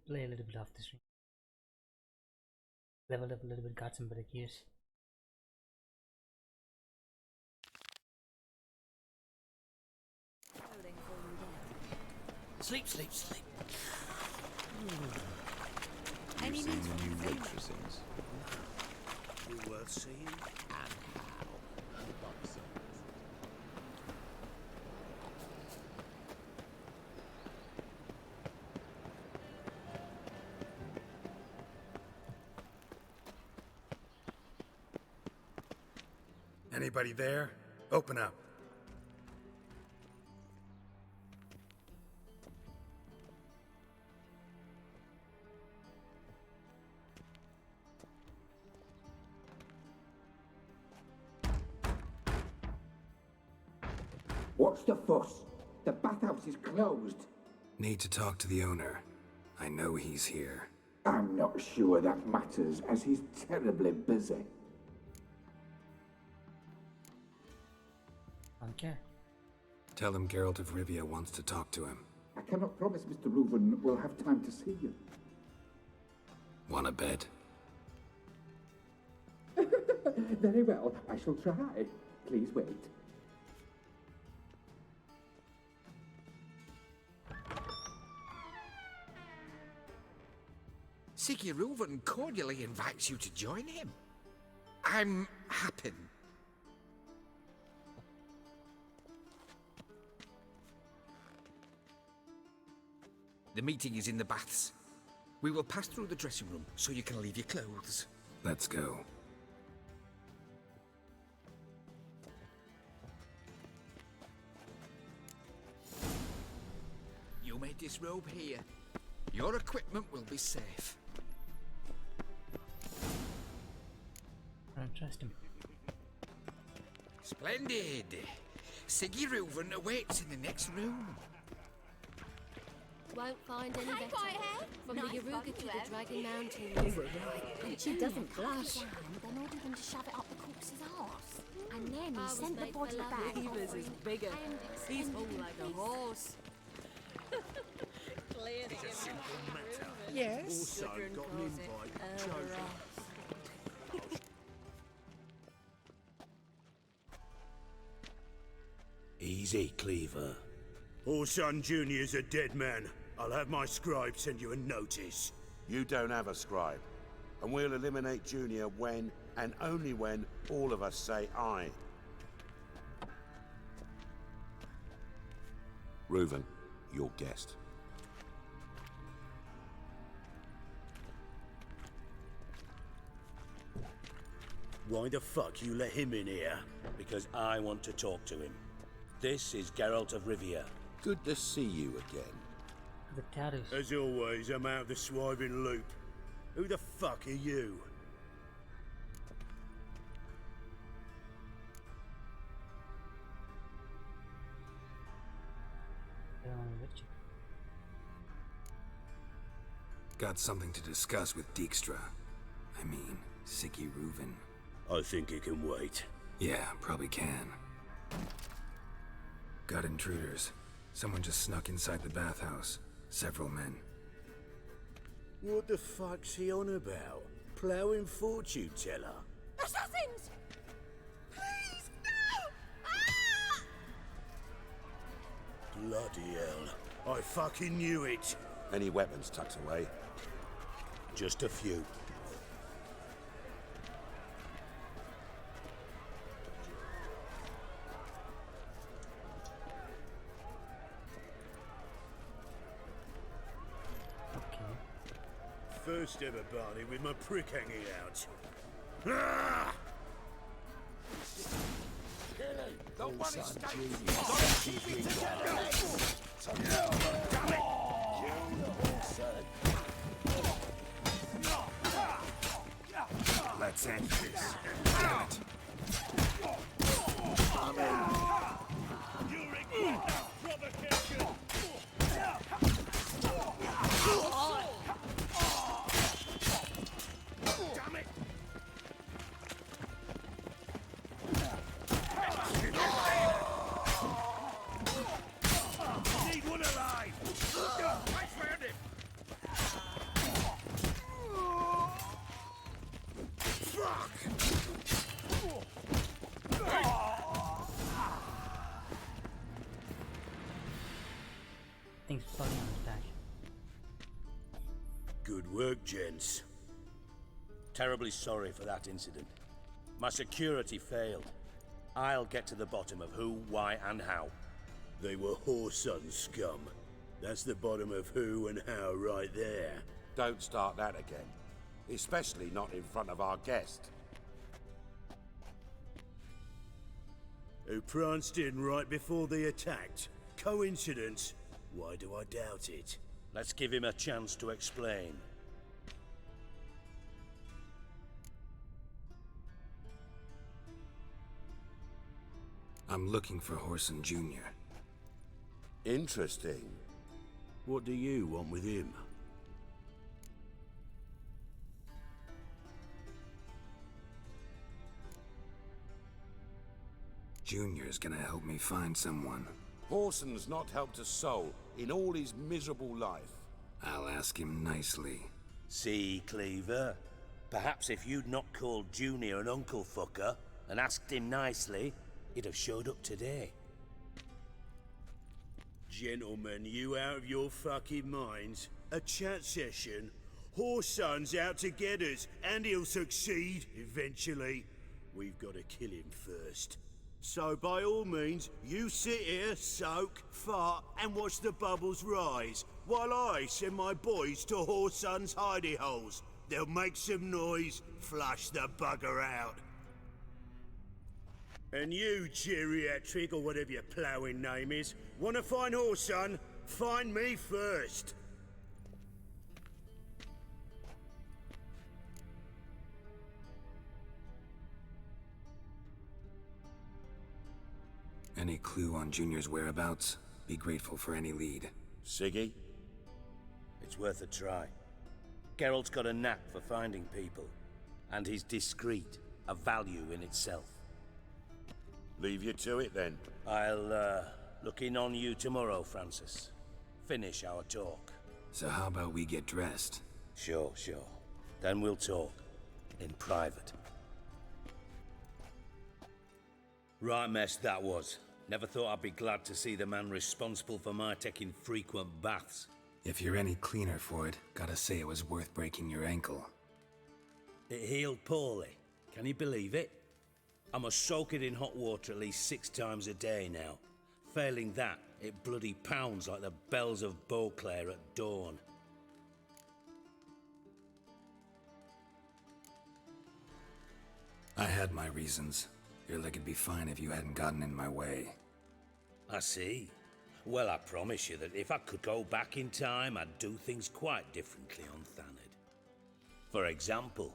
play a little bit of this ring. Leveled up a little bit, got some better gears. Sleep, sleep, sleep. Any You've seen news the from new the waitresses. You worth seeing? Anybody there? Open up. What's the fuss? The bathhouse is closed. Need to talk to the owner. I know he's here. I'm not sure that matters, as he's terribly busy. Okay. Tell him Geralt of Rivia wants to talk to him. I cannot promise Mr. Reuven will have time to see you. Want a bed? Very well, I shall try. Please wait. Siggy Reuven cordially invites you to join him. I'm happy. The meeting is in the baths. We will pass through the dressing room so you can leave your clothes. Let's go. You may disrobe here. Your equipment will be safe. I don't trust him. Splendid. Siggy Reuven awaits in the next room. Won't find any better. From Nice the Yaruga bug to you the have. Dragon Mountains. And she doesn't blush. They might even shoove it up the corpse's arse. And then he sent the body back. Beaver's is bigger. He's whole like a horse. Clearly, It's a simple matter. Yes. Also got an invite chosen. Easy, Cleaver. Orson Jr.'s a dead man. I'll have my scribe send you a notice. You don't have a scribe. And we'll eliminate Junior when, and only when, all of us say aye. Reuven, your guest. Why the fuck you let him in here? Because I want to talk to him. This is Geralt of Rivia. Good to see you again. The tattoos. As always, I'm out of the swiving loop. Who the fuck are you? Got something to discuss with Dijkstra. I mean, Siggy Reuven. I think it can wait. Yeah, probably can. Got intruders. Someone just snuck inside the bathhouse. Several men. What the fuck's he on about? Ploughing fortune teller? Assassins! Please, no! Ah! Bloody hell. I fucking knew it. Any weapons tucked away? Just a few. First ever Barney with my prick hanging out. Ah! The one is keep it together! Damn it! Let's end this. Damn it. You regret that provocation! Damn it! Need one alive! I found him! gents. Terribly sorry for that incident. My security failed. I'll get to the bottom of who, why, and how. They were whoreson scum. That's the bottom of who and how right there. Don't start that again. Especially not in front of our guest. Who pranced in right before they attacked. Coincidence? Why do I doubt it? Let's give him a chance to explain. I'm looking for Horson Jr. Interesting. What do you want with him? Junior's gonna help me find someone. Horson's not helped a soul in all his miserable life. I'll ask him nicely. See, Cleaver? Perhaps if you'd not called Junior an uncle fucker and asked him nicely, he'd have showed up today. Gentlemen, you out of your fucking minds? A chat session? Horson's out to get us, and he'll succeed, eventually. We've got to kill him first. So by all means, you sit here, soak, fart, and watch the bubbles rise, while I send my boys to Horson's hidey holes. They'll make some noise, flush the bugger out. And you, geriatric, or whatever your ploughing name is, wanna find Horson? Find me first. Any clue on Junior's whereabouts? Be grateful for any lead. Siggy? It's worth a try. Geralt's got a knack for finding people, and he's discreet, a value in itself. Leave you to it then. I'll, look in on you tomorrow, Francis. Finish our talk. So how about we get dressed? Sure. Then we'll talk. In private. Right mess that was. Never thought I'd be glad to see the man responsible for my taking frequent baths. If you're any cleaner for it, gotta say it was worth breaking your ankle. It healed poorly. Can you believe it? I must soak it in hot water at least 6 times a day now. Failing that, it bloody pounds like the bells of Beauclair at dawn. I had my reasons. Your leg would be fine if you hadn't gotten in my way. I see. Well, I promise you that if I could go back in time, I'd do things quite differently on Thanad. For example,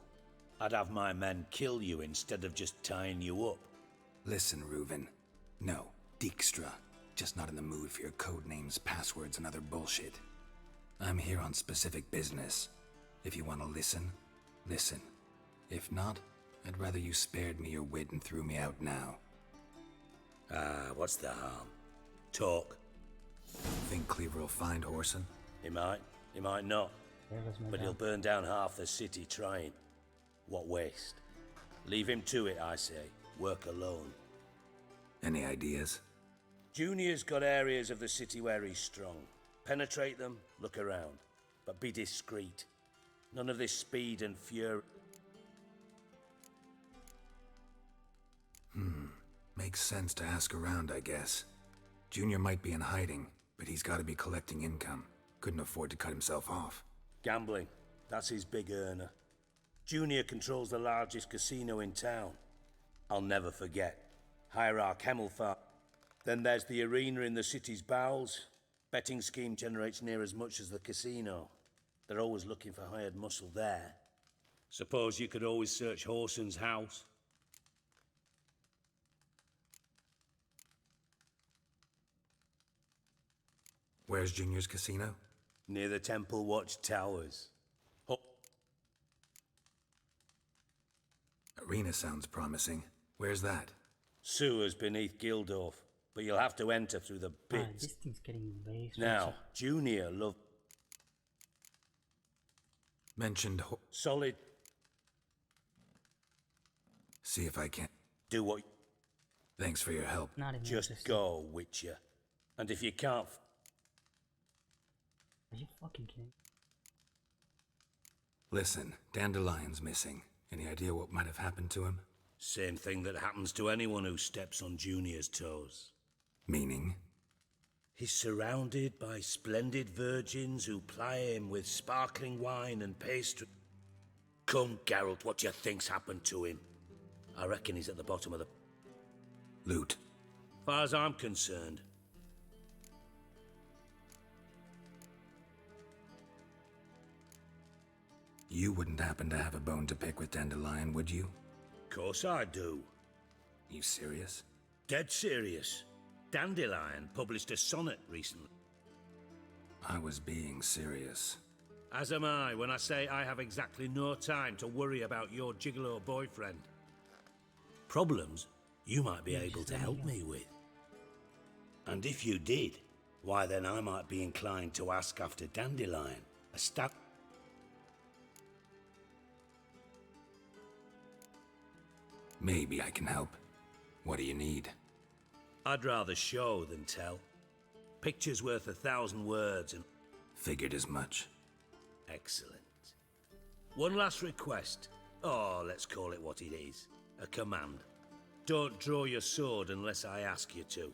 I'd have my men kill you instead of just tying you up. Listen, Reuven. No, Dijkstra. Just not in the mood for your code names, passwords, and other bullshit. I'm here on specific business. If you want to listen, listen. If not, I'd rather you spared me your wit and threw me out now. What's the harm? Talk. Think Cleaver will find Horson? He might not. There goes my But he'll dad. burn down half the city trying. What waste? Leave him to it, I say. Work alone. Any ideas? Junior's got areas of the city where he's strong. Penetrate them, look around. But be discreet. None of this speed and fury. Makes sense to ask around, I guess. Junior might be in hiding, but he's got to be collecting income. Couldn't afford to cut himself off. Gambling. That's his big earner. Junior controls the largest casino in town. I'll never forget. Hierarch Hemmelfart. Then there's the arena in the city's bowels. Betting scheme generates near as much as the casino. They're always looking for hired muscle there. Suppose you could always search Horson's house. Where's Junior's casino? Near the Temple Watch Towers. Arena sounds promising. Where's that? Sewers beneath Gildorf, but you'll have to enter through the Man, pits. this thing's getting very expensive. Now, Junior love Mentioned solid. See if I can. Do what. Thanks for your help. Not even Just interested. go, Witcher. And if you can't, Are you fucking kidding? Listen, Dandelion's missing. Any idea what might have happened to him? Same thing that happens to anyone who steps on Junior's toes. Meaning? He's surrounded by splendid virgins who ply him with sparkling wine and pastry. Come, Geralt, what do you think's happened to him? I reckon he's at the bottom of the... Loot. Far as I'm concerned. You wouldn't happen to have a bone to pick with Dandelion, would you? Course I do. You serious? Dead serious. Dandelion published a sonnet recently. I was being serious. As am I when I say I have exactly no time to worry about your gigolo boyfriend. Problems you might be able to help me with. And if you did, why then I might be inclined to ask after Dandelion. A stab... Maybe I can help. What do you need? I'd rather show than tell. Picture's worth 1,000 words and... Figured as much. Excellent. One last request. Oh, let's call it what it is. A command. Don't draw your sword unless I ask you to.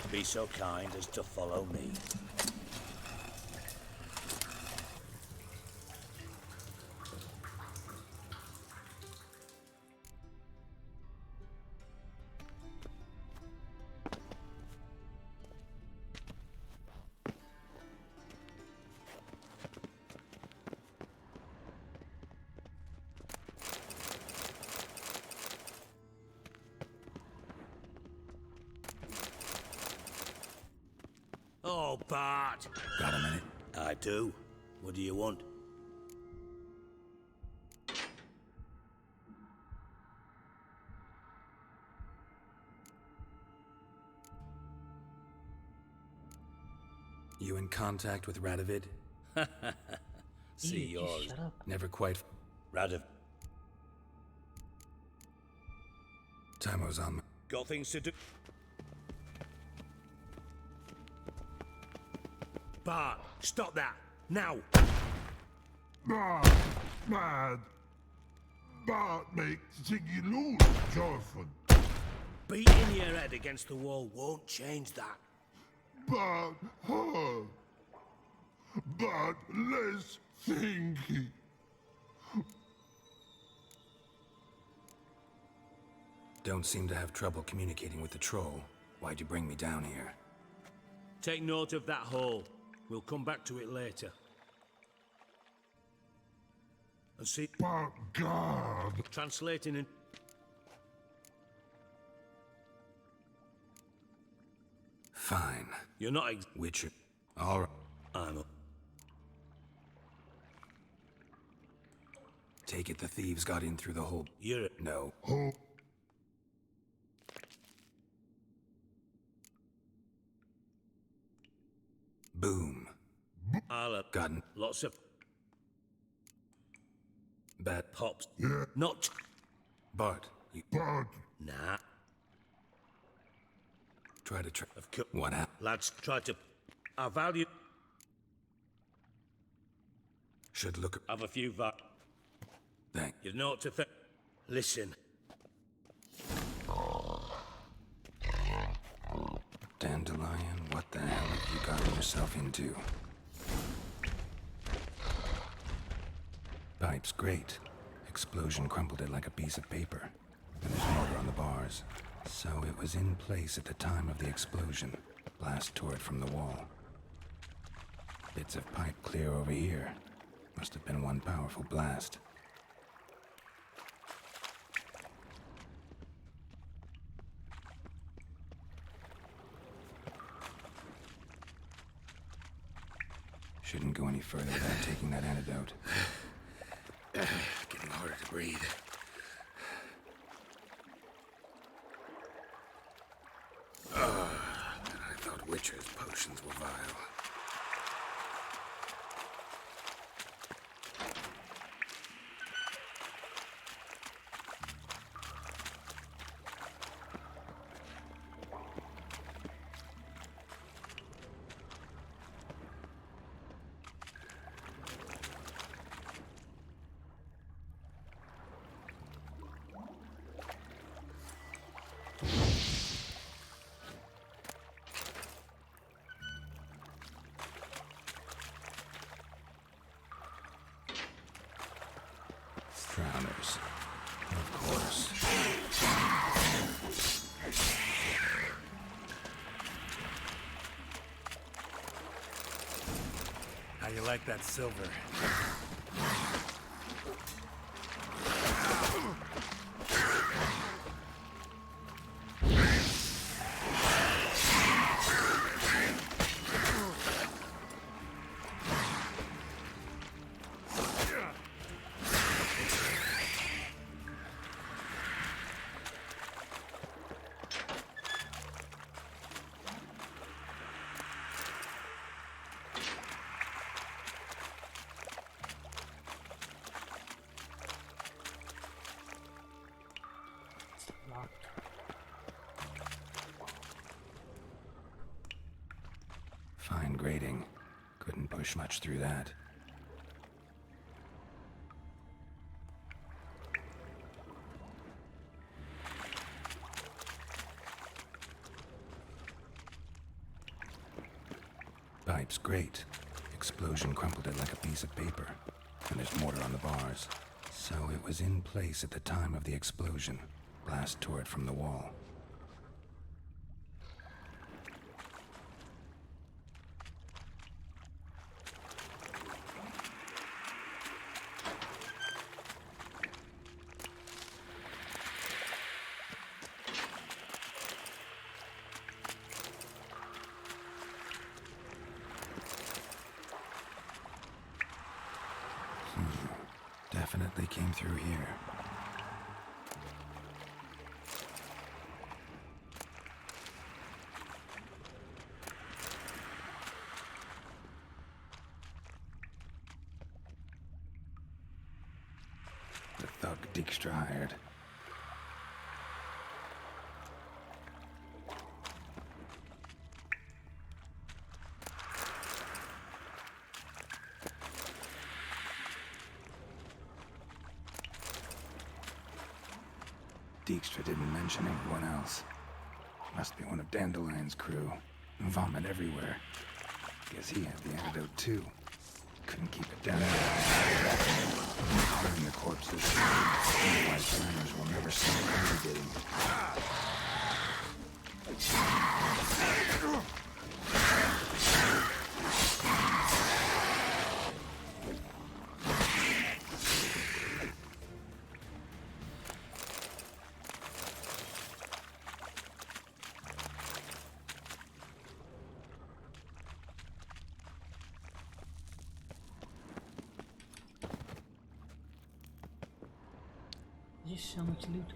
Be so kind as to follow me. Oh, Bart. Got a minute? I do. What do you want? You in contact with Radovid? See yours. Shut up. Never quite... Radov. Timo's on... Got things to do. Bart, stop that! Now! Bart, mad. Bart makes Ziggy lose, Jonathan. Beating your head against the wall won't change that. Bart, her. Bart, less thinky. Don't seem to have trouble communicating with the troll. Why'd you bring me down here? Take note of that hole. We'll come back to it later. And see... Bart, God. Translating in... Fine. You're not Witcher. All right. I'm up. Take it the thieves got in through the hole. You're... No. Oh. Boom. I'll have Gotten. lots of Bad. pops. Yeah. Not... Bart, you Bart. Nah. try to Of course. What happened? Lads, try to... I value... Should look... Have a few va... Thank... You know what to think. Listen. Dandelion, what the hell have you gotten yourself into? Pipe's great. Explosion crumpled it like a piece of paper. And there's mortar on the bars. So it was in place at the time of the explosion. Blast tore it from the wall. Bits of pipe clear over here. Must have been one powerful blast. Shouldn't go any further without taking that antidote. Getting harder to breathe. Witcher's potions were vile. Drowners, of course. How you like that silver? Locked. Fine grading. Couldn't push much through that. Pipe's great. Explosion crumpled it like a piece of paper. And there's mortar on the bars. So it was in place at the time of the explosion. Blast tore it from the wall. Definitely came through here. The thug Dijkstra hired. Dijkstra didn't mention anyone else. Must be one of Dandelion's crew. Vomit everywhere. Guess he had the antidote too. Couldn't keep it down. Hiding the corpses. Otherwise, miners will never stop congregating. Just so much loot.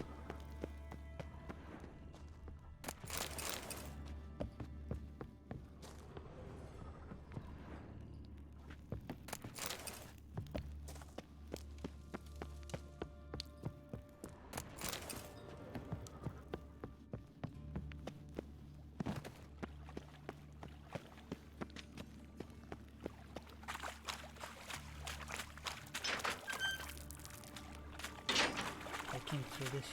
Through this.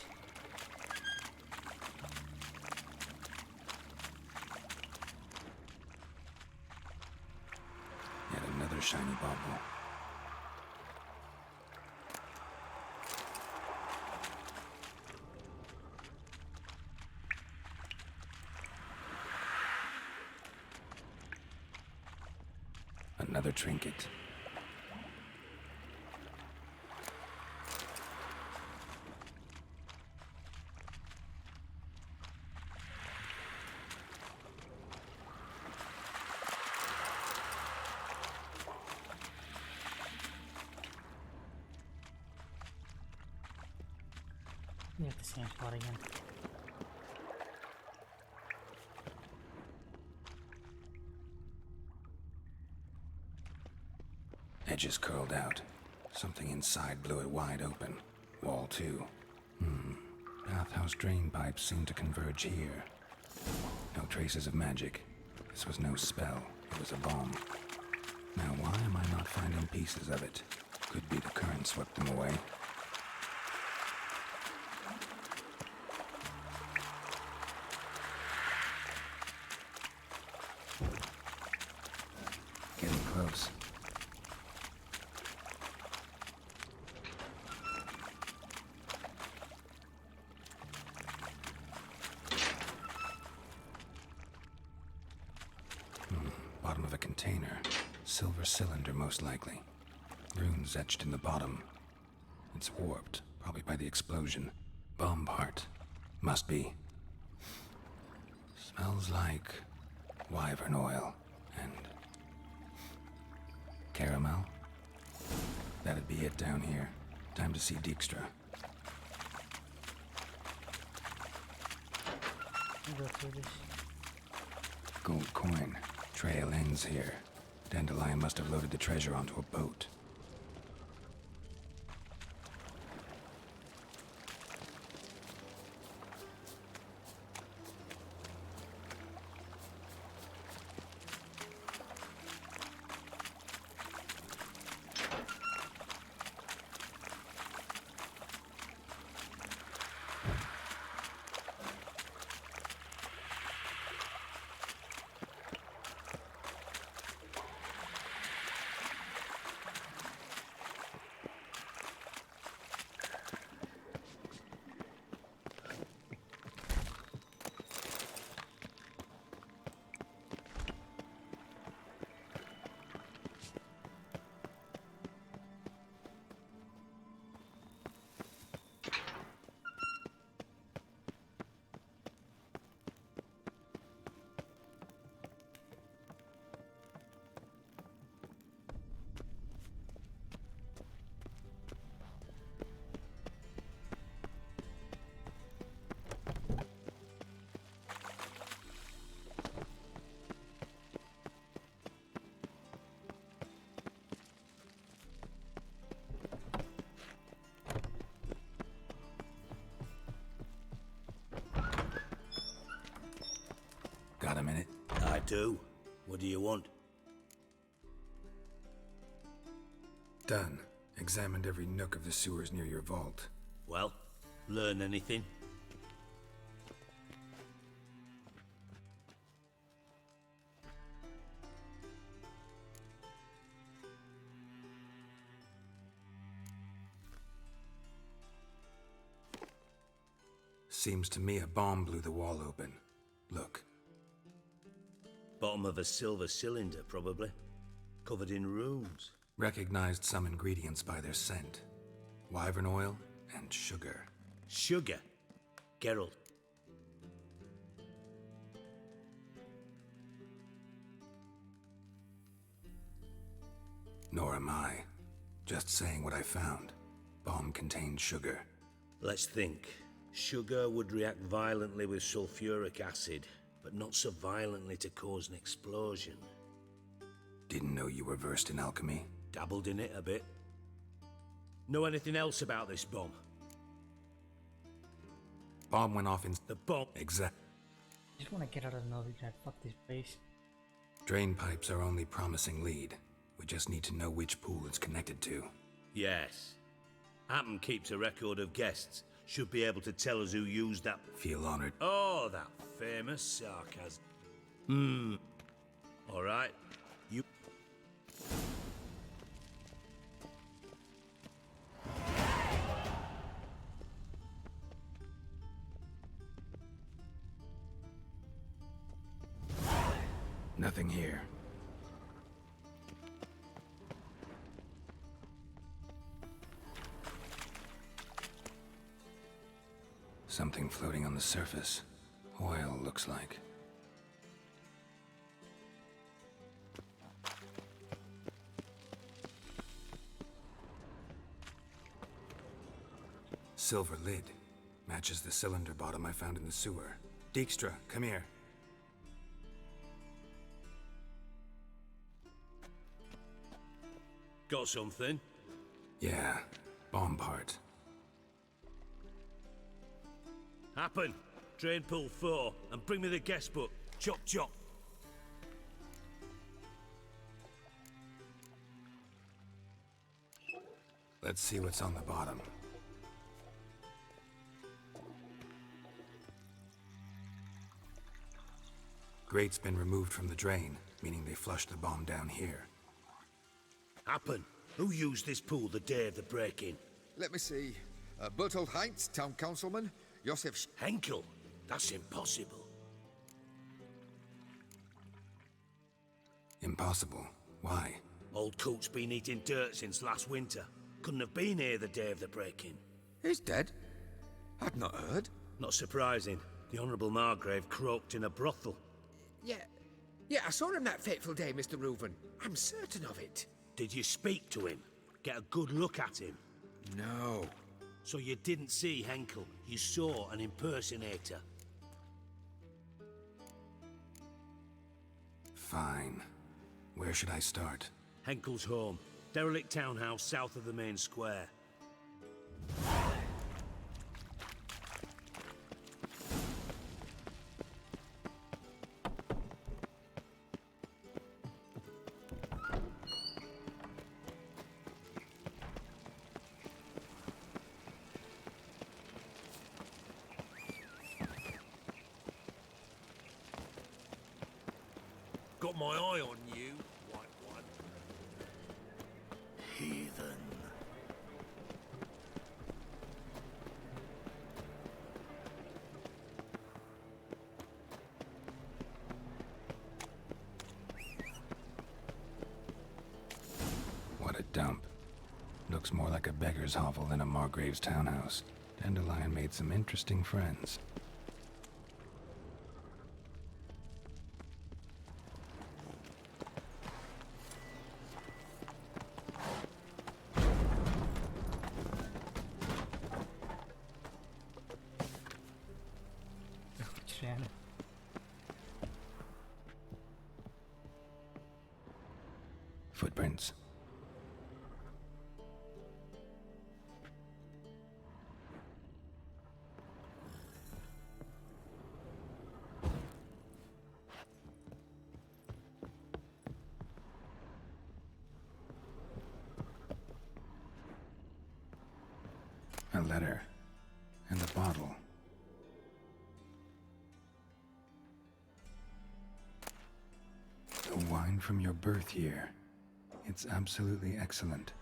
Yet another shiny bauble. Another trinket. We're at the same spot again. Edges curled out. Something inside blew it wide open. Wall too. Bathhouse drain pipes seem to converge here. No traces of magic. This was no spell. It was a bomb. Now why am I not finding pieces of it? Could be the current swept them away. Getting close. Bottom of a container. Silver cylinder, most likely. Runes etched in the bottom. It's warped, probably by the explosion. Bomb part. Must be. Smells like wyvern oil and caramel. That'd be it down here. Time to see Dijkstra. Go through this. Gold coin. Trail ends here. Dandelion must have loaded the treasure onto a boat. Got a minute? I do. What do you want? Done. Examined every nook of the sewers near your vault. Well, learn anything? Seems to me a bomb blew the wall open. Look. Bottom of a silver cylinder, probably. Covered in runes. Recognized some ingredients by their scent. Wyvern oil and sugar. Sugar? Geralt. Nor am I. Just saying what I found. Bomb contained sugar. Let's think. Sugar would react violently with sulfuric acid, but not so violently to cause an explosion. Didn't know you were versed in alchemy. Dabbled in it a bit. Know anything else about this bomb? Bomb went off in... The bomb? Exact. I just want to get out of Novigrad. Fuck this place. Drain pipes are only promising lead. We just need to know which pool it's connected to. Yes. Hammond keeps a record of guests. Should be able to tell us who used that. Feel honored. Oh, that famous sarcasm. All right. You... Nothing here. Something floating on the surface. Oil, looks like. Silver lid. Matches the cylinder bottom I found in the sewer. Dijkstra, come here. Got something? Yeah, bomb part. Happen. Drain pool 4, and bring me the guest book. Chop chop. Let's see what's on the bottom. Grate's been removed from the drain, meaning they flushed the bomb down here. Happen. Who used this pool the day of the break-in? Let me see. Bertold Heinz, town councilman. Josef Henkel? That's impossible. Impossible. Why? Old Coot's been eating dirt since last winter. Couldn't have been here the day of the break-in. He's dead? I'd not heard. Not surprising. The Honourable Margrave croaked in a brothel. Yeah, I saw him that fateful day, Mr. Reuven. I'm certain of it. Did you speak to him? Get a good look at him? No. So you didn't see Henkel, you saw an impersonator. Fine. Where should I start? Henkel's home. Derelict townhouse south of the main square. Got my eye on you, white one. Heathen. What a dump. Looks more like a beggar's hovel than a Margrave's townhouse. Dandelion made some interesting friends. Footprints. A letter. And a bottle. The wine from your birth year. It's absolutely excellent.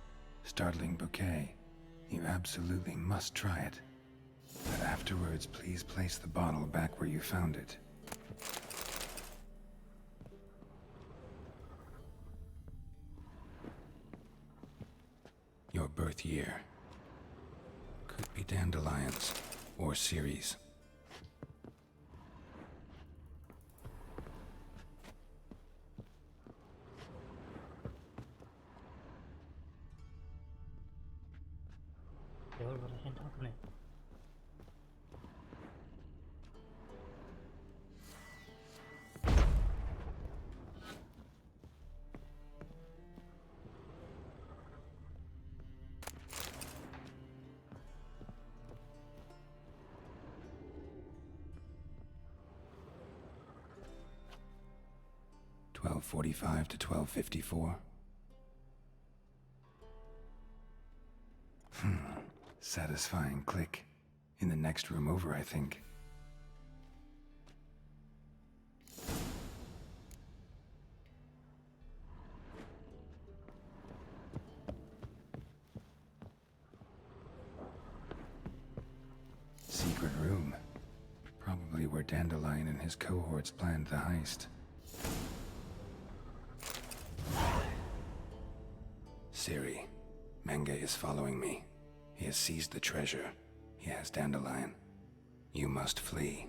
Startling bouquet. You absolutely must try it. But afterwards, please place the bottle back where you found it. Your birth year. Could be dandelions or Ceres. .45 to 12:54. Satisfying click. In the next room over, I think. Secret room. Probably where Dandelion and his cohorts planned the heist. Siri, Menge is following me. He has seized the treasure. He has Dandelion. You must flee.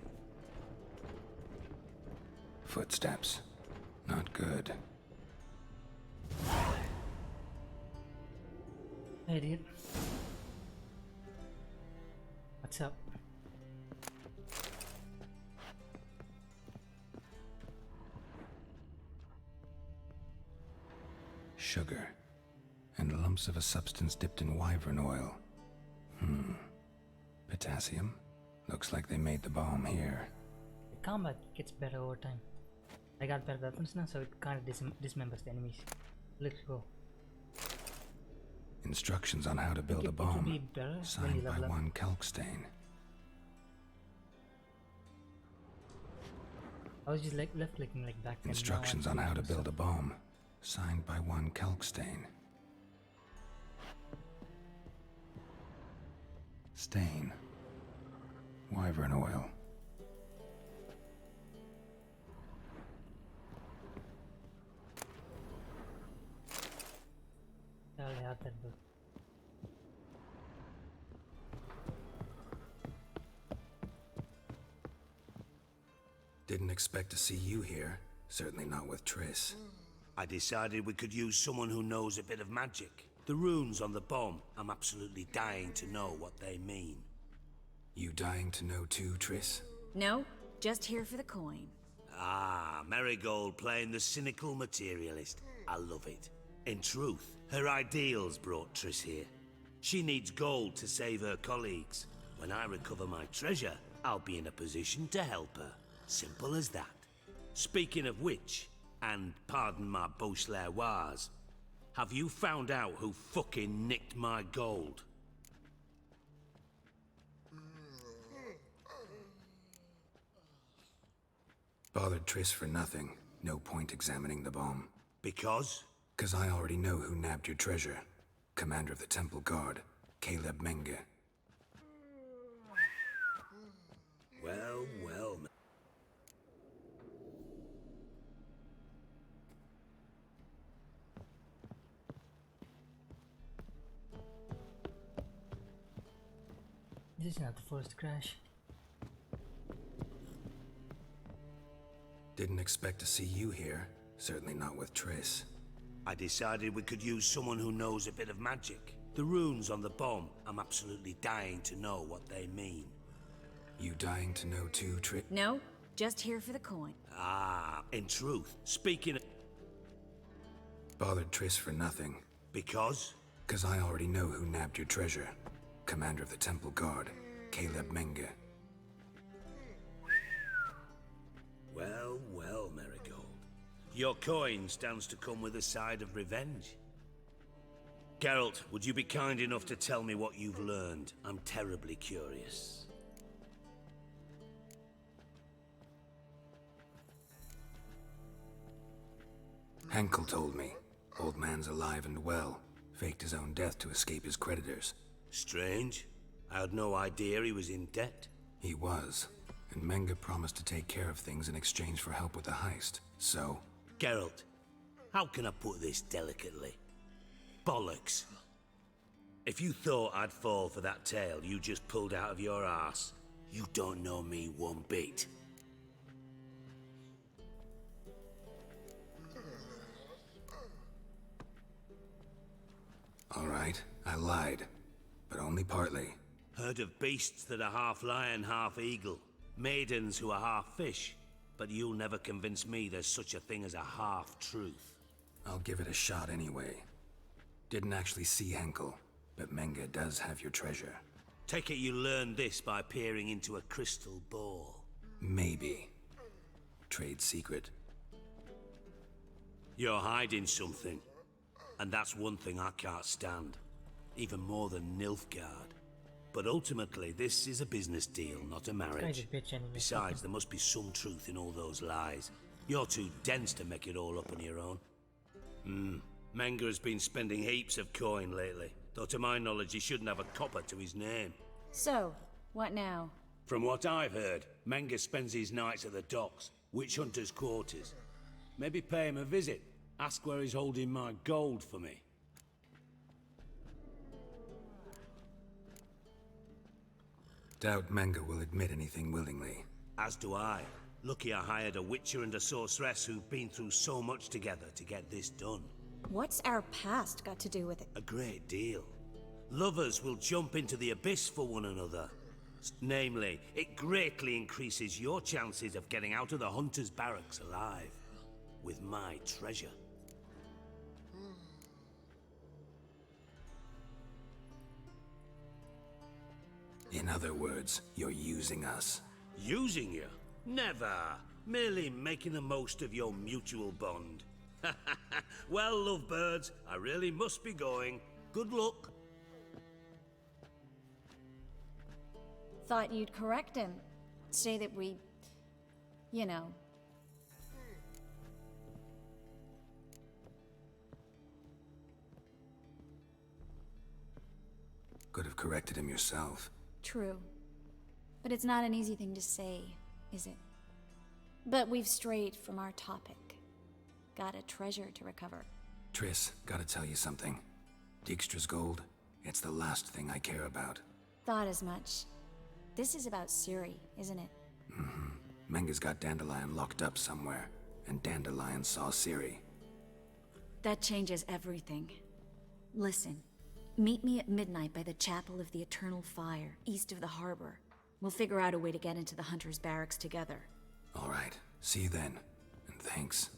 Footsteps. Not good. Hey, dude. What's up? Sugar. And and lumps of a substance dipped in wyvern oil. Potassium? Looks like they made the bomb here. The combat gets better over time. I got better weapons now, so it kind of dismembers the enemies. Let's go. Instructions on how to build a It will be bomb, better when signed you by level up. one Kalkstain. I was just like left clicking like back. Instructions on how to build a bomb, signed by one Kalkstain. Stain. Wyvern oil. I already have that book. Didn't expect to see you here. Certainly not with Triss. I decided we could use someone who knows a bit of magic. The runes on the bomb, I'm absolutely dying to know what they mean. You dying to know too, Triss? No, just here for the coin. Ah, Marigold playing the cynical materialist. I love it. In truth, her ideals brought Triss here. She needs gold to save her colleagues. When I recover my treasure, I'll be in a position to help her. Simple as that. Speaking of which, and pardon my Beauclervoise, have you found out who fucking nicked my gold? Bothered Triss for nothing. No point examining the bomb. Because? 'Cause I already know who nabbed your treasure. Commander of the Temple Guard, Caleb Menge. Well, well. This is not the first crash. Didn't expect to see you here. Certainly not with Triss. I decided we could use someone who knows a bit of magic. The runes on the bomb, I'm absolutely dying to know what they mean. You dying to know too, Triss? No, just here for the coin. Ah, in truth, speaking of... Bothered Triss for nothing. Because? 'Cause I already know who nabbed your treasure. Commander of the Temple Guard, Caleb Menge. Well, well, Marigold. Your coin stands to come with a side of revenge. Geralt, would you be kind enough to tell me what you've learned? I'm terribly curious. Henkel told me. Old man's alive and well. Faked his own death to escape his creditors. Strange. I had no idea he was in debt. He was. And Menge promised to take care of things in exchange for help with the heist. So... Geralt, how can I put this delicately? Bollocks. If you thought I'd fall for that tale you just pulled out of your arse, you don't know me one bit. All right, I lied. But only partly. Heard of beasts that are half lion, half eagle. Maidens who are half fish. But you'll never convince me there's such a thing as a half-truth. I'll give it a shot anyway. Didn't actually see Henkel, but Menge does have your treasure. Take it you learned this by peering into a crystal ball. Maybe. Trade secret. You're hiding something. And that's one thing I can't stand. Even more than Nilfgaard. But ultimately, this is a business deal, not a marriage. Besides, there must be some truth in all those lies. You're too dense to make it all up on your own. Menge has been spending heaps of coin lately. Though to my knowledge, he shouldn't have a copper to his name. So, what now? From what I've heard, Menge spends his nights at the docks, witch hunters' quarters. Maybe pay him a visit. Ask where he's holding my gold for me. Doubt Menge will admit anything willingly. As do I. Lucky I hired a witcher and a sorceress who've been through so much together to get this done. What's our past got to do with it? A great deal. Lovers will jump into the abyss for one another. Namely, it greatly increases your chances of getting out of the hunter's barracks alive. With my treasure. In other words, you're using us. Using you? Never. Merely making the most of your mutual bond. Well, lovebirds, I really must be going. Good luck. Thought you'd correct him. Say that we... you know... Could have corrected him yourself. True. But it's not an easy thing to say, is it? But we've strayed from our topic. Got a treasure to recover. Triss, gotta tell you something. Dijkstra's gold, it's the last thing I care about. Thought as much. This is about Ciri, isn't it? Mm-hmm. Menga's got Dandelion locked up somewhere, and Dandelion saw Ciri. That changes everything. Listen, meet me at midnight by the Chapel of the Eternal Fire, east of the harbor. We'll figure out a way to get into the Hunter's barracks together. All right, see you then, and thanks.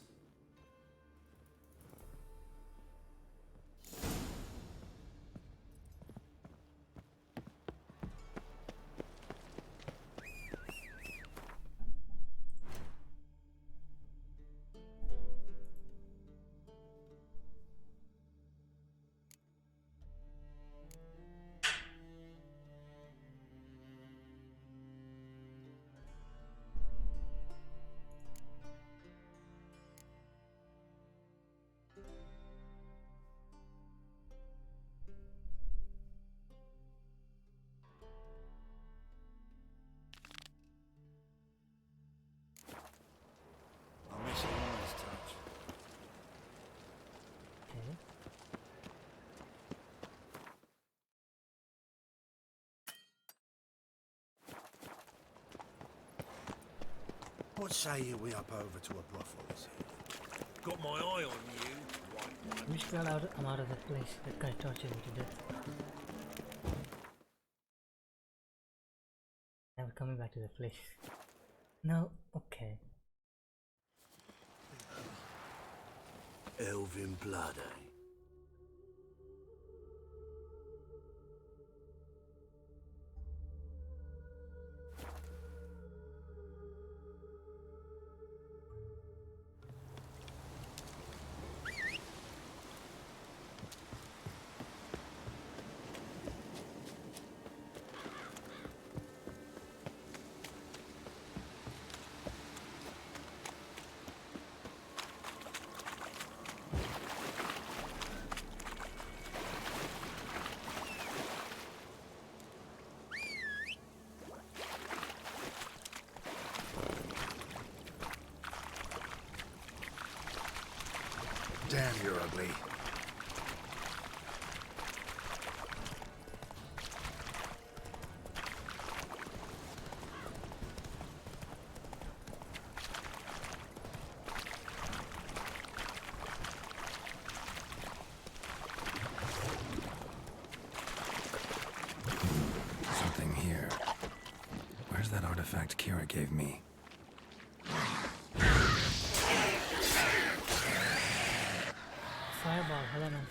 What say you we up over to a brothel this evening? Got my eye on you, white one. I'm just glad I'm out of that place. That guy tortured me to death. Never coming back to the place. No, okay. Elven blood, eh? Damn, you're ugly. Something here. Where's that artifact Kira gave me? Fireball, hello man.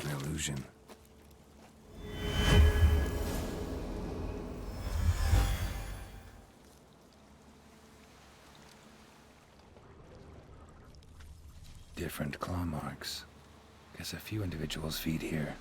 Illusion. Different claw marks. Guess a few individuals feed here.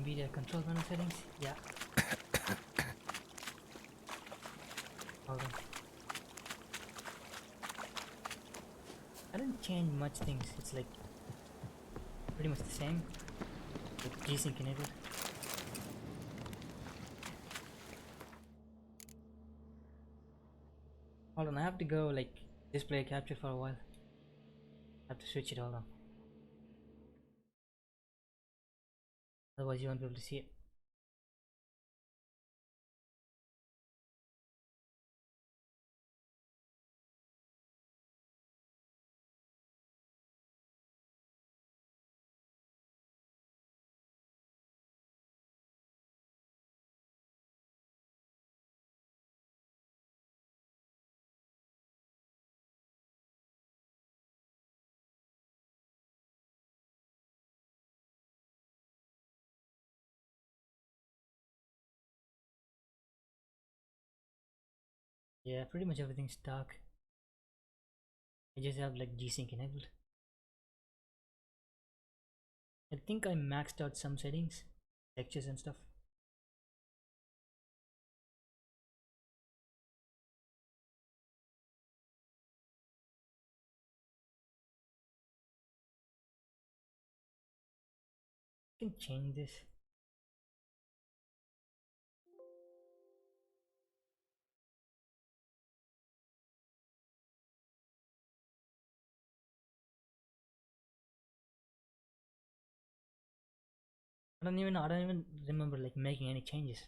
NVIDIA control panel settings? Yeah. Hold on. much things. It's like pretty much the same with G-Sync enabled. Hold on, I have to go like display capture for a while. I have to switch it all on. Otherwise you won't be able to see it. Yeah, pretty much everything's dark. I just have like G-Sync enabled. I think I maxed out some settings, textures and stuff. I can change this. I don't even remember like making any changes.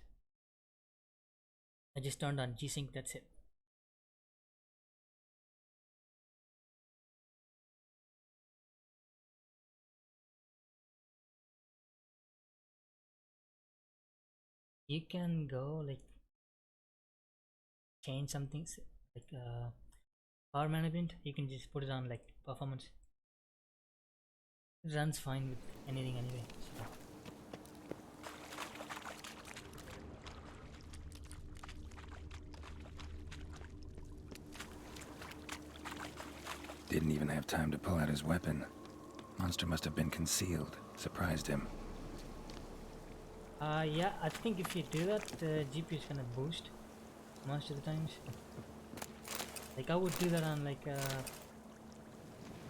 I just turned on G-Sync, that's it. You can go like change some things like power management. You can just put it on like performance. It runs fine with anything anyway. So. Didn't even have time to pull out his weapon. Monster must have been concealed. Surprised him. Yeah, I think if you do that, the GPU is gonna boost most of the times. Like I would do that on like a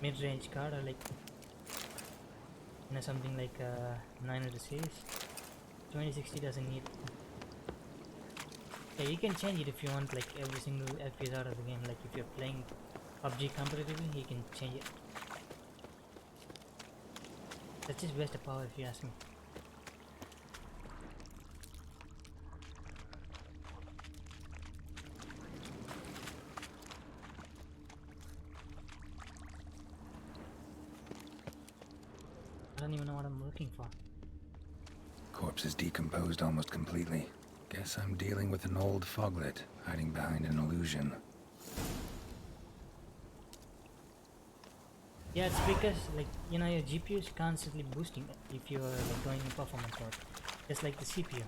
mid-range card or like something like a 900 series. 2060 doesn't need. Yeah, you can change it if you want like every single FPS out of the game. Like if you're playing PUBG competitively, you can change it. That's just waste of power if you ask me. I don't even know what I'm looking for. Corpse is decomposed almost completely. Guess I'm dealing with an old foglet, hiding behind an illusion. Yeah, it's because like you know your GPU is constantly boosting if you're like going in performance mode, just like the CPU.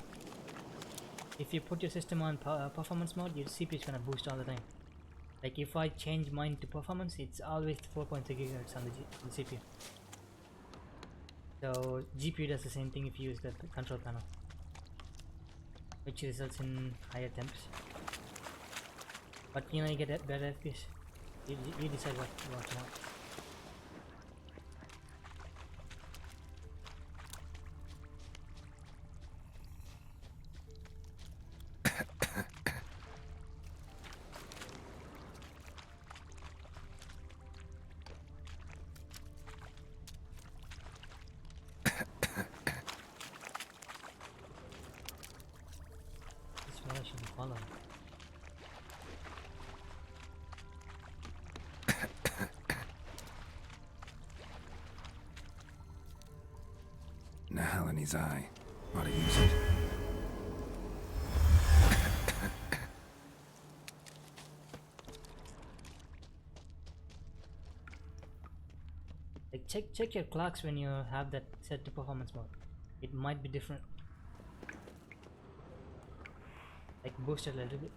If you put your system on performance mode, your CPU is gonna boost all the time. Like if I change mine to performance, it's always 4.3 GHz on the CPU. So GPU does the same thing if you use the control panel, which results in higher temps. But you know you get better FPS. You decide what you want. That's what I should be following. Nahal in his eye. Ought to use it. Like check your clocks when you have that set to performance mode. It might be different. Like boost it a little bit.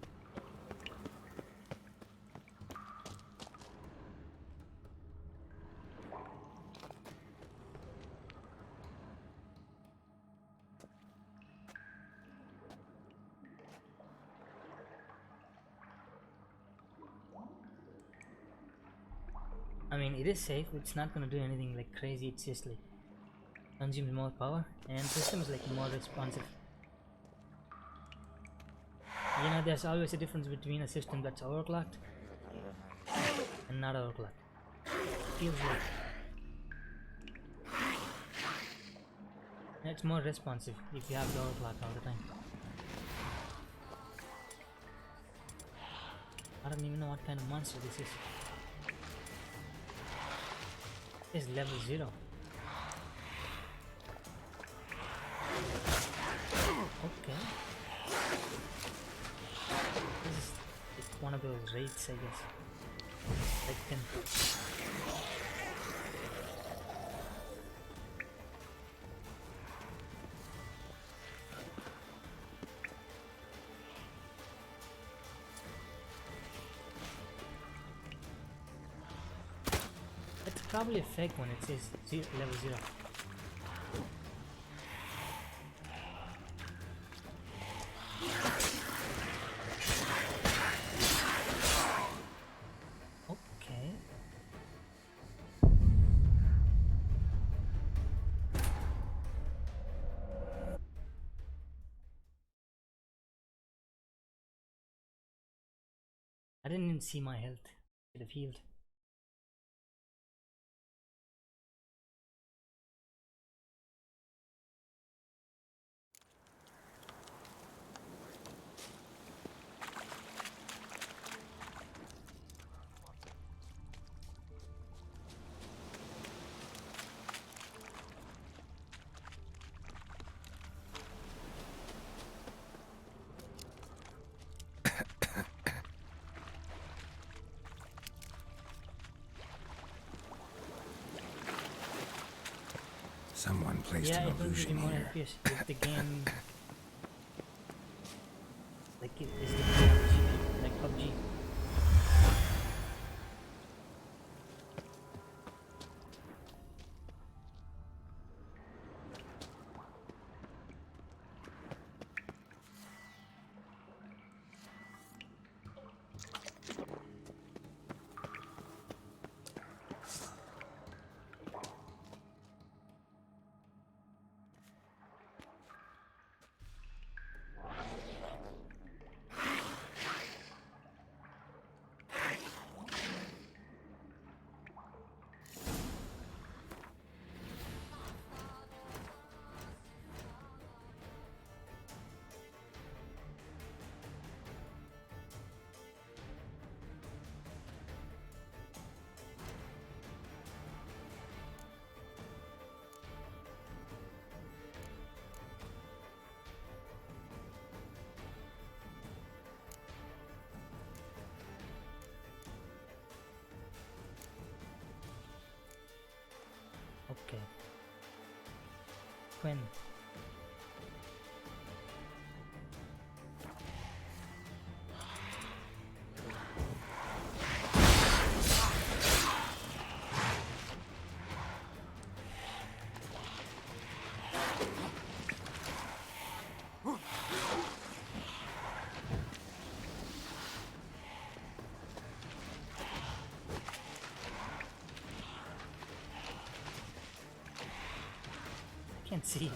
I mean, it is safe. It's not gonna do anything like crazy. It's just like consumes more power, and system is like more responsive. You know, there's always a difference between a system that's overclocked and not overclocked. Feels like it's more responsive if you have the overclock all the time. I don't even know what kind of monster this is. It's level 0. Okay. This is like one of those raids, I guess. Like 10. It's probably a fake when it says level 0. Okay. I didn't even see my health. Should have healed. Someone placed Yeah, an it will give you illusion more here. FPS if the game like it is the GP, like PUBG. Okay. Quinn. Can't see.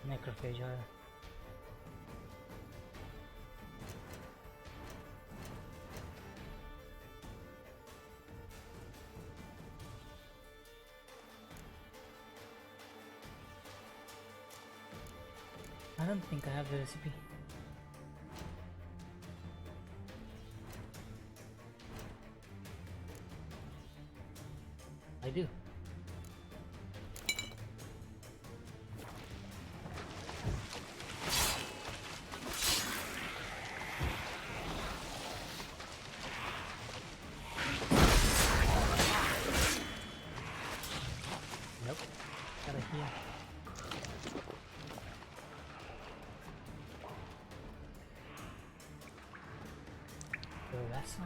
Necrophage. I don't think I have the recipe. I do. Nope. Gotta heal. The vessel?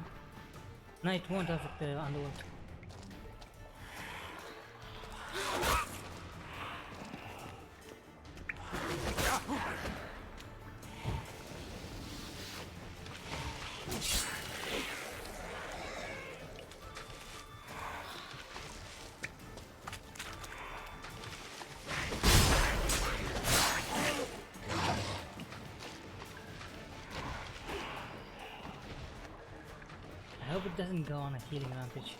No, it won't affect the underworld. I hope it doesn't go on a healing rampage.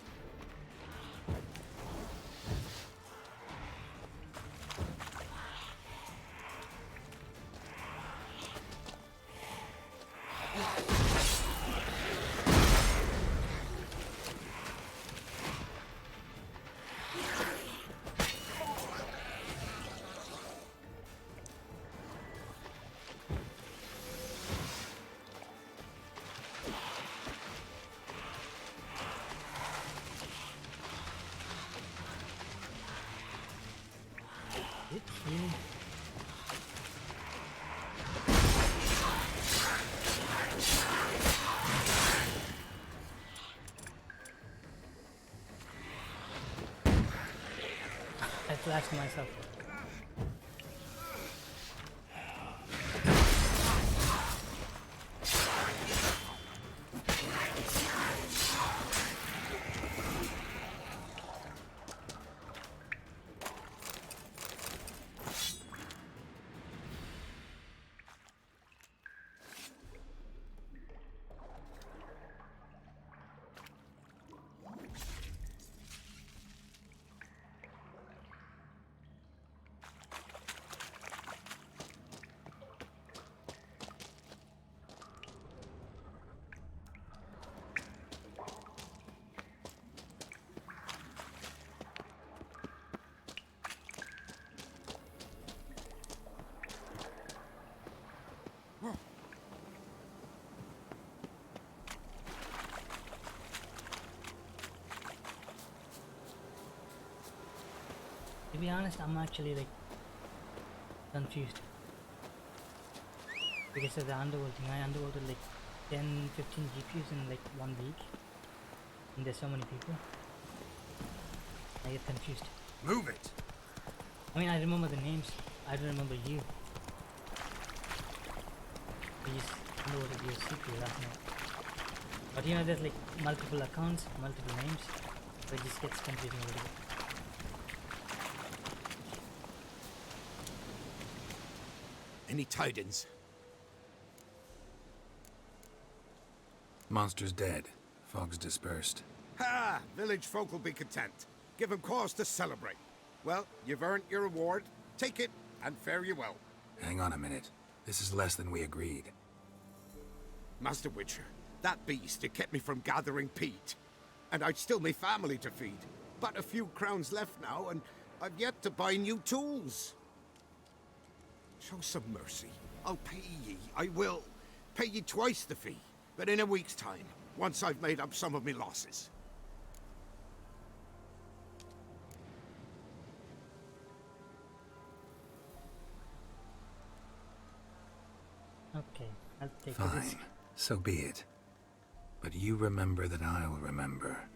It's healing. I flashed myself. To be honest, I'm actually like confused because of the underworld thing. I underworlded like 10, 15 GPUs in like 1 week, and there's so many people. I get confused. Move it! I mean, I remember the names. I don't remember you. We just underworlded your CPU last night. But you know, there's like multiple accounts, multiple names, so it just gets confusing a little bit. Any tidings? Monster's dead. Fog's dispersed. Ha! Village folk will be content. Give 'em cause to celebrate. Well, you've earned your reward. Take it, and fare you well. Hang on a minute. This is less than we agreed. Master Witcher, that beast, it kept me from gathering peat. And I'd still me family to feed. But a few crowns left now, and I've yet to buy new tools. Show some mercy. I'll pay ye. I will. Pay ye twice the fee. But in a week's time, once I've made up some of me losses. Okay, I'll take Fine. this. So be it. But you remember that I'll remember.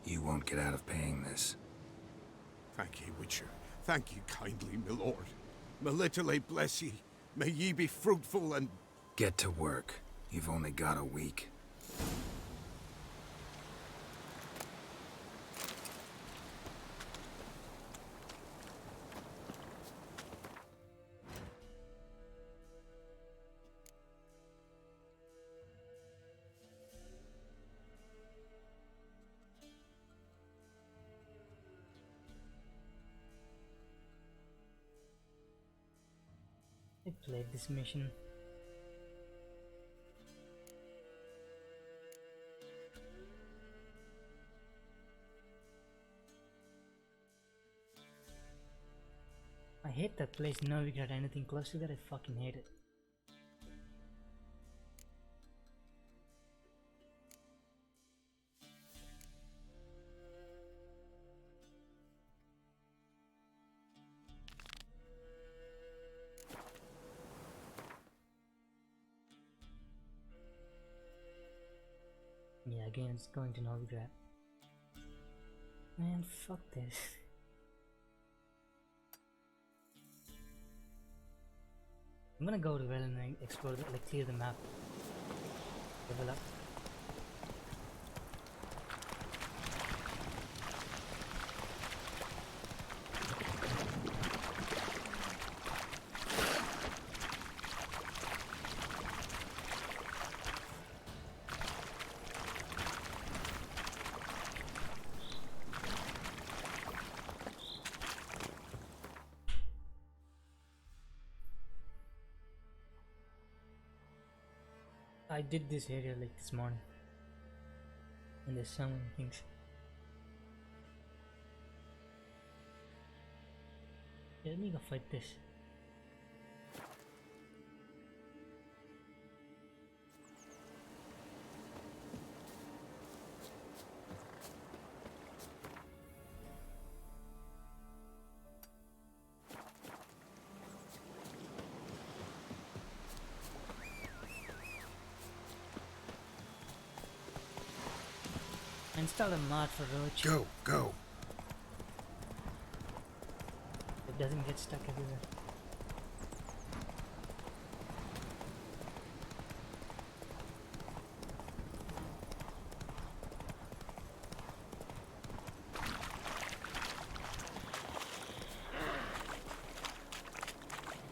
You won't get out of paying this. Thank ye, Witcher. Thank ye kindly, my lord. May little bless ye. May ye be fruitful and... Get to work. You've only got a week. I played this mission. hate that place. No, we got anything close to that. I fucking hate it. Yeah, again, it's going to Novigrad. Man, fuck this. I'm gonna go to well and explore, like clear the map. Level up. I did this area like this morning, and there's so many things. Yeah, let me go fight this. Install a mod for Roach. Go. It doesn't get stuck everywhere.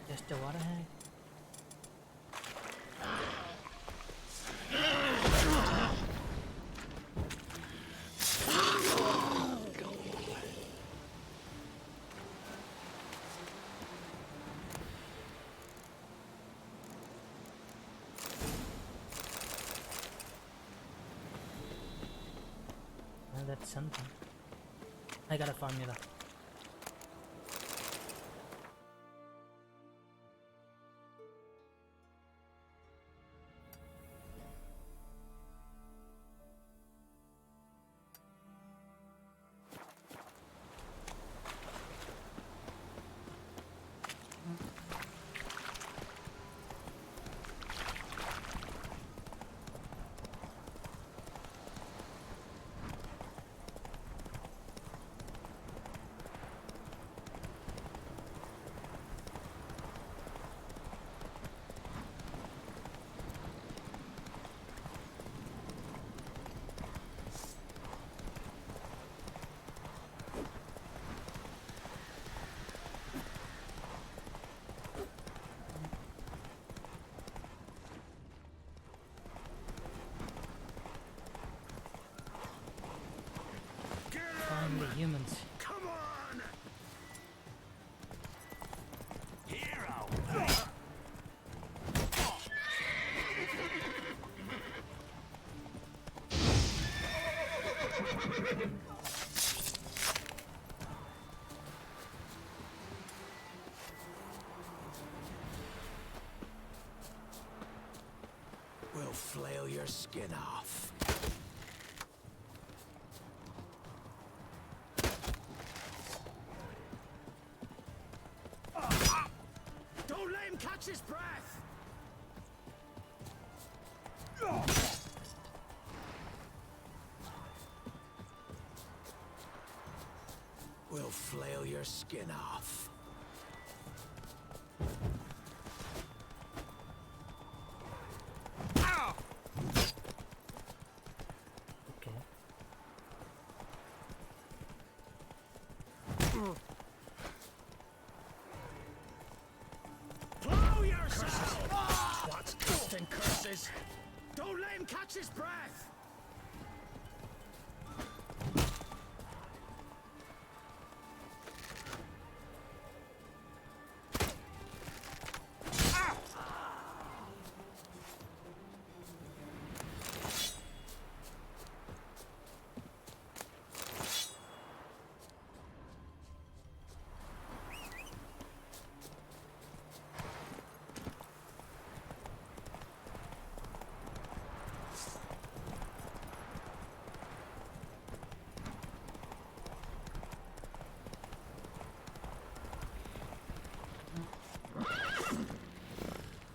Just a water hag. That's something. I got a formula. Find the humans. Come on! Hero! We'll flail your skin off. Don't let him catch his breath! We'll flail your skin off. Okay. Blow yourself! What's casting curses? Don't let him catch his breath!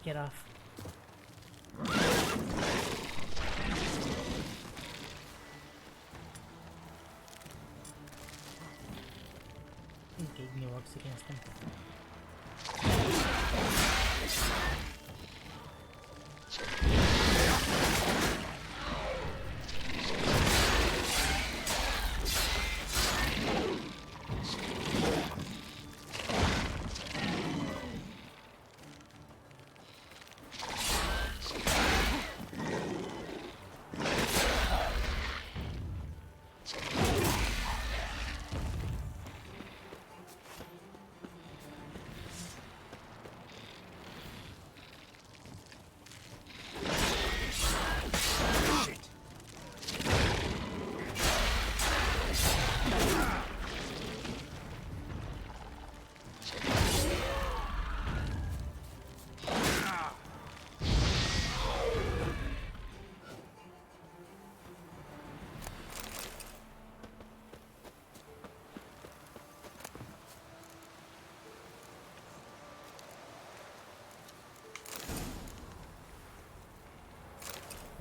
Get off. Okay, me works against them.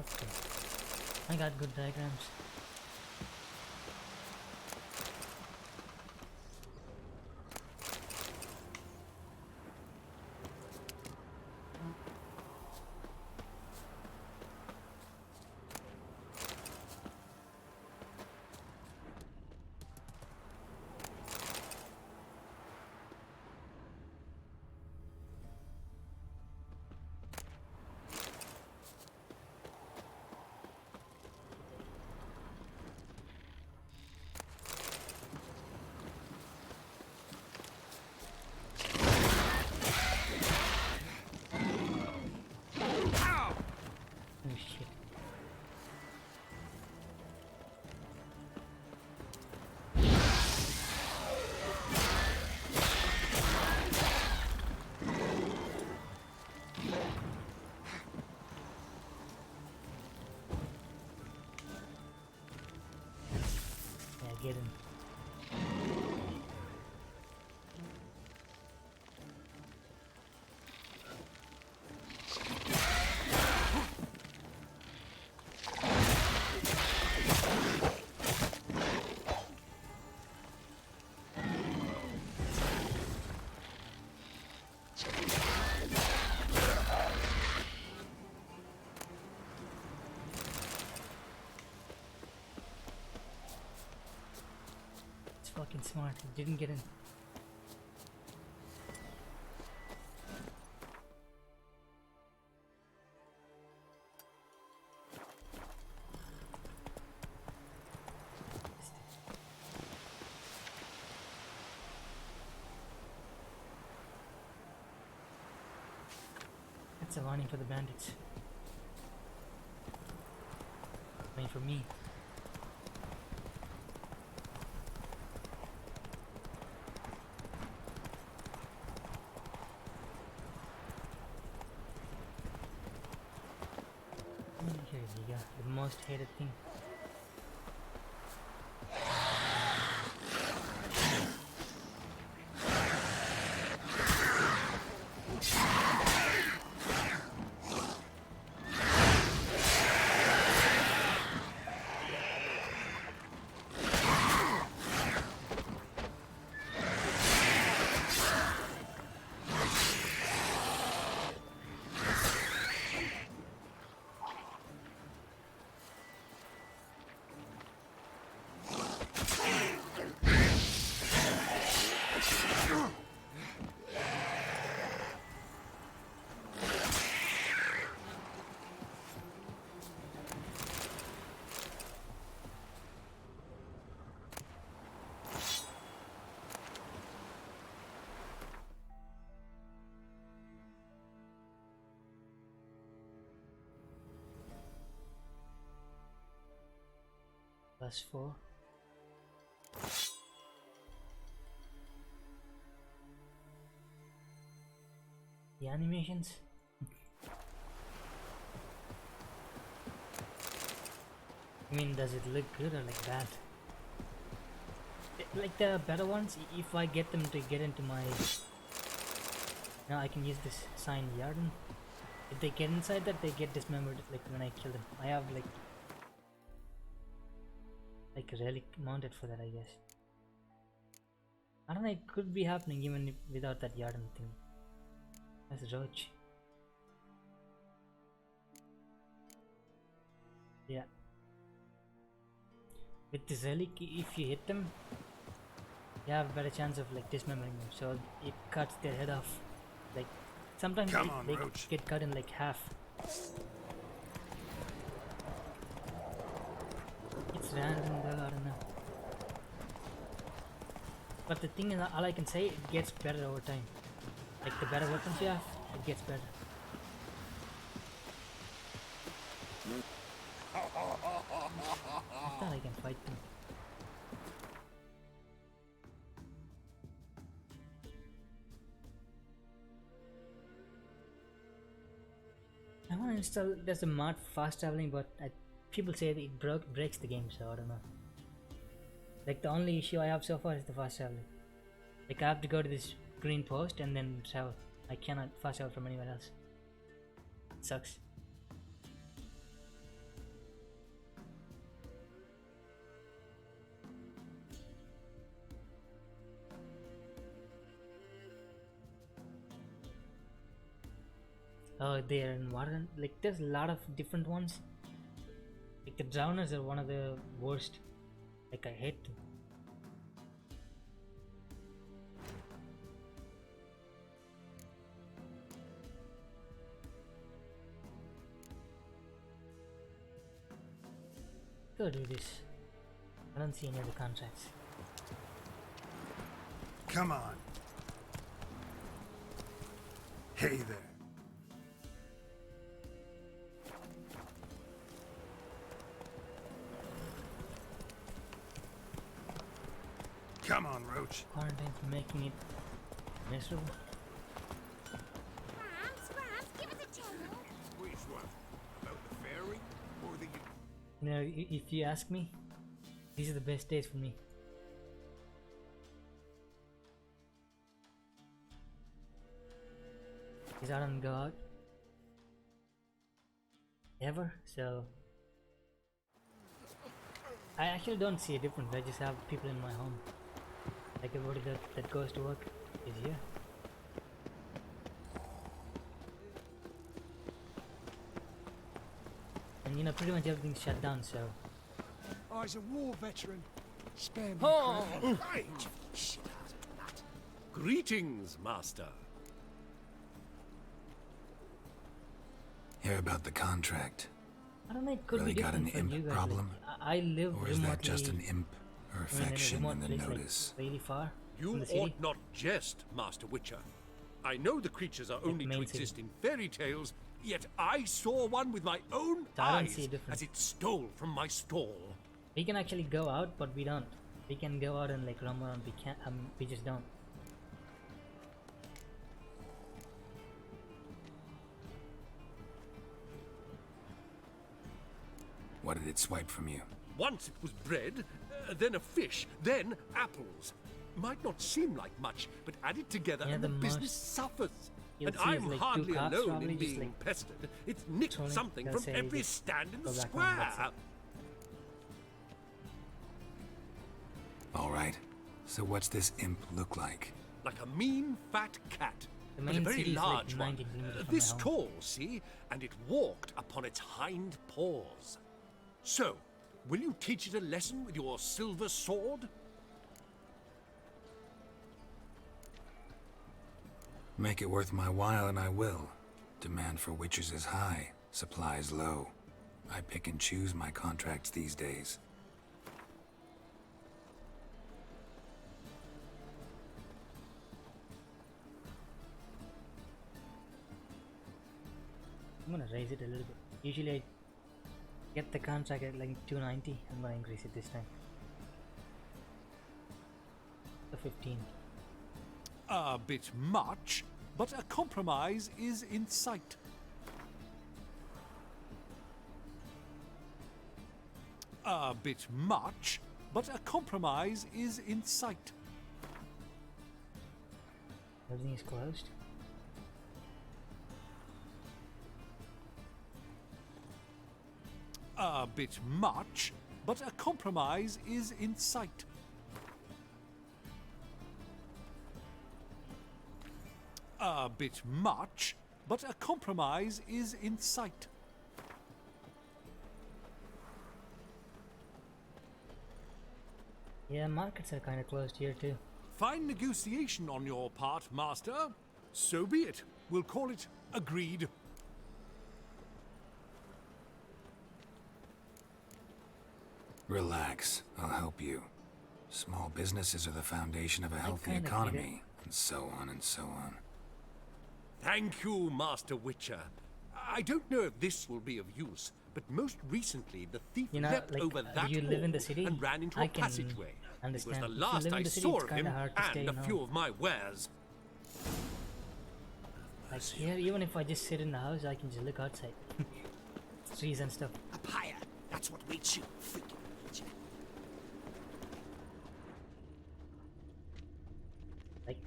Okay. I got good diagrams. Oh shit. Yeah, get him. It's fucking smart. It didn't get in. That's a warning for the bandits. I mean for me. Here we go, the most hated thing. +4. The animations. I mean, does it look good or like bad? Like the better ones, if I get them to get into my... Now I can use this sign Yarden. If they get inside that, they get dismembered like when I kill them. I have like a relic mounted for that, I guess. I don't know, it could be happening even without that Yarden thing. That's Roach. Yeah. With this relic, if you hit them, you have a better chance of like dismembering them. So it cuts their head off. Like sometimes they get cut in like half. It's random though, I don't know. But the thing is, all I can say, it gets better over time. Like the better weapons you have, it gets better. I thought I can fight them. I want to install, there's a mod for fast traveling, but people say that it breaks the game, so I don't know. Like the only issue I have so far is the fast traveling. Like I have to go to this green post and then travel. I cannot fast travel from anywhere else. It sucks. Oh, they're in water. Like there's a lot of different ones. Like the drowners are one of the worst. Like I hate them. Go do this. I don't see any other contracts. Come on. Hey there. Come on, Roach. Quarantine's making it miserable. Scraps, give us a tale. Which one? About the ferry or the... You know, if you ask me, these are the best days for me. Because I don't go out ever, so I actually don't see a difference. I just have people in my home. Like everybody that goes to work is here. And you know, pretty much everything's shut down, so... I was a war veteran. Spare me. Oh, Right! greetings, Master. Hear about the contract. I don't know, it could Really be got different an for you imp guys. problem? Like, I live Or is remotely, that just an imp or affection in the place, notice? Like, really far from You the city. ought not jest, Master Witcher. I know the creatures are only to main exist city. in fairy tales, yet I saw one with my own So I don't eyes see a difference. as it stole from my stall. We can actually go out, but we don't. We can go out and like roam around. We can't. We just don't. What did it swipe from you? Once it was bread, then a fish, then apples. Might not seem like much, but added together Yeah, and the the business most suffers. you'll And see is, I'm like, two hardly cops alone probably in just, being like, pestered. It's nicked trolling. something They'll from say every just stand in the go back home, that's square. it. All right. So what's this imp look like? Like a mean fat cat. The But a main very city is, like, large 90 one. kilometers from This my home. tall, see? And it walked upon its hind paws. So, will you teach it a lesson with your silver sword? Make it worth my while and I will. Demand for witches is high, supplies low. I pick and choose my contracts these days. I'm gonna raise it a little bit. Usually I get the contract at like 290. I'm gonna increase it this time. To 15. A bit much, but a compromise is in sight. A bit much, but a compromise is in sight. Everything is closed. A bit much, but a compromise is in sight. A bit much, but a compromise is in sight. Yeah, markets are kind of closed here too. Fine negotiation on your part, Master. So be it. We'll call it agreed. Relax, I'll help you. Small businesses are the foundation of a healthy economy, and so on and so on. Thank you, Master Witcher. I don't know if this will be of use, but most recently the thief leapt like, over that do you live in the wall city? and ran into I a can passageway. understand. It was If the you last live in I the city, saw it's of him kinda hard to and stay a few home. of my wares. Like here, even if I just sit in the house, I can just look outside. Trees and stuff. Up higher. That's what makes you freaking Witcher. Like,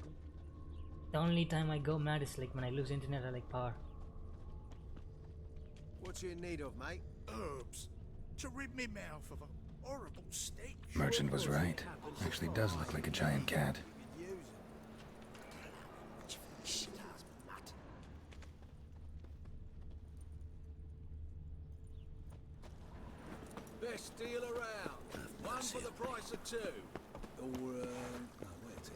the only time I go mad is like when I lose internet or like power. What you in need of, mate? Herbs. To rid me mouth of a horrible stench. Merchant was right. Actually does look like a giant cat. Shit-ass mutt. Best deal around. One for the price of two. Or, oh, where's it?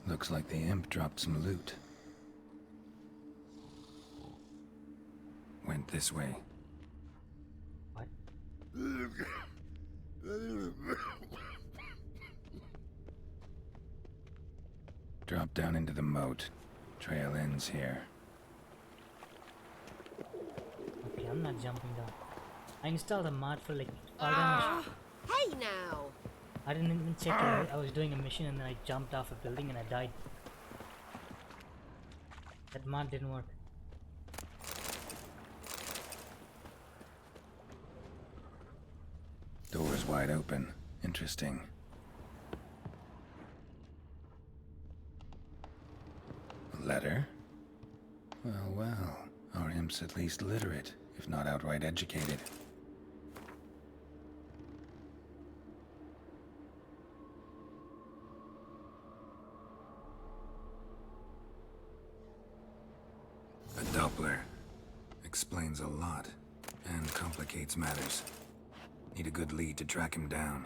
Looks like the imp dropped some loot. Went this way. What? Drop down into the moat. Trail ends here. Okay, I'm not jumping down. I installed a mod for like fall damage. Hey now! I didn't even check it. I was doing a mission and then I jumped off a building and I died. That mod didn't work. Door's wide open. Interesting. A letter? Well, well. Our imp's at least literate, if not outright educated. A Doppler. Explains a lot, and complicates matters. Need a good lead to track him down.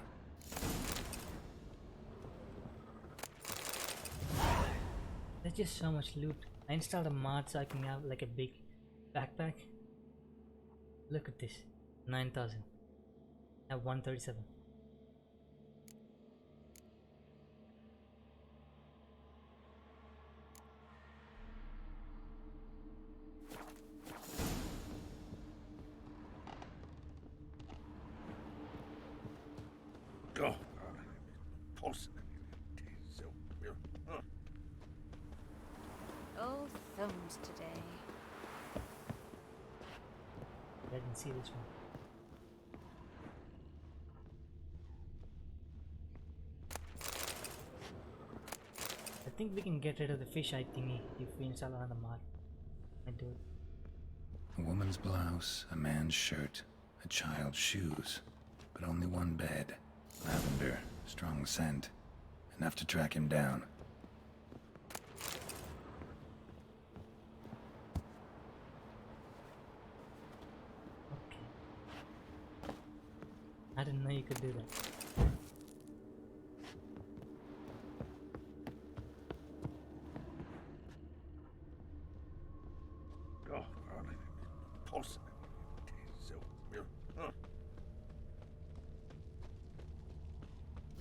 There's just so much loot. I installed a mod so I can have like a big backpack. Look at this. 9,000. I have 137. God. Oh, thumbs today. I didn't see this one. I think we can get rid of the fisheye thingy if we install another mod. I do it. A woman's blouse, a man's shirt, a child's shoes. But only one bed. Lavender, strong scent. Enough to track him down. I didn't know you could do that.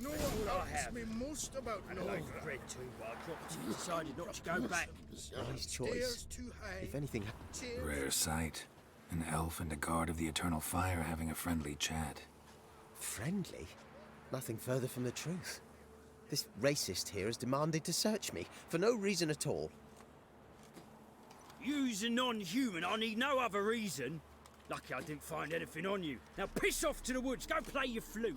No one asked me most about no bread too well. Property decided not to go back. Nice choice. Too high. If anything... Rare sight. An elf and a guard of the Eternal Fire having a friendly chat. Friendly? Nothing further from the truth. This racist here has demanded to search me, for no reason at all. You's a non-human, I need no other reason. Lucky I didn't find anything on you. Now piss off to the woods, go play your flute.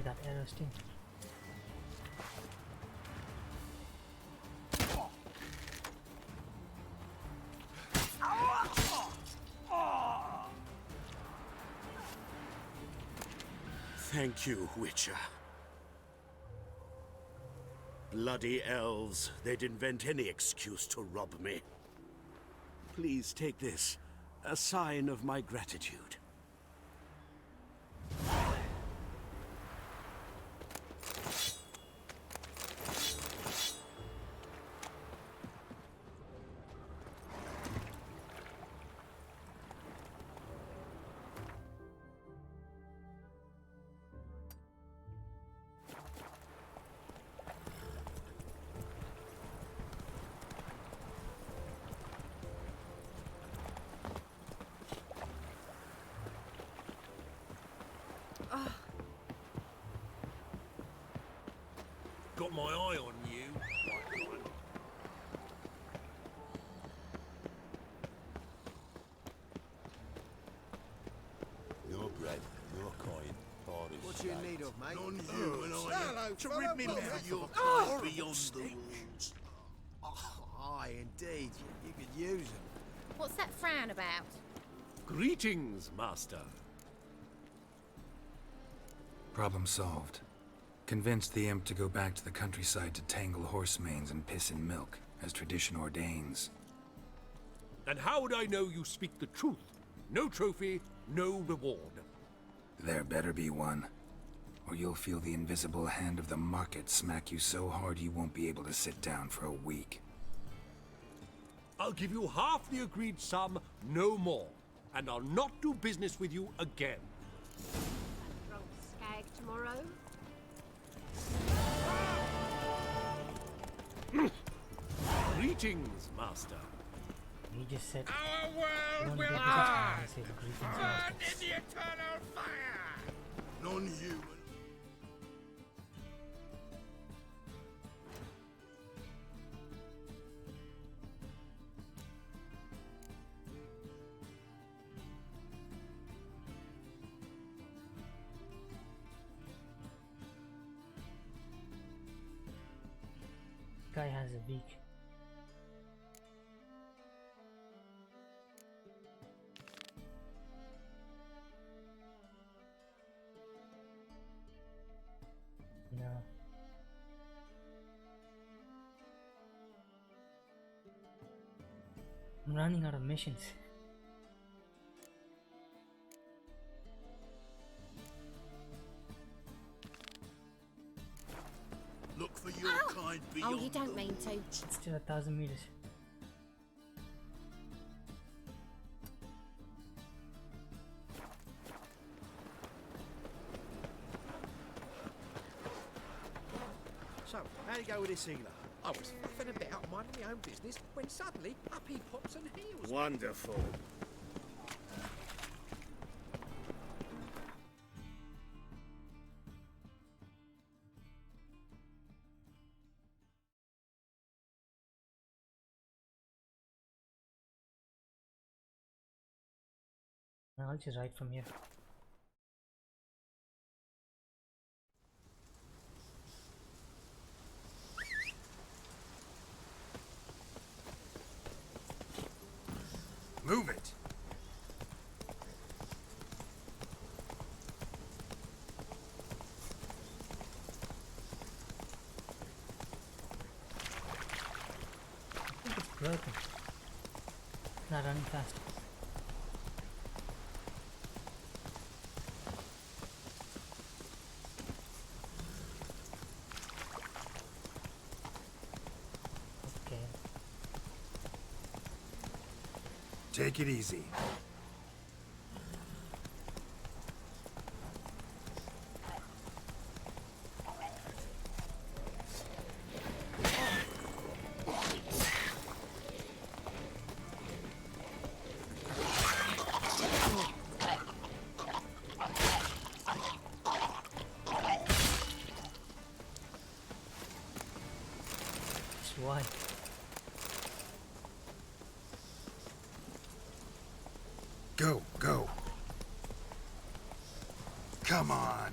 I got arrows too. Thank you, Witcher. Bloody elves. They'd invent any excuse to rob me. Please take this, a sign of my gratitude. Got my eye on you. Your bread, your coin, Boris. What you in need of, mate? None you and I Hello, to fella, rid me welcome. of your Oh, kind beyond the walls. Aye, indeed. You could use them. What's that frown about? Greetings, Master. Problem solved. Convinced the imp to go back to the countryside to tangle horse manes and piss in milk, as tradition ordains. And how would I know you speak the truth? No trophy, no reward. There better be one, or you'll feel the invisible hand of the market smack you so hard you won't be able to sit down for a week. I'll give you half the agreed sum, no more. And I'll not do business with you again. Drunk skag tomorrow? Greetings, Master. He just said. Our world will burn burn in the eternal fire. Non-human. Guy has a beak. No. I'm running out of missions. Look for your kind beyond. Oh, you don't mean to. It's still 1,000 meters. So, how'd it go with this healer? I was faffing about, minding my own business, when suddenly, up he pops and heals. Wonderful. I'll just ride from here. Move it! I think it's broken. It's not running fast. Take it easy. Why? Go, go. Come on.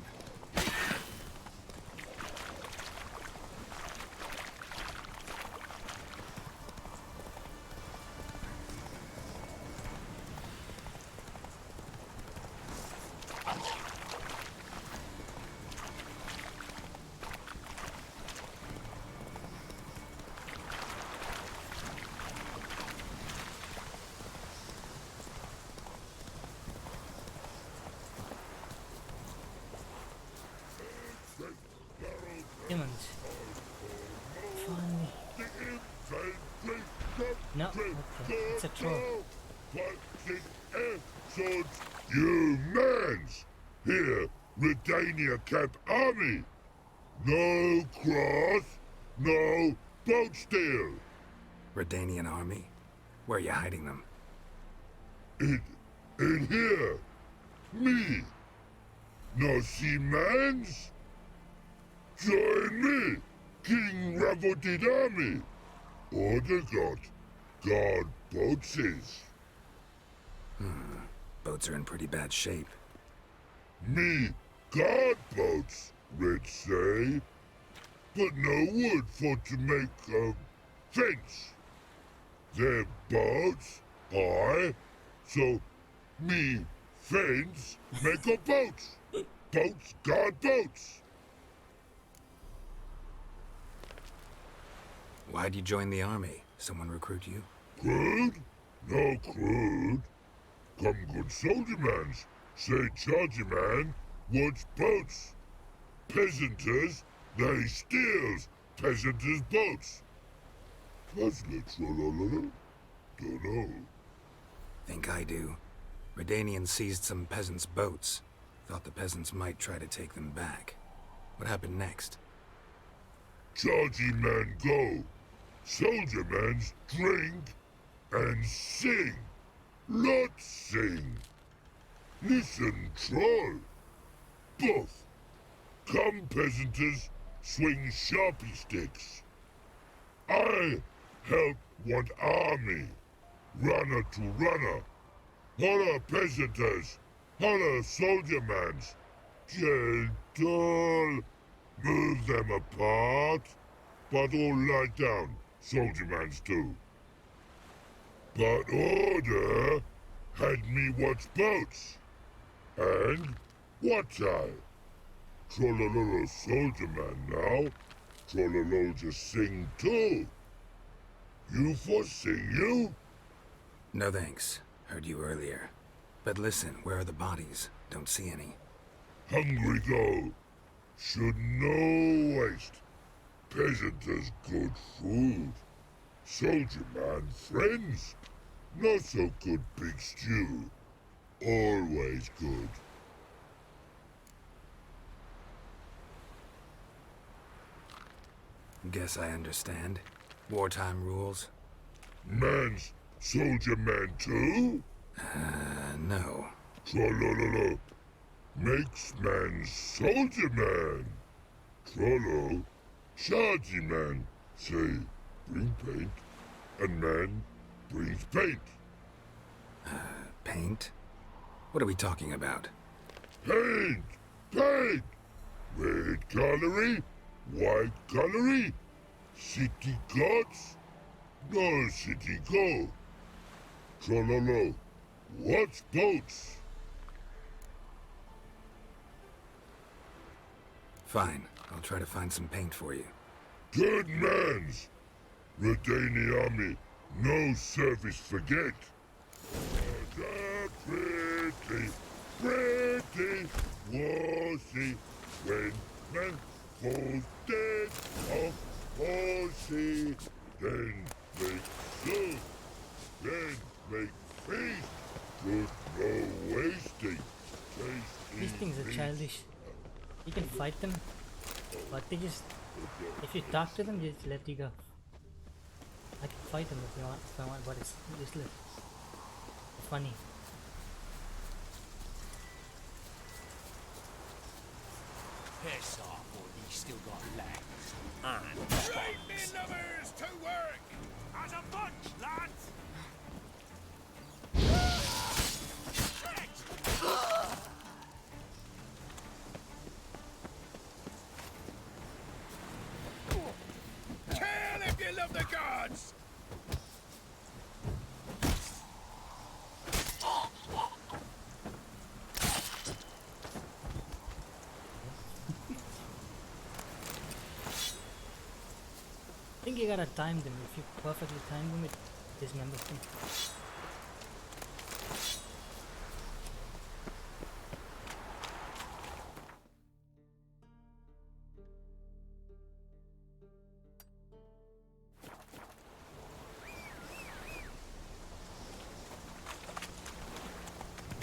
It's a troll. You mans! Here, Redania Camp Army! No cross, no boat steal! Redanian army? Where are you hiding them? In here! Me! No see mans? Join me, King Ravodid Army! Order God, guard boats is. Boats are in pretty bad shape. Me guard boats, Red say. But no wood for to make a fence. Their boats, aye. So me fence make a boats. Boats guard boats. Why'd you join the army? Someone recruit you? Crude? No crude. Come good soldier mans. Say charger man wants boats. Peasanters, they steals peasanters' boats. Puzzler trollololo? Dunno. Think I do. Redanians seized some peasants' boats. Thought the peasants might try to take them back. What happened next? Chargy man go. Soldier mans drink and sing. Lot sing. Listen, troll. Both. Come, peasanters, swing sharpie sticks. I help one army. Runner to runner. Holla, peasanters. Holla, soldier mans. Gentle. Move them apart. But all lie down. Soldier mans do. But order had me watch boats. And what I? Trollololo soldier man now. Trollolo just sing too. You for sing you? No thanks. Heard you earlier. But listen, where are the bodies? Don't see any. Hungry go. Should no waste. Peasanters good food. Soldier man friends. Not so good big stew. Always good. Guess I understand. Wartime rules? Man's soldier man too? No. Trollololo. Makes man soldier man. Trollo. Chargy man. Say, bring paint. And man brings paint. Paint? What are we talking about? Paint! Paint! Red colory, white colory, city gods, no city go. Trollolo, what's boats? Fine, I'll try to find some paint for you. Good mans! Redani army, no service forget. Pretty, pretty, was he when man falls dead of horsey, then make soup, then make feast, good no wasting, These things are childish. You can fight them, but they just, if you talk to them, they just let you go. I can fight them if I want, but it's useless. Funny. Piss off, or you still got legs. And drive me lovers to work! As a bunch, lads! Kill if you love the gods! I think you gotta time them. If you perfectly time them, it dismembers them.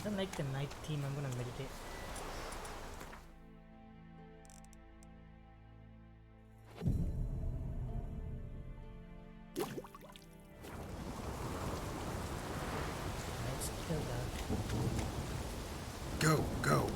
I don't like the night theme. I'm gonna meditate. Let's kill that. Go, go.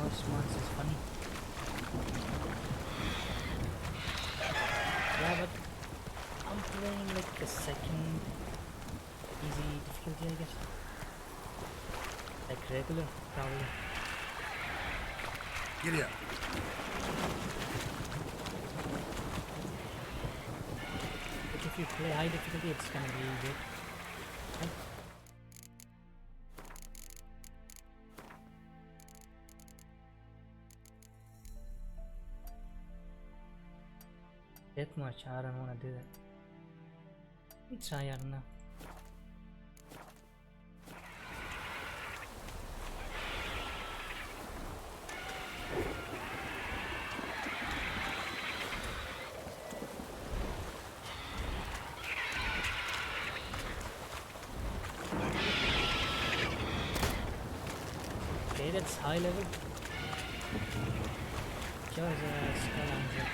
Most monsters funny. Yeah, but I'm playing like the second easy difficulty, I guess. Like regular, probably. Giddy up. But if you play high difficulty, it's gonna be good. Right? That much, I don't want to do that. Let me try, I don't know. Okay, that's high level. Just a skull answer.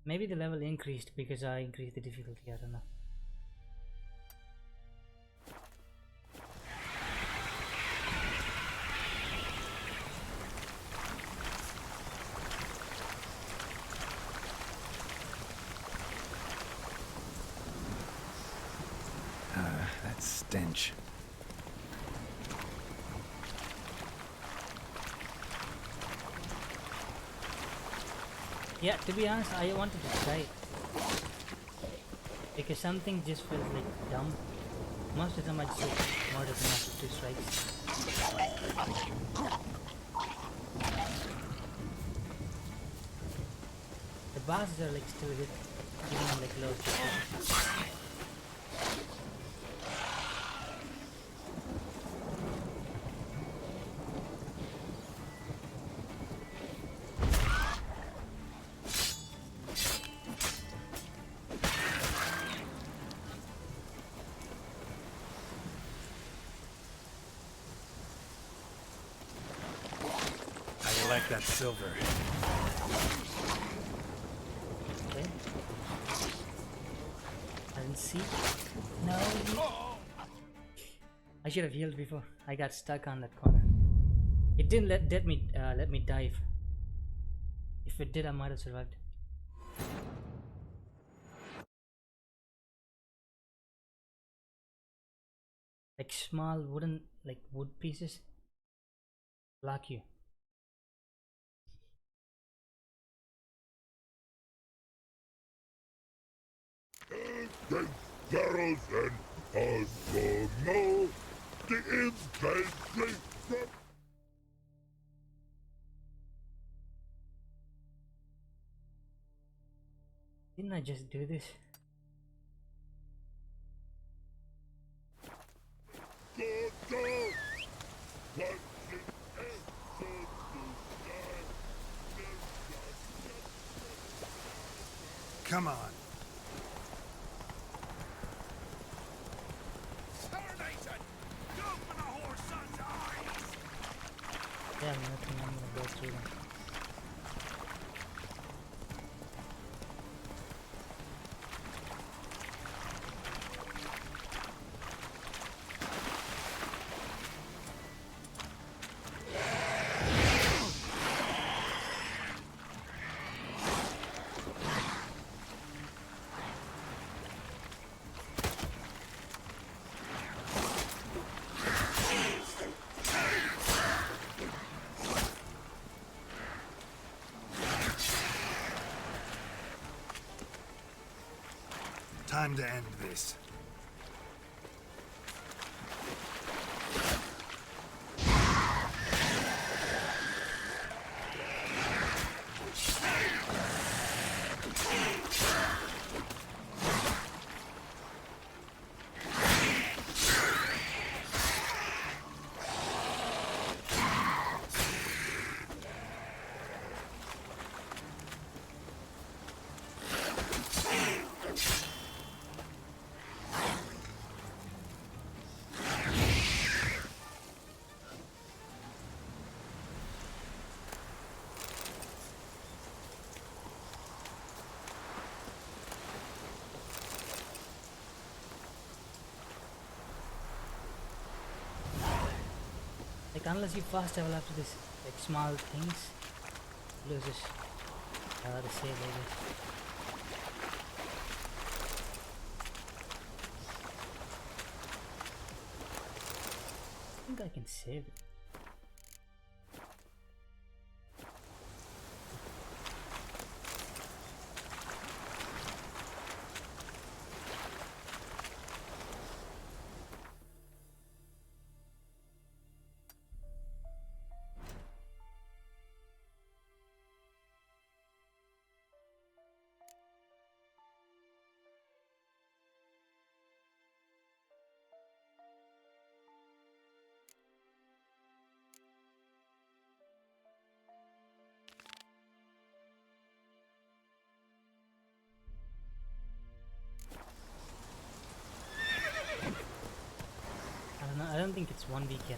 Maybe the level increased because I increased the difficulty, I don't know. That stench. Yeah, to be honest, I wanted to try it. Because something just felt like dumb. Most of them I just like murdered them after 2 strikes. The bosses are like still good, giving them like low difficulty. How you like that silver? can see. No. I should have healed before. I got stuck on that corner. It didn't let me dive. If it did, I might have survived. Like small wooden, like wood pieces, block you. Garrison has for no the infantry from. Didn't I just do this? Come on. Yeah, nothing. I'm gonna go through them. Time to end this. Like unless you fast travel after this, like small things, loses the save, I guess. I think I can save it. I don't think it's 1 week yet.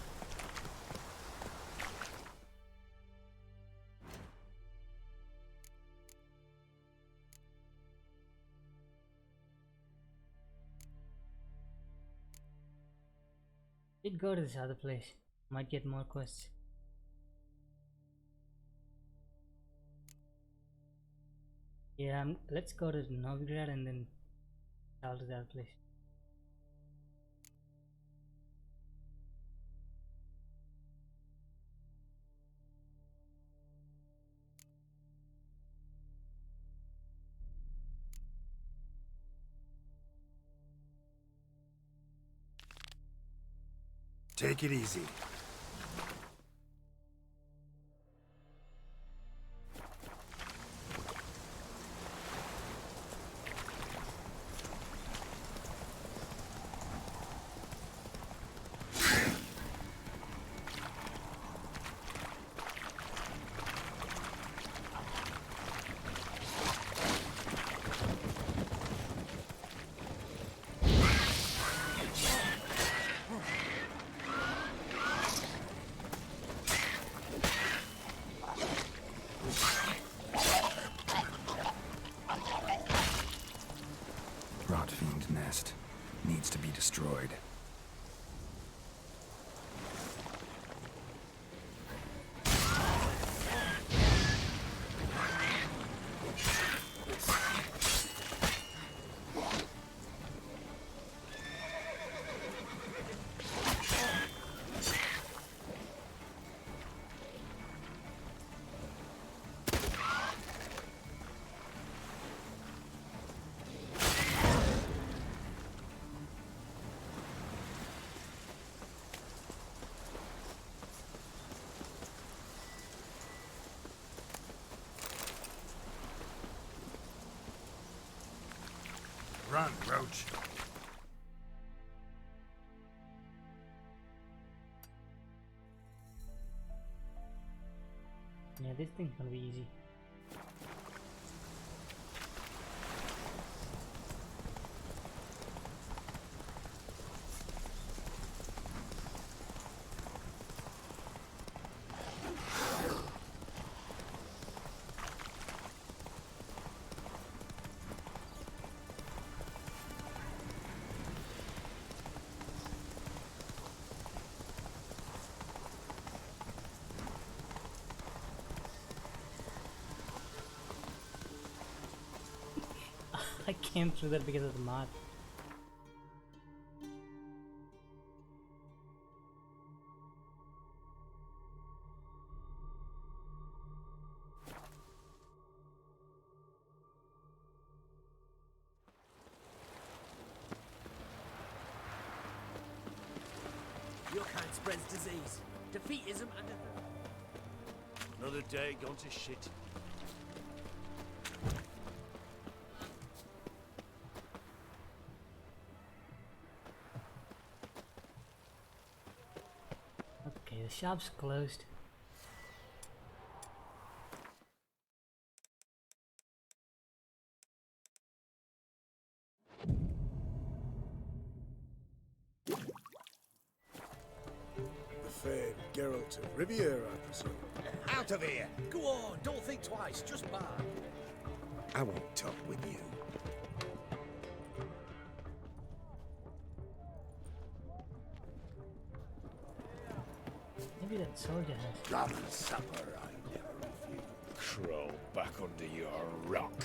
Did go to this other place. Might get more quests. Yeah, let's go to Novigrad and then travel to the other place. Take it easy. fiend nest. Needs to be destroyed. Run, Roach. Yeah, this thing's gonna be easy. I came through that because of the mod. Your kind spreads disease, defeatism, and another day gone to shit. Okay, the shop's closed. The famed Geralt of Riviera, I presume. Out of here! Go on, don't think twice, just bark. I won't talk with you. Maybe that soldier has. Rum and supper I never refuse. Crawl back under your rock.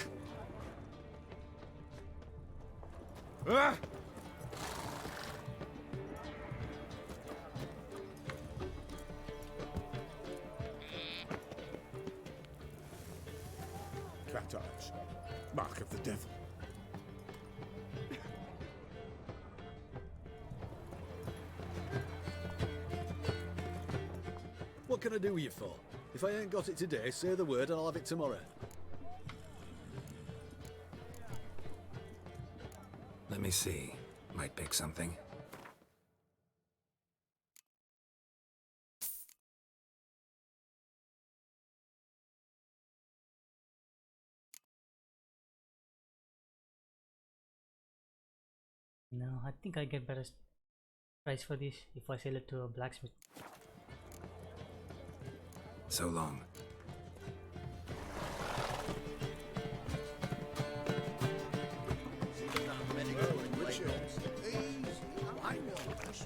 Ah! Cat eyes. Mark of the devil. What can I do with you for? If I ain't got it today, say the word and I'll have it tomorrow. Let me see. Might pick something. No, I think I get better price for this if I sell it to a blacksmith. So long.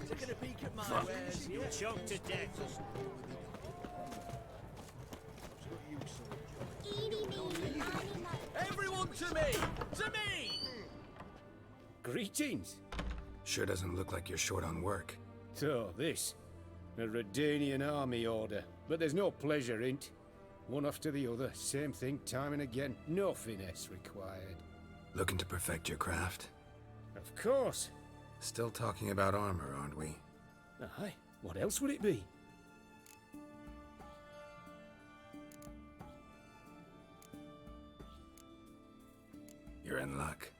Taking a peek at my wares, you'll choke to death. Everyone to me! To me! Greetings. Sure doesn't look like you're short on work. So, this. A Redanian army order. But there's no pleasure in't. One after the other, same thing time and again. No finesse required. Looking to perfect your craft? Of course. Still talking about armor, aren't we? Aye, what else would it be? You're in luck.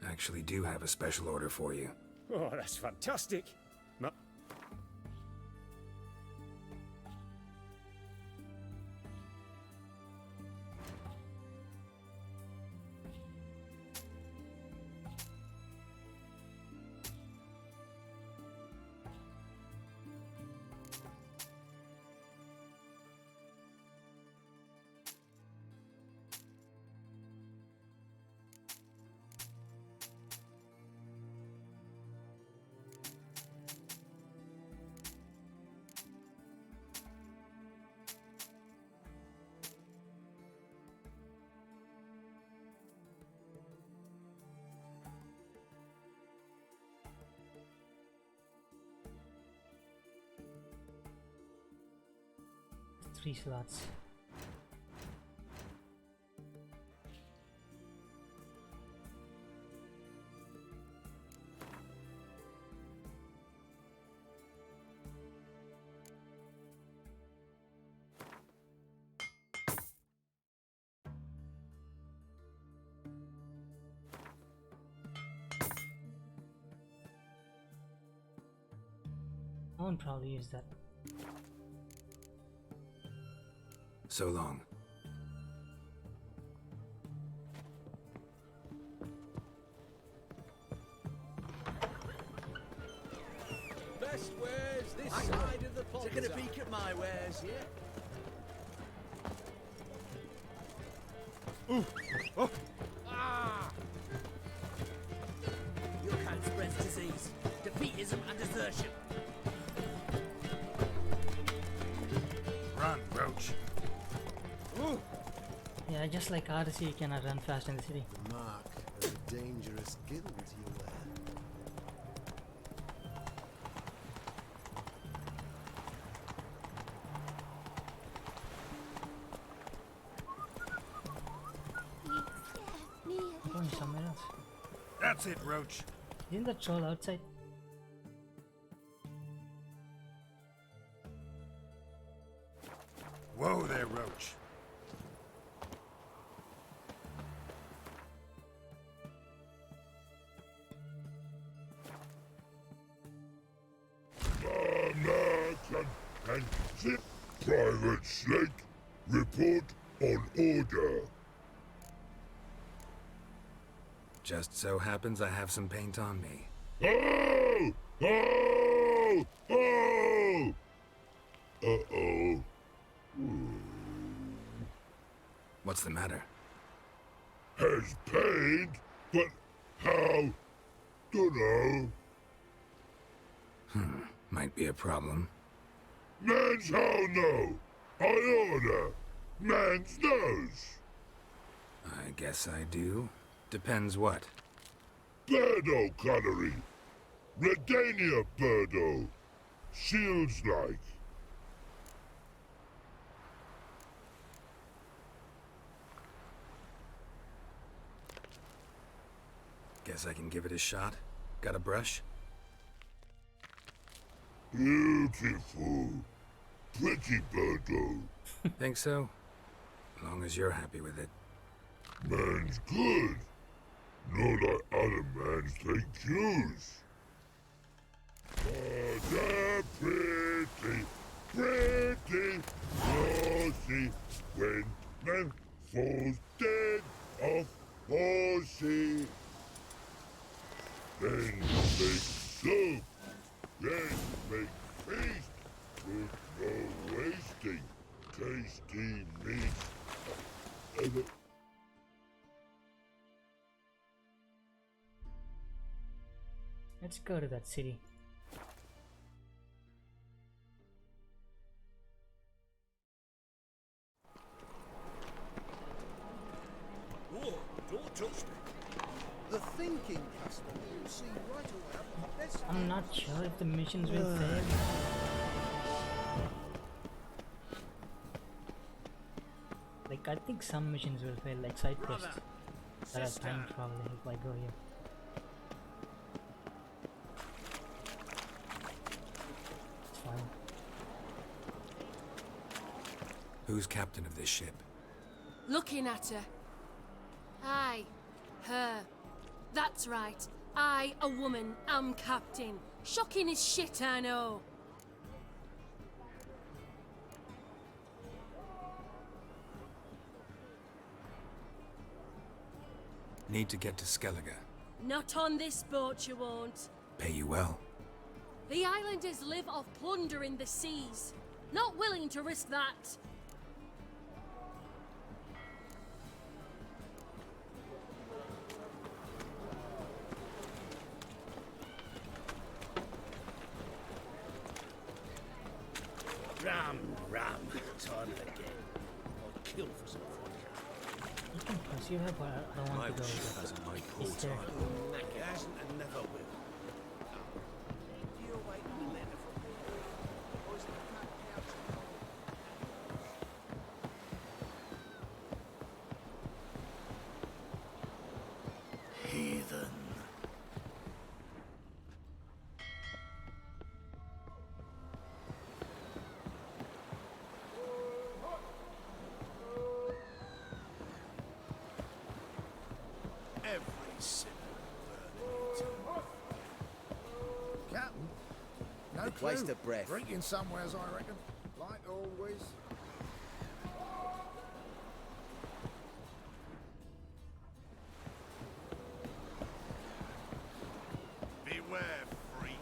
I actually do have a special order for you. Oh, that's fantastic. 3 slots. I won't probably use that. So long. Best wares this side of the pond. Taking a peek at my wares, yeah? Ooh. Oh. Ah! Your kind spreads disease, defeatism and desertion. Run, Roach. Ooh. Yeah, just like Odyssey, you cannot run fast in the city. The mark of a dangerous guild you wear. I'm going somewhere else. That's it, Roach. Isn't that troll outside? Whoa there, Roach. And zip. Private Snake, report on order. Just so happens I have some paint on me. Oh! Oh! Oh! Uh-oh. What's the matter? Has paint, but how? Dunno. Might be a problem. Man's how no. I order. Man's knows. I guess I do. Depends what. Birdo colory. Redania Birdo. Shields like. Guess I can give it a shot. Got a brush? Beautiful. Pretty Birdo. Think so? As long as you're happy with it. Man's good. Not like other mans take cues. But pretty, pretty, horsey, when man falls dead off horsey. Then make soup, then make feast, with no wasting, tasty meat. Let's go to that city. Whoa, don't touch me. The thinking customer will see right away. I'm not sure if the missions will fail. Like, I think some missions will fail, like side quests that are timed probably if I go here. It's fine. Who's captain of this ship? Looking at her. Aye, her. That's right. I, a woman, am captain. Shocking as shit, I know. Need to get to Skellige. Not on this boat, you won't. Pay you well. The islanders live off plundering the seas. Not willing to risk that. Ram, time again. I'll kill for some vodka. You can pursue her, but I don't want to go. It's there. It hasn't and never will. You're waiting a letter from me. Or is it the cat couch? Captain? No Big clue. waste of breath. Drinking somewheres, I reckon. Like always. Beware, freak.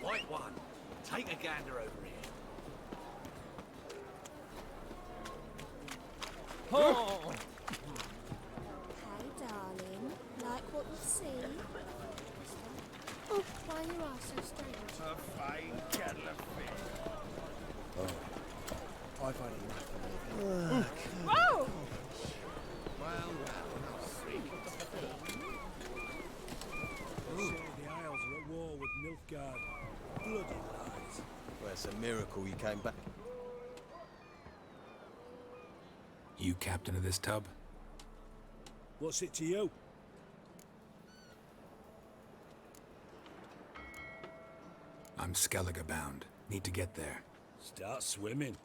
White one, take a gander over here. Oh! Hey, darling. Like what you see? Oh, why you are so strange? A fine kettle of fish. I've had enough of Whoa! Well, They say the Isles are at war with Nilfgaard. Bloody lies. Well, it's a miracle you came back. You captain of this tub? What's it to you? I'm Skellige bound. Need to get there. Start swimming.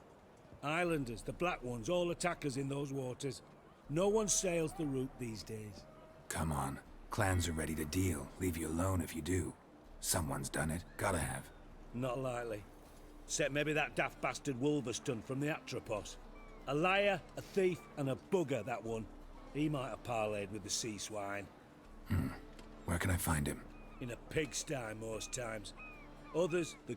Islanders, the black ones, all attackers in those waters. No one sails the route these days. Come on. Clans are ready to deal. Leave you alone if you do. Someone's done it. Gotta have. Not likely. Except maybe that daft bastard Wolverstone from the Atropos. A liar, a thief, and a bugger, that one. He might have parlayed with the sea swine. Where can I find him? In a pigsty most times. Others, the...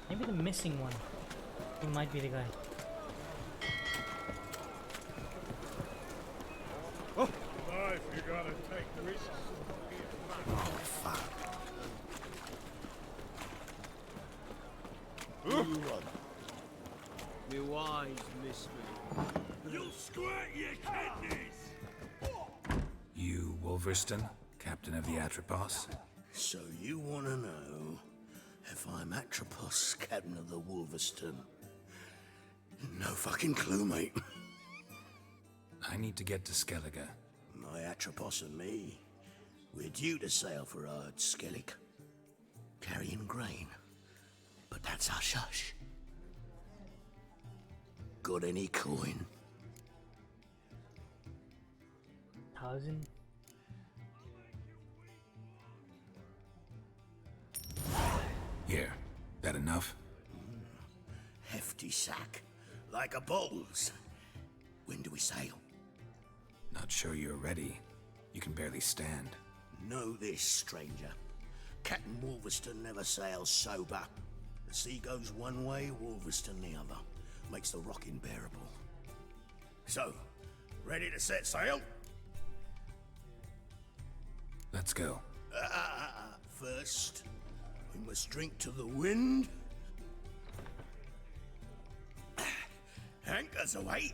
Maybe the missing one. He might be the guy. Life, you gotta take risks. Oh, fuck. Me wise miss me. You'll squirt your kidneys! You, Wolverstone, captain of the Atropos? So you want to know if I'm Atropos, captain of the Wolverstone? No fucking clue, mate. I need to get to Skellige. My Atropos and me, we're due to sail for Ard Skellig, carrying grain. But that's hush-hush. Got any coin? 1,000. Here. That enough? Hefty sack, like a bull's. When do we sail? Not sure you're ready. You can barely stand. Know this, stranger. Captain Wolverstone never sails sober. The sea goes one way, Wolverstone the other. Makes the rocking bearable. So, ready to set sail? Let's go. First, we must drink to the wind. Anchors away.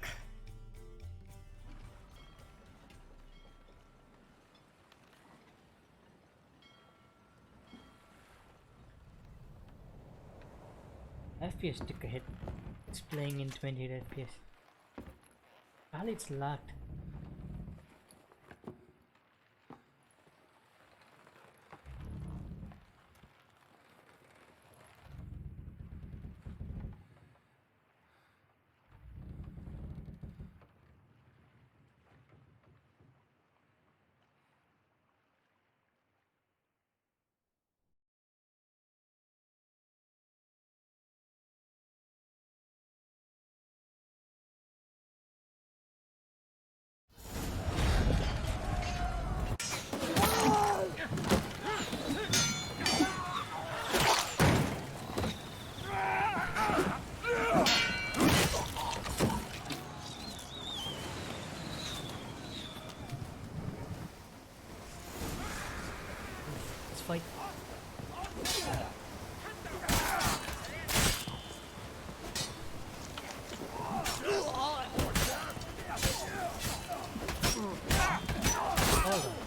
FPS took a hit. It's playing in 28 FPS. Well, it's locked. Fight.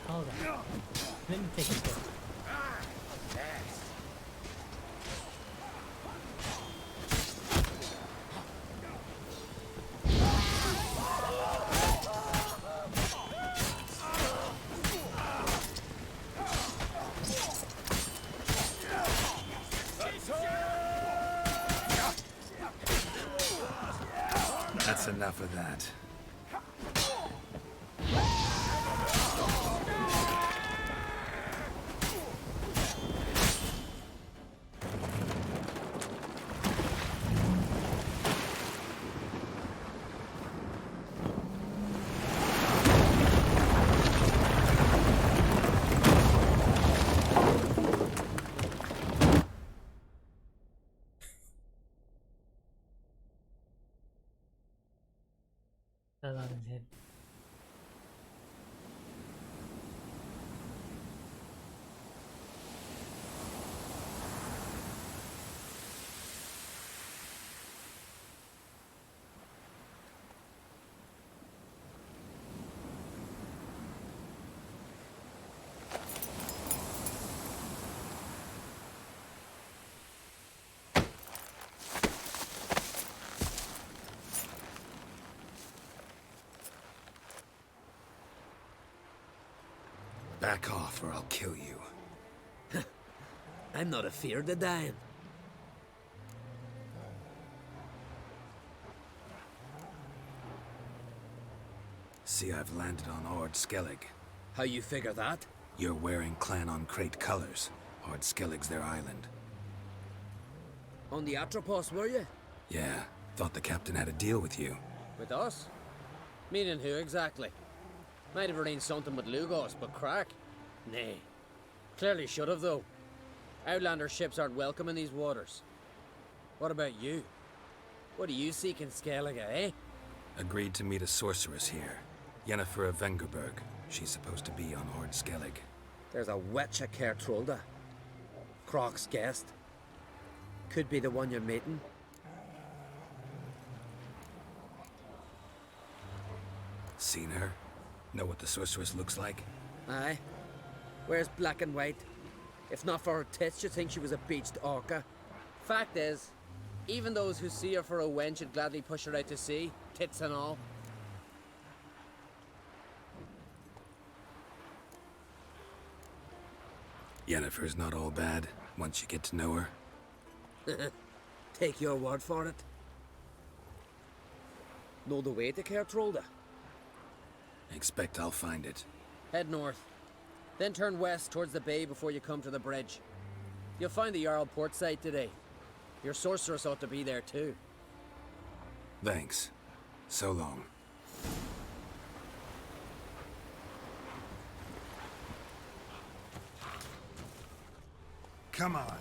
Hold on. Let me take a step. enough of that. Fell on his head. Back off or I'll kill you. I'm not afeard of dying. See, I've landed on Ord Skellig. How you figure that? You're wearing Clan on Crate colors. Ord Skellig's their island. On the Atropos, were you? Yeah, thought the captain had a deal with you. With us? Meaning who exactly? Might have arranged something with Lugos, but crack? Nay. Clearly should have, though. Outlander ships aren't welcome in these waters. What about you? What do you seek in Skellige, eh? Agreed to meet a sorceress here. Yennefer of Vengerberg. She's supposed to be on Ord Skellig. There's a wetcha Kertrolda. Croc's guest. Could be the one you're meeting. Seen her? Know what the sorceress looks like? Aye. Wears black and white. If not for her tits, you'd think she was a beached orca. Fact is, even those who see her for a wench would gladly push her out to sea, tits and all. Yennefer's not all bad, once you get to know her. Take your word for it. Know the way to Kertrolda? Expect I'll find it. Head north. Then turn west towards the bay before you come to the bridge. You'll find the Jarl port site today. Your sorceress ought to be there too. Thanks. So long. Come on.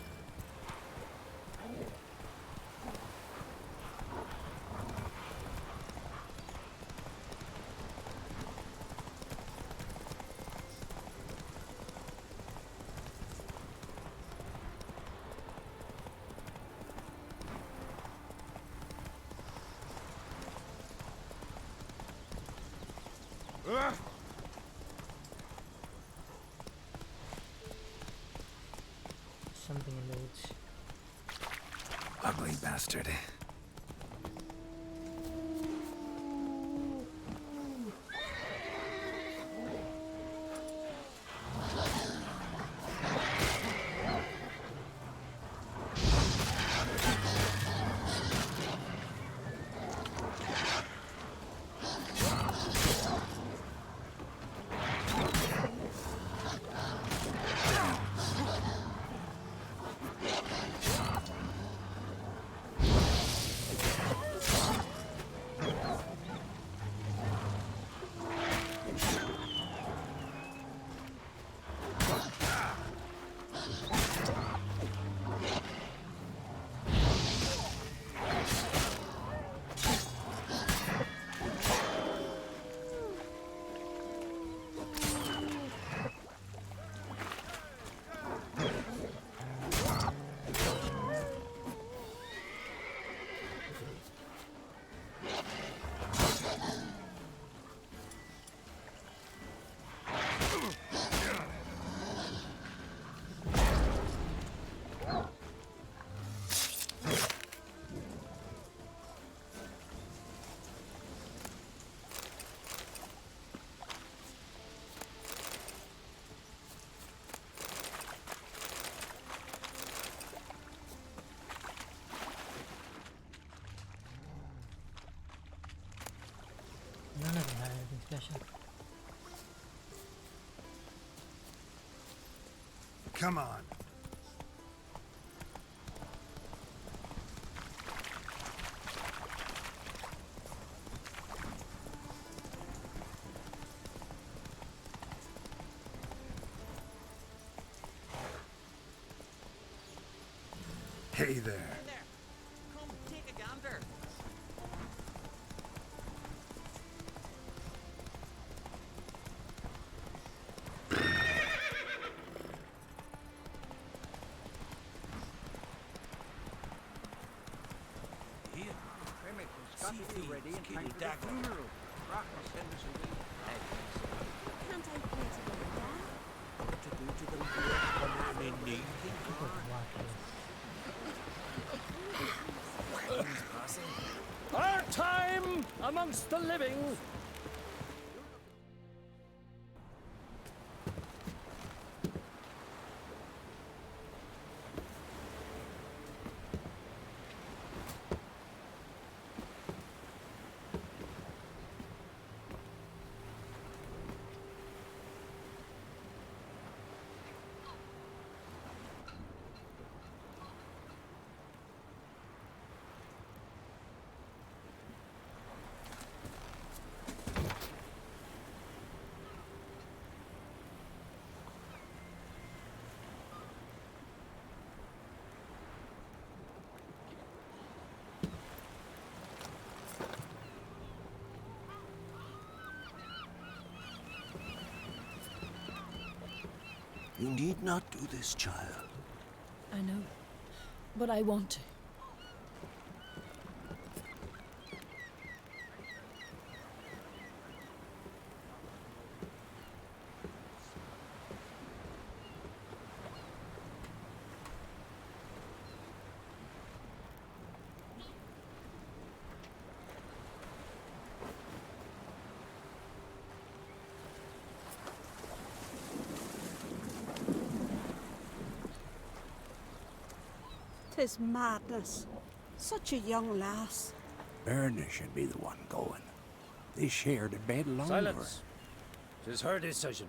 Something in the woods. Ugly bastard. Come on. Hey there. Come, take a gander. Here, Cremicals got to be ready in time for the funeral. Rock will send us a wee Can't I play together? to do to them when they need Our time amongst the living. You need not do this, child. I know, but I want to. Tis madness. Such a young lass. Erna should be the one going. They shared a bed longer. Silence. 'Tis her decision.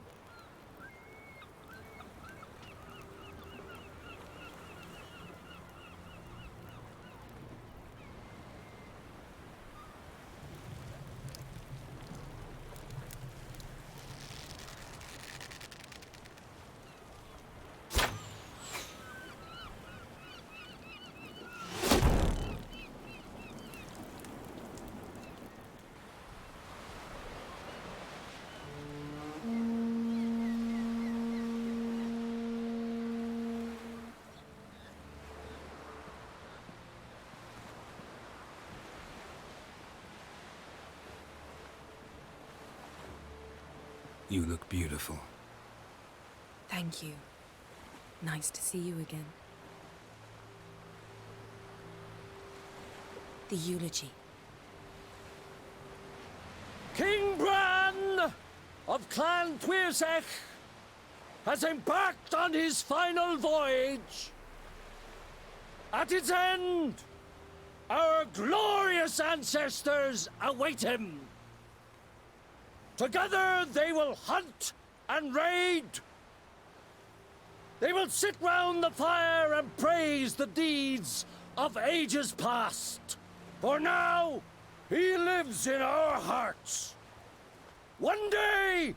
You look beautiful. Thank you. Nice to see you again. The eulogy. King Bran of Clan Thuirsech has embarked on his final voyage. At its end, our glorious ancestors await him. Together they will hunt and raid. They will sit round the fire and praise the deeds of ages past. For now, he lives in our hearts. One day,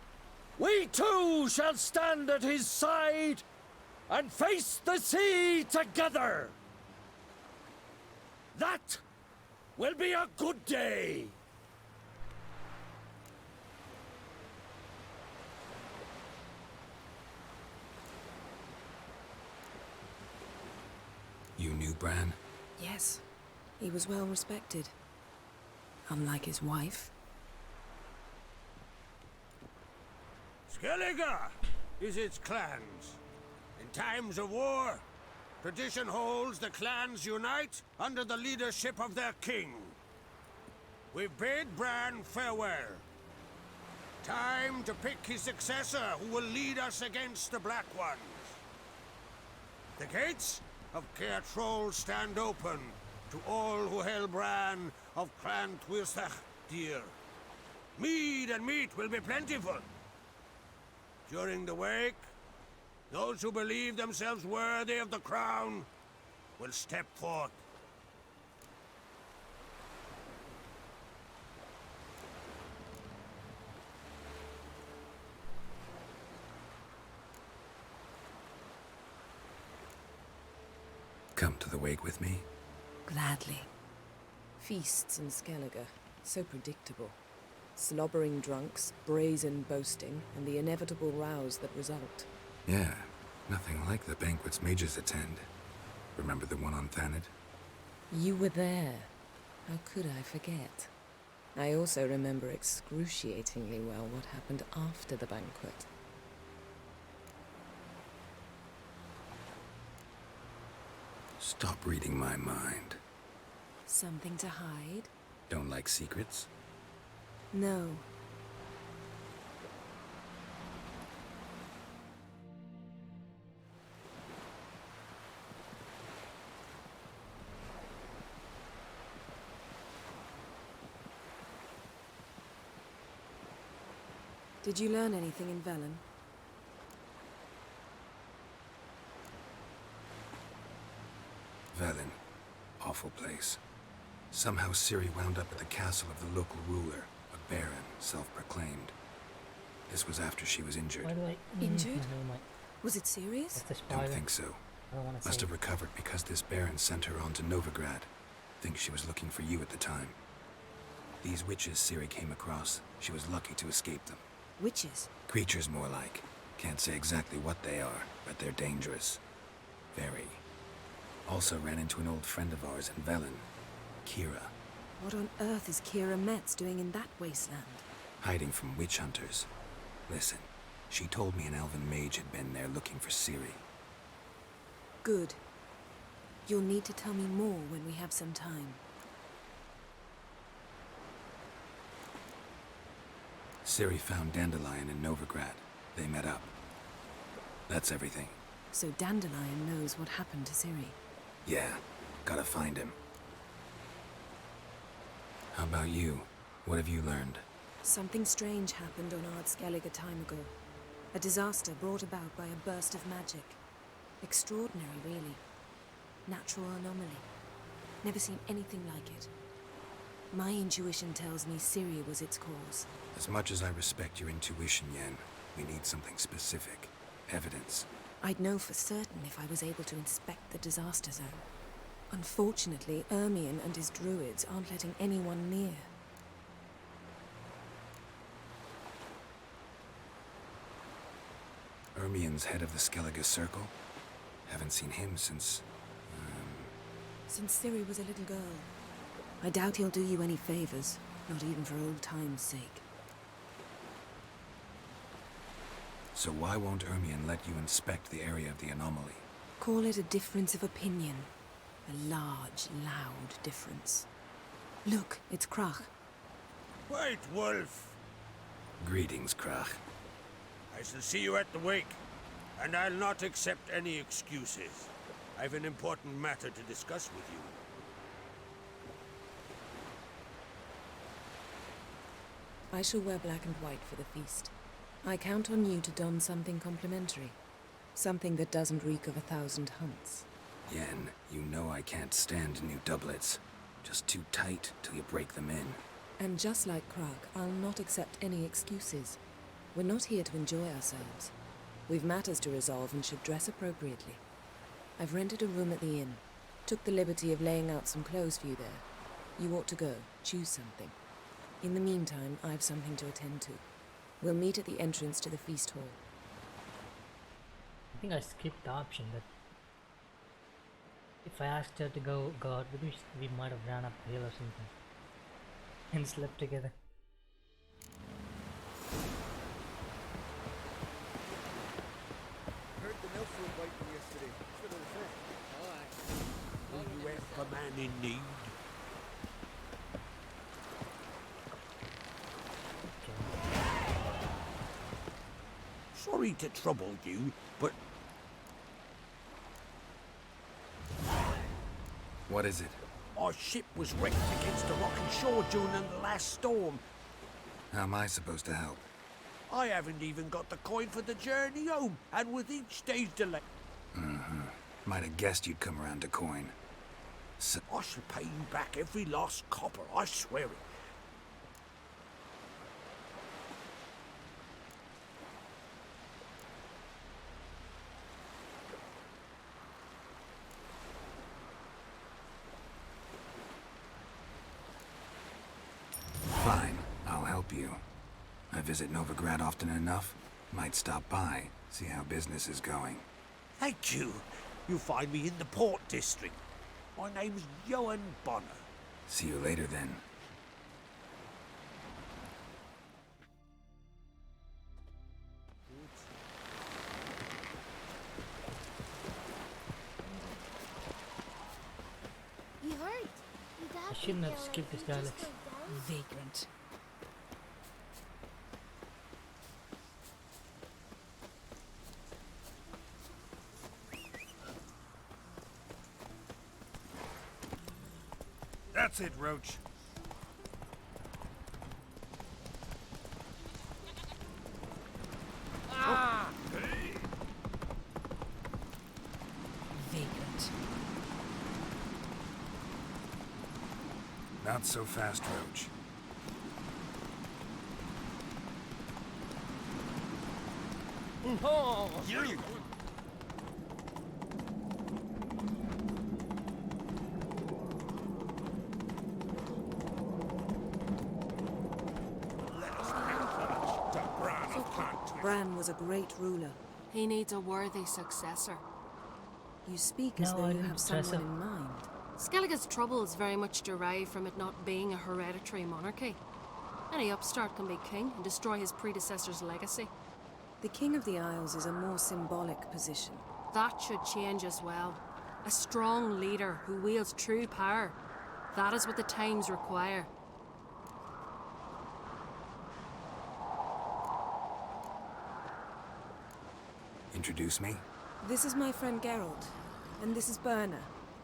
we too shall stand at his side and face the sea together. That will be a good day. You knew Bran? Yes, he was well respected. Unlike his wife. Skellige is its clans. In times of war, tradition holds the clans unite under the leadership of their king. We've bade Bran farewell. Time to pick his successor who will lead us against the Black Ones. The gates of Caer Troll stand open to all who held Bran of Clan Thuirsech dear. Mead and meat will be plentiful. During the wake, Those who believe themselves worthy of the crown will step forth. Come to the wake with me? Gladly. Feasts in Skellige, so predictable. Slobbering drunks, brazen boasting, and the inevitable rows that result. Yeah, nothing like the banquets mages attend. Remember the one on Thanid? You were there. How could I forget? I also remember excruciatingly well what happened after the banquet. Stop reading my mind. Something to hide? Don't like secrets? No. Did you learn anything in Velen? Velen. Awful place. Somehow Ciri wound up at the castle of the local ruler, a baron, self-proclaimed. This was after she was injured. Why do I... Injured? never mind. Was it serious? That's the Don't spoiler. think so. I don't want to Must say. have recovered because this baron sent her on to Novigrad. Think she was looking for you at the time. These witches Ciri came across, she was lucky to escape them. Witches? Creatures more like. Can't say exactly what they are, but they're dangerous. Very. Also ran into an old friend of ours in Velen, Kira, What on earth is Kira Metz doing in that wasteland? hiding from witch hunters. Listen, she told me an elven mage had been there looking for Ciri. Good. You'll need to tell me more when we have some time. Ciri found Dandelion in Novigrad. They met up. That's everything. So Dandelion knows what happened to Ciri. Yeah, gotta find him. How about you? What have you learned? Something strange happened on Ard Skellige a time ago. A disaster brought about by a burst of magic. Extraordinary, really. Natural anomaly. Never seen anything like it. My intuition tells me Ciri was its cause. As much as I respect your intuition, Yen, we need something specific. Evidence. I'd know for certain if I was able to inspect the disaster zone. Unfortunately, Ermion and his druids aren't letting anyone near. Ermion's head of the Skellige Circle? Haven't seen him since... Since Ciri was a little girl. I doubt he'll do you any favors, not even for old time's sake. So why won't Ermion let you inspect the area of the anomaly? Call it a difference of opinion. A large, loud difference. Look, it's Krach. White Wolf! Greetings, Krach. I shall see you at the wake, and I'll not accept any excuses. I've an important matter to discuss with you. I shall wear black and white for the feast. I count on you to don something complimentary. Something that doesn't reek of 1,000 hunts. Yen, you know I can't stand new doublets. Just too tight till you break them in. And just like Krach, I'll not accept any excuses. We're not here to enjoy ourselves. We've matters to resolve and should dress appropriately. I've rented a room at the inn. Took the liberty of laying out some clothes for you there. You ought to go. Choose something. In the meantime, I've something to attend to. We'll meet at the entrance to the feast hall. I think I skipped the option that if I asked her to go out, we might have ran up the hill or something and slept together. Heard the Nelson invite me yesterday. It's been an affair. Will you help a man in need? Sorry to trouble you, but... What is it? Our ship was wrecked against a rocky shore during the last storm. How am I supposed to help? I haven't even got the coin for the journey home, and with each day's delay... Might have guessed you'd come around to coin. So I shall pay you back every last copper, I swear it. fine, I'll help you. I visit Novigrad often enough. Might stop by, see how business is going. Thank you. You'll find me in the Port District. My name's Johan Bonner. See you later then. You heard? Your dad I shouldn't have think skipped this they're dialect. just going down. Vagrant. That's it, Roach. Vagrant. Not so fast, Roach. Oh, here you go. Bran was a great ruler. He needs a worthy successor. You speak as No, though I you didn't have dress someone up. in mind. Skellige's troubles very much derive from it not being a hereditary monarchy. Any upstart can be king and destroy his predecessor's legacy. The King of the Isles is a more symbolic position. That should change as well. A strong leader who wields true power. That is what the times require. Introduce me? This is my friend Geralt, and this is Berna,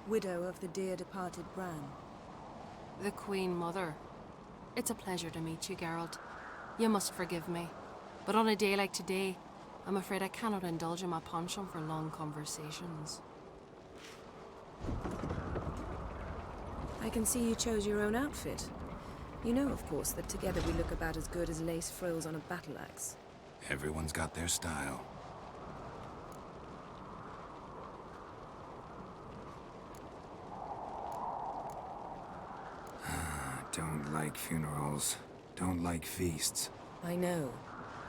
widow of the dear departed Bran. The Queen Mother. It's a pleasure to meet you, Geralt. You must forgive me, but on a day like today, I'm afraid I cannot indulge in my penchant for long conversations. I can see you chose your own outfit. You know, of course, that together we look about as good as lace frills on a battle axe. Everyone's got their style. Don't like funerals. Don't like feasts. I know.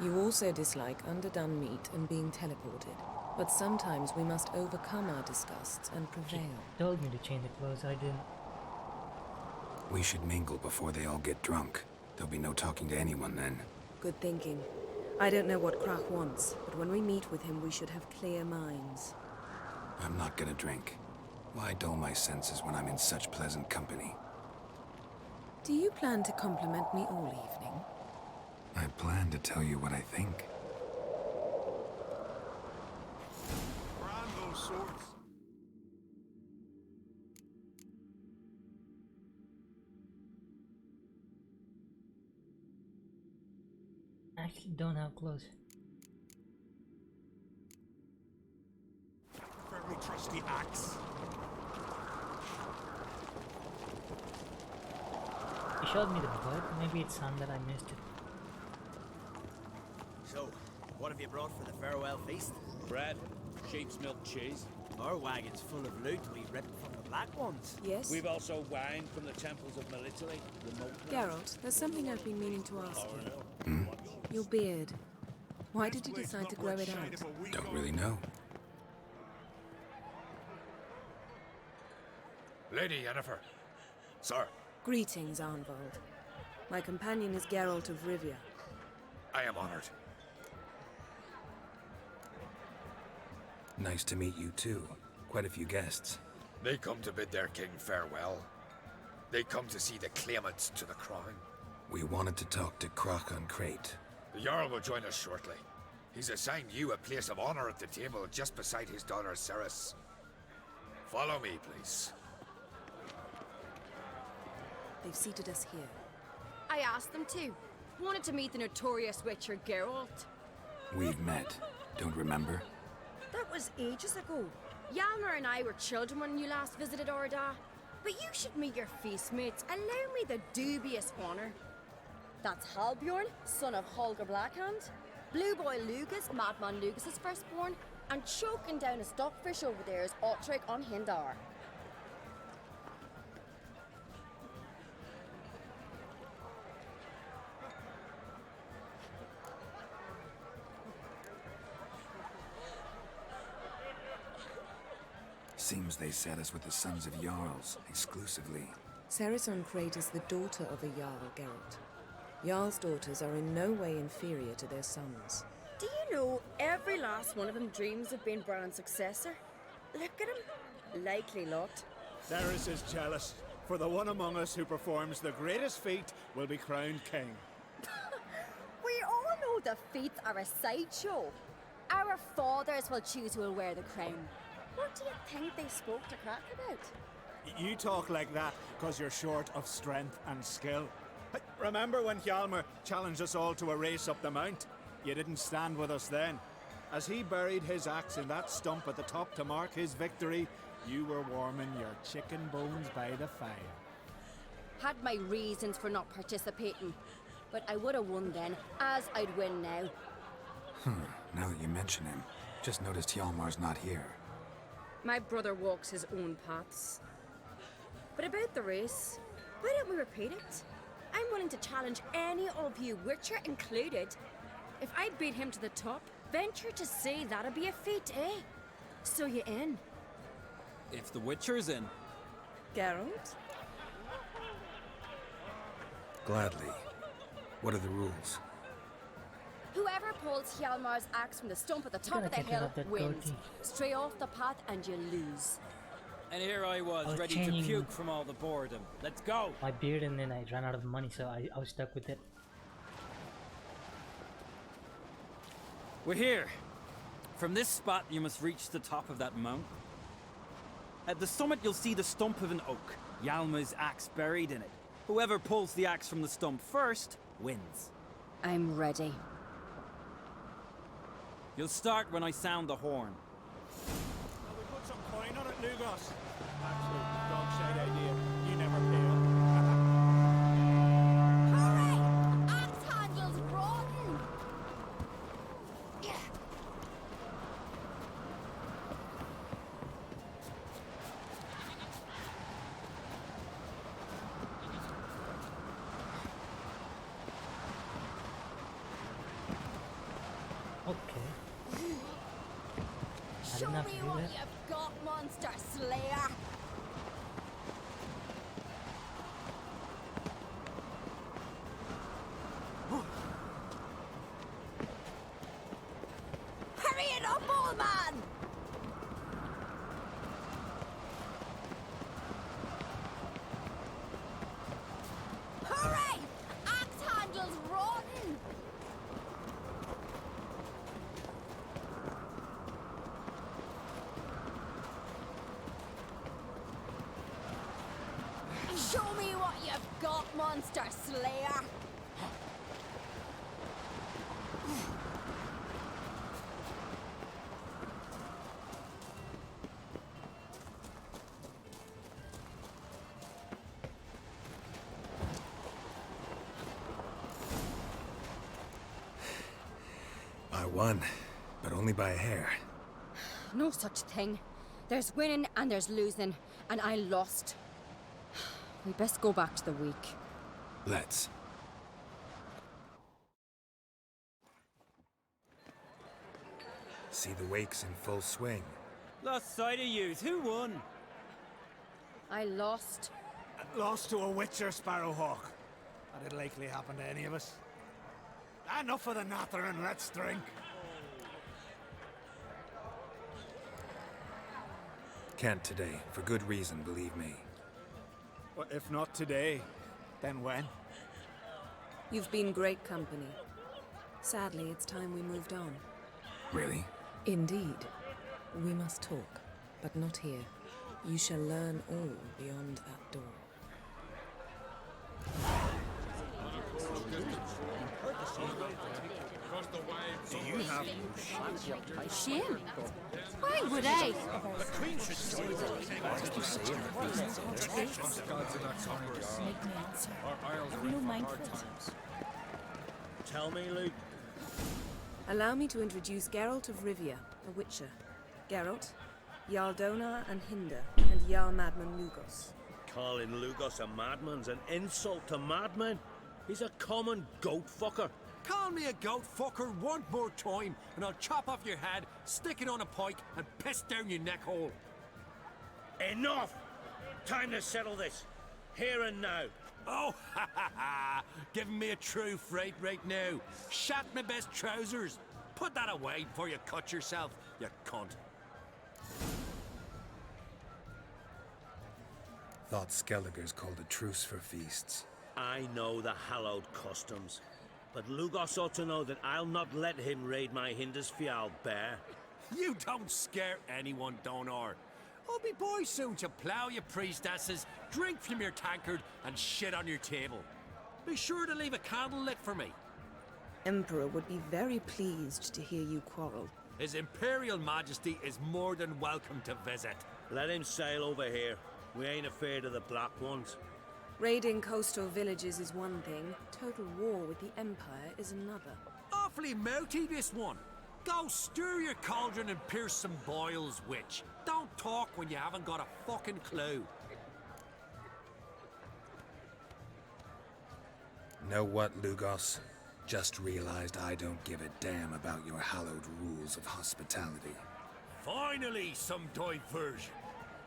You also dislike underdone meat and being teleported. But sometimes we must overcome our disgusts and prevail. Told me to change the clothes, I didn't. We should mingle before they all get drunk. There'll be no talking to anyone then. Good thinking. I don't know what Krach wants, but when we meet with him, we should have clear minds. I'm not gonna drink. Why dull my senses when I'm in such pleasant company? Do you plan to compliment me all evening? I plan to tell you what I think. Brand those swords. I actually don't have clothes. Very trusty axe. You showed me the bird. Maybe it's sun that I missed it. So, what have you brought for the farewell feast? Bread, sheep's milk cheese. Our wagon's full of loot we ripped from the black ones. Yes? We've also wine from the temples of Melitele, remote. Geralt, there's something I've been meaning to ask you. Your beard. Why did you decide to grow it out? Don't really know. Lady Yennefer. Sir, Greetings, Arnvold. My companion is Geralt of Rivia. I am honored. Nice to meet you too. Quite a few guests. They come to bid their king farewell. They come to see the claimants to the crown. We wanted to talk to Krach on Crate. The Jarl will join us shortly. He's assigned you a place of honor at the table just beside his daughter Ceres. Follow me, please. They've seated us here. I asked them to. Wanted to meet the notorious Witcher Geralt. We've met. Don't remember? That was ages ago. Yalmer and I were children when you last visited Orda. But you should meet your feast mates. Allow me the dubious honour. That's Halbjorn, son of Holger Blackhand. Blue Boy Lugas, Madman Lugas' firstborn. And choking down a stockfish over there is Otrek on Hindar. Seems they set us with the sons of Jarls, exclusively. Cerison Crate is the daughter of a Jarl, Geralt. Jarl's daughters are in no way inferior to their sons. Do you know every last one of them dreams of being Bran's successor? Look at him. Likely lot. Ceres is jealous, for the one among us who performs the greatest feat will be crowned king. We all know the feats are a sideshow. Our fathers will choose who will wear the crown. What do you think they spoke to Crack about? You talk like that because you're short of strength and skill. Remember when Hjalmar challenged us all to a race up the mount? You didn't stand with us then. As he buried his axe in that stump at the top to mark his victory, you were warming your chicken bones by the fire. Had my reasons for not participating, but I would have won then, as I'd win now. Now that you mention him, just noticed Hjalmar's not here. My brother walks his own paths. But about the race, why don't we repeat it? I'm willing to challenge any of you, Witcher included. If I beat him to the top, venture to say that'd be a feat, eh? So you in? If the Witcher's in. Geralt? Gladly. What are the rules? Whoever pulls Hjalmar's axe from the stump at the top of the hill wins. Stray off the path and you lose. And here I was ready to puke from all the boredom. Let's go! My beard, and then I ran out of money, so I was stuck with it. We're here. From this spot, you must reach the top of that mount. At the summit, you'll see the stump of an oak. Hjalmar's axe buried in it. Whoever pulls the axe from the stump first wins. I'm ready. You'll start when I sound the horn. Will we put some coin on it, Lugos? Absolute dog-shite idea. You never pay up. Hurry! Axe handles rotten! Okay. Show me what you've got, monster slayer! Hurry it up, old man! Hurry! Axe handles rotten! Show me what you've got, monster slayer! I won, but only by a hair. No such thing. There's winning and there's losing, and I lost. We best go back to the week. Let's. See the wakes in full swing. Lost sight of yous. Who won? I lost. Lost to a Witcher Sparrowhawk. That'd likely happen to any of us. Enough of the natter and let's drink. Can't today, for good reason, believe me. Well, if not today, then when? You've been great company. Sadly, it's time we moved on. Really? Indeed. We must talk, but not here. You shall learn all beyond that door. Do you have Shame. Why would I? The Queen should see it. Make me answer. Have you no mind for it? Tell me, Luke. Allow me to introduce Geralt of Rivia, a witcher. Geralt, Jarl Dona and Hinder, and Jarl Madman Lugos. Calling Lugos a madman's an insult to madmen. He's a common goat fucker. Call me a goat fucker one more time, and I'll chop off your head, stick it on a pike, and piss down your neck hole. Enough! Time to settle this. Here and now. Oh, ha ha ha! Giving me a true fright right now. Shat my best trousers. Put that away before you cut yourself, you cunt. Thought Skelliger's called a truce for feasts. I know the hallowed customs, but Lugos ought to know that I'll not let him raid my Hindisfial bear. You don't scare anyone, Donar. I'll be boy soon to plough your priestesses, drink from your tankard, and shit on your table. Be sure to leave a candle lit for me. Emperor would be very pleased to hear you quarrel. His Imperial Majesty is more than welcome to visit. Let him sail over here. We ain't afraid of the Black Ones. Raiding coastal villages is one thing, total war with the Empire is another. Awfully mouty, this one. Go stir your cauldron and pierce some boils, witch. Don't talk when you haven't got a fucking clue. Know what, Lugos? Just realized I don't give a damn about your hallowed rules of hospitality. Finally, some diversion.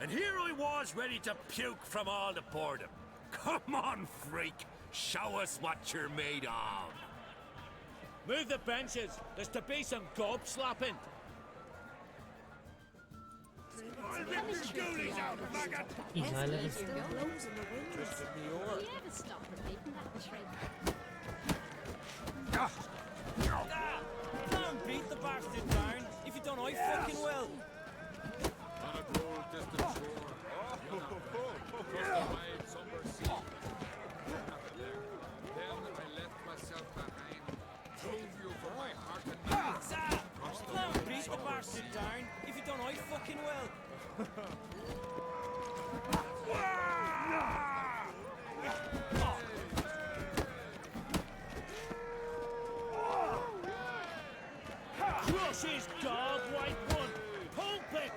And here I was ready to puke from all the boredom. Come on, freak. Show us what you're made of. Move the benches. There's to be some gob slapping. Don't beat the bastard down. If you don't, I fucking will. On a cold distant shore, across the wide somber sea. Then I left myself behind, drove you over my heart and mind. Don't beat the bastard down. If you don't, I fucking will. Crush his dog, white one! Pump it!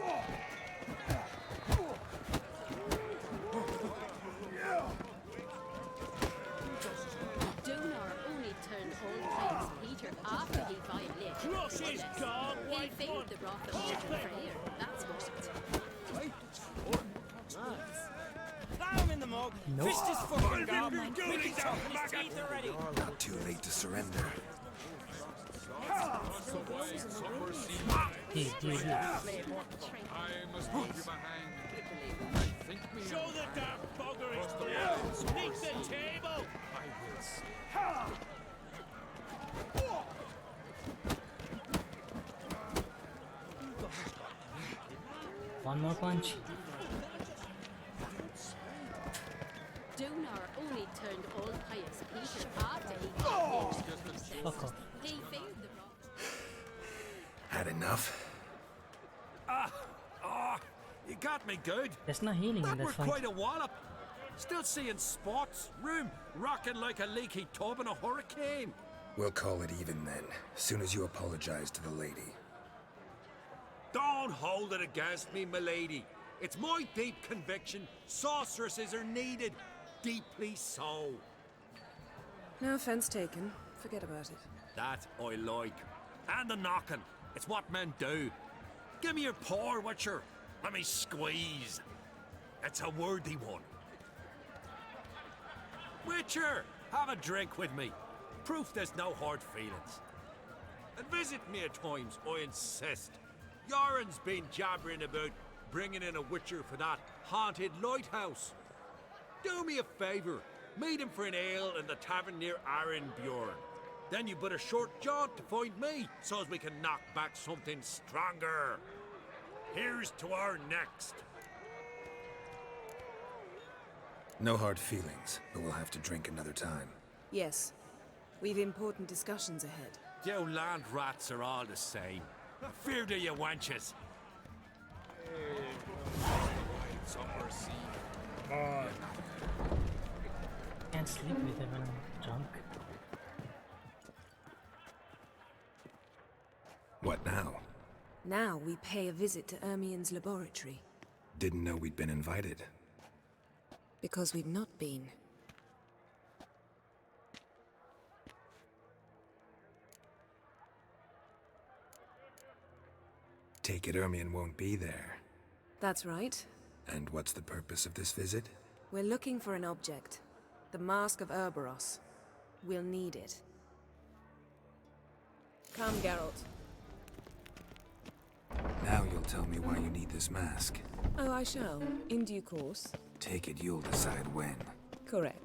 Donar only turned old times Peter after he violated. Crush his dog, He white one! failed the wrath of Peter Freyer, that's what. Throw him in the mug. Nope. Fist his fucking gob. Make his chopping his teeth already. Not too late to surrender. Here. I must leave you behind. I think me. Show the damn bugger his blade! Sneak the table! I will see. One more punch. Donar only turned old pious Peter after he violated. Fuck off. He failed the wrath. Had enough? You got me good. That's not healing in That that were fight. quite a wallop. Still seeing spots, room rocking like a leaky tub in a hurricane. We'll call it even then, soon as you apologize to the lady. Don't hold it against me, milady. It's my deep conviction sorceresses are needed. Deeply so. No offense taken. Forget about it. That I like. And the knocking. It's what men do. Give me your paw, Witcher. Let me squeeze. It's a worthy one. Witcher, have a drink with me. Proof there's no hard feelings. And visit me at times, I insist. Yoren's been jabbering about bringing in a Witcher for that haunted lighthouse. Do me a favour. Meet him for an ale in the tavern near Arenbjorn. Then you but a short jaunt to find me, so as we can knock back something stronger. Here's to our next. No hard feelings, but we'll have to drink another time. Yes. We've important discussions ahead. You land rats are all the same. Fear to you wenches. Can't sleep with it when I'm drunk. What now? Now we pay a visit to Ermien's laboratory. Didn't know we'd been invited. Because we've not been. Take it Ermien won't be there. That's right. And what's the purpose of this visit? We're looking for an object. The Mask of Ouroboros. We'll need it. Come, Geralt. Now you'll tell me why you need this mask. Oh, I shall. In due course. Take it you'll decide when. Correct.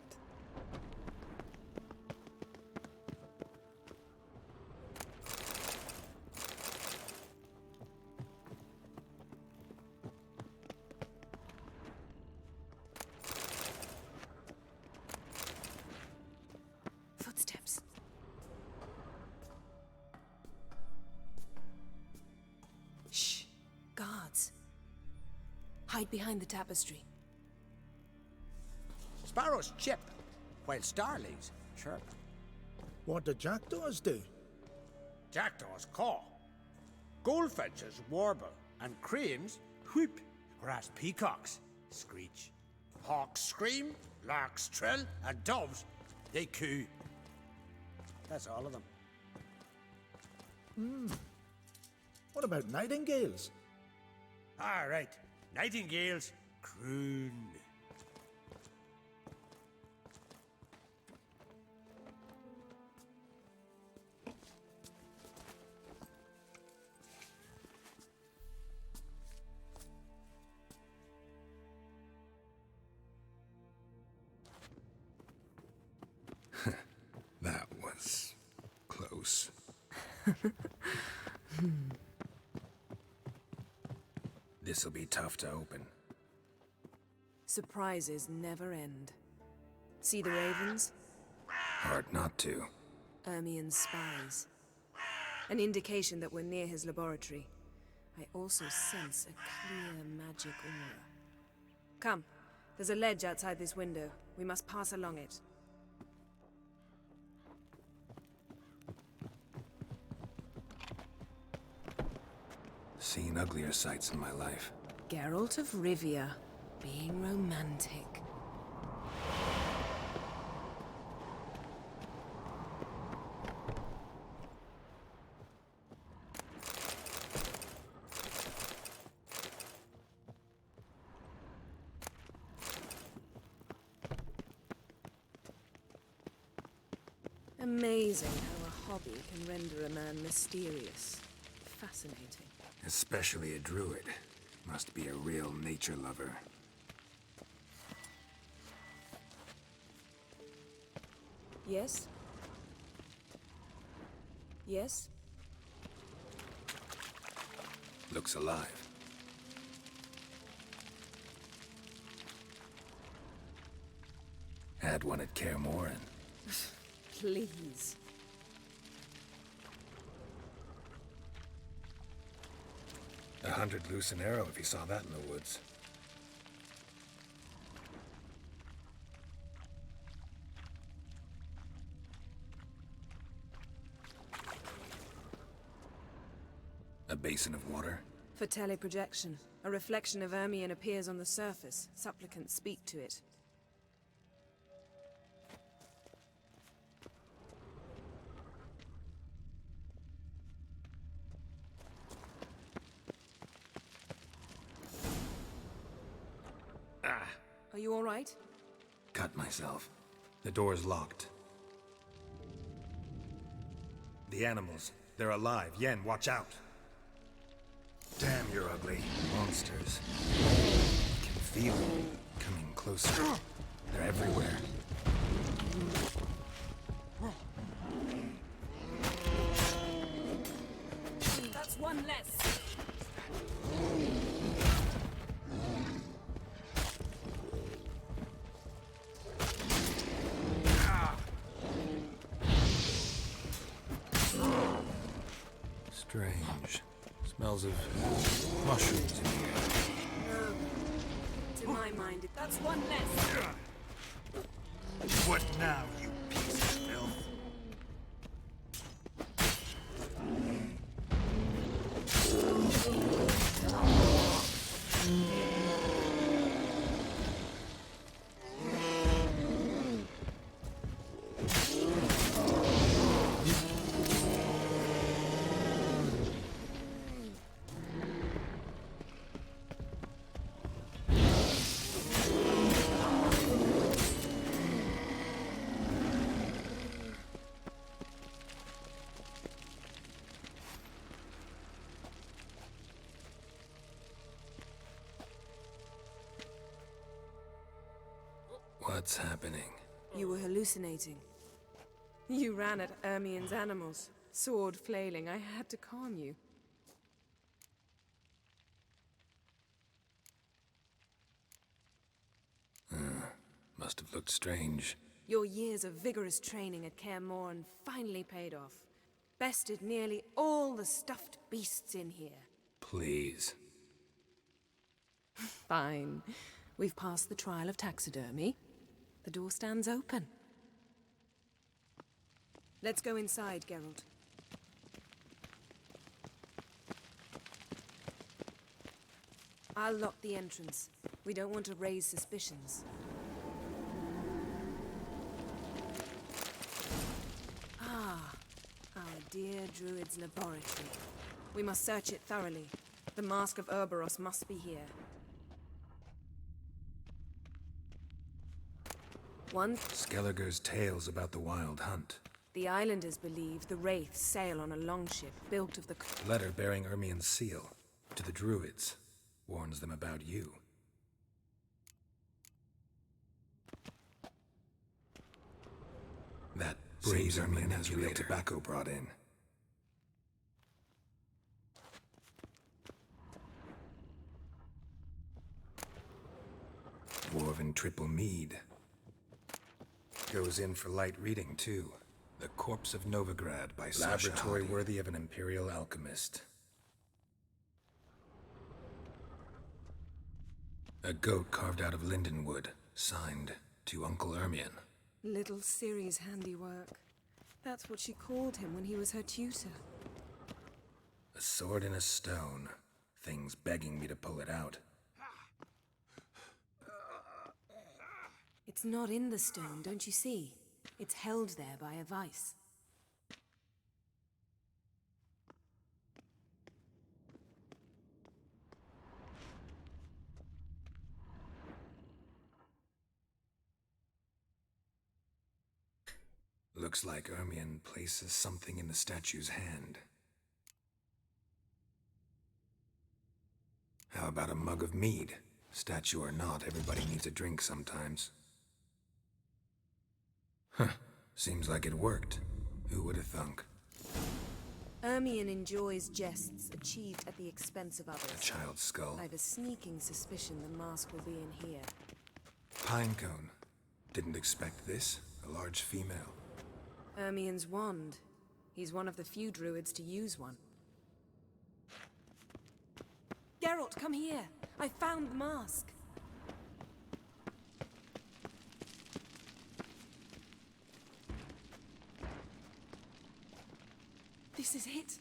Footsteps. Shh. Guards. Hide behind the tapestry. Sparrows chip, while starlings chirp. What do jackdaws do? Jackdaws caw. Goldfinches warble, and cranes whoop, whereas peacocks screech. Hawks scream, larks trill, and doves, they coo. That's all of them. What about nightingales? All right, nightingales croon. That was close. This'll be tough to open. Surprises never end. See the ravens? Hard not to. Ermien's spies. An indication that we're near his laboratory. I also sense a clear magic aura. Come, there's a ledge outside this window. We must pass along it. Seen uglier sights in my life. Geralt of Rivia, being romantic. Amazing how a hobby can render a man mysterious. Fascinating. Especially a druid. Must be a real nature lover. Yes? Yes? Looks alive. Had one at Kaer Morhen. Please. $100 loose an arrow if you saw that in the woods. A basin of water? For teleprojection. A reflection of Ermien appears on the surface. Supplicants speak to it. Are you all right? Cut myself. The door's locked. The animals. They're alive. Yen, watch out. Damn, you're ugly. Monsters. I can feel them coming closer. They're everywhere. That's one less. Strange. Smells of mushrooms in here. To my mind, that's one less. What now, you piece of filth? What's happening? You were hallucinating. You ran at Ermien's animals, sword flailing. I had to calm you. Must have looked strange. Your years of vigorous training at Kaer Morhen finally paid off. Bested nearly all the stuffed beasts in here. Please. Fine. We've passed the trial of taxidermy. The door stands open. Let's go inside, Geralt. I'll lock the entrance. We don't want to raise suspicions. Ah, our dear Druid's laboratory. We must search it thoroughly. The Mask of Ouroboros must be here. One... Skelliger's tales about the wild hunt. The islanders believe the Wraiths sail on a longship built of the... Letter bearing Ermien's seal to the Druids. Warns them about you. That brings Ermien has real tobacco brought in. Dwarven triple mead. Goes in for light reading, too. The Corpse of Novigrad by Laboratory worthy of an Imperial alchemist. A goat carved out of lindenwood, signed to Uncle Ermien. Little Ciri's handiwork. That's what she called him when he was her tutor. A sword in a stone. Things begging me to pull it out. It's not in the stone, don't you see? It's held there by a vice. Looks like Ermien places something in the statue's hand. How about a mug of mead? Statue or not, everybody needs a drink sometimes. Huh. Seems like it worked. Who would have thunk? Ermien enjoys jests achieved at the expense of others. A child's skull. I've a sneaking suspicion the mask will be in here. Pinecone. Didn't expect this. A large female. Ermien's wand. He's one of the few druids to use one. Geralt, come here. I found the mask. This is it.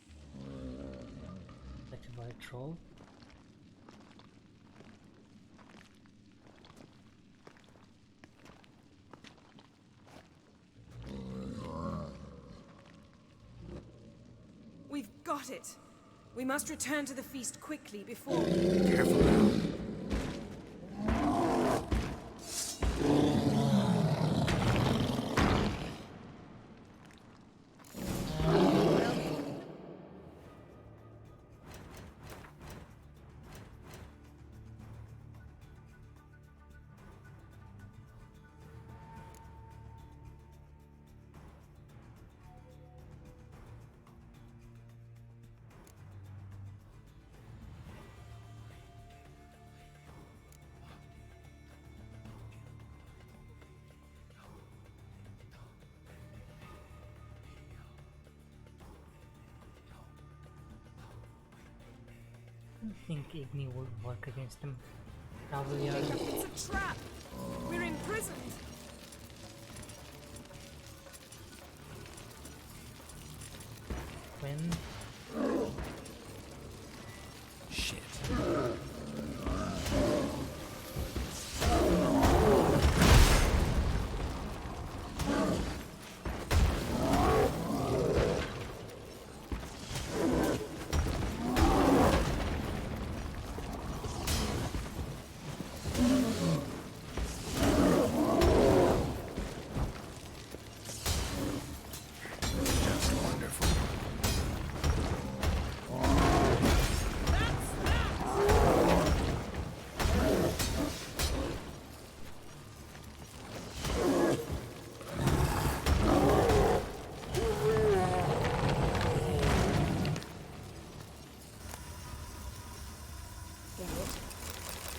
Selected by a troll. We've got it. We must return to the feast quickly before... Careful now. I think Igni would work against them. Probably. Jacob, it's a trap! We're imprisoned! When? Shit.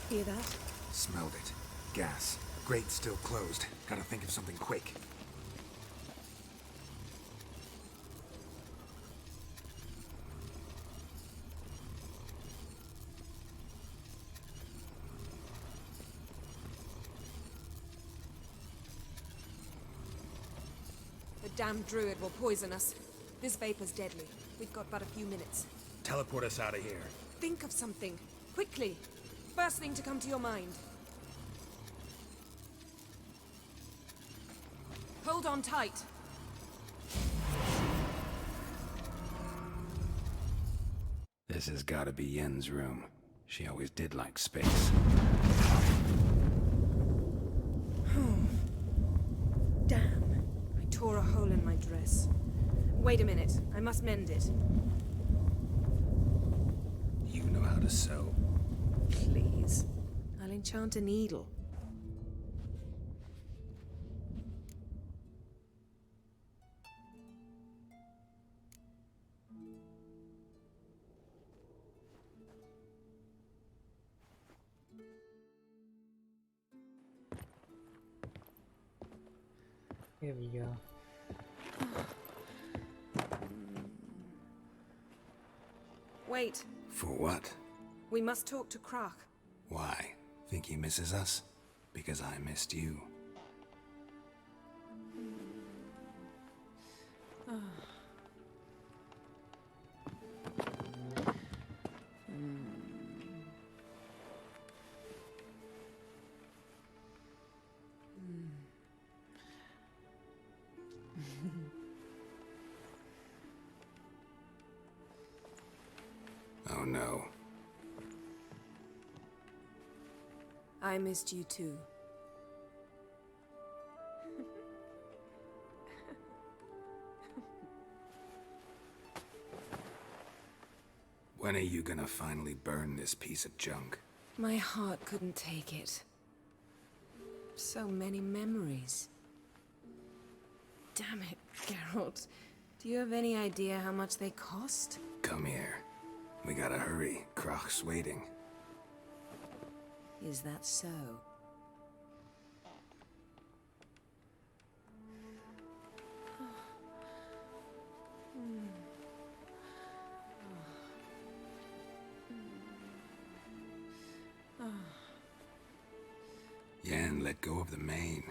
Hear that? Smelled it. Gas. Grate still closed. Gotta think of something quick. The damn druid will poison us. This vapor's deadly. We've got but a few minutes. Teleport us out of here. Think of something. Quickly. First thing to come to your mind. Hold on tight. This has gotta be Yen's room. She always did like space. Damn. I tore a hole in my dress. Wait a minute. I must mend it. You know how to sew. Please. I'll enchant a needle. Here we go. Wait. For what? We must talk to Croc. Why? Think he misses us? Because I missed you. Oh no. I missed you too. When are you gonna finally burn this piece of junk? My heart couldn't take it. So many memories. Damn it, Geralt. Do you have any idea how much they cost? Come here. We gotta hurry. Croc's waiting. Is that so? Yen, let go of the mane.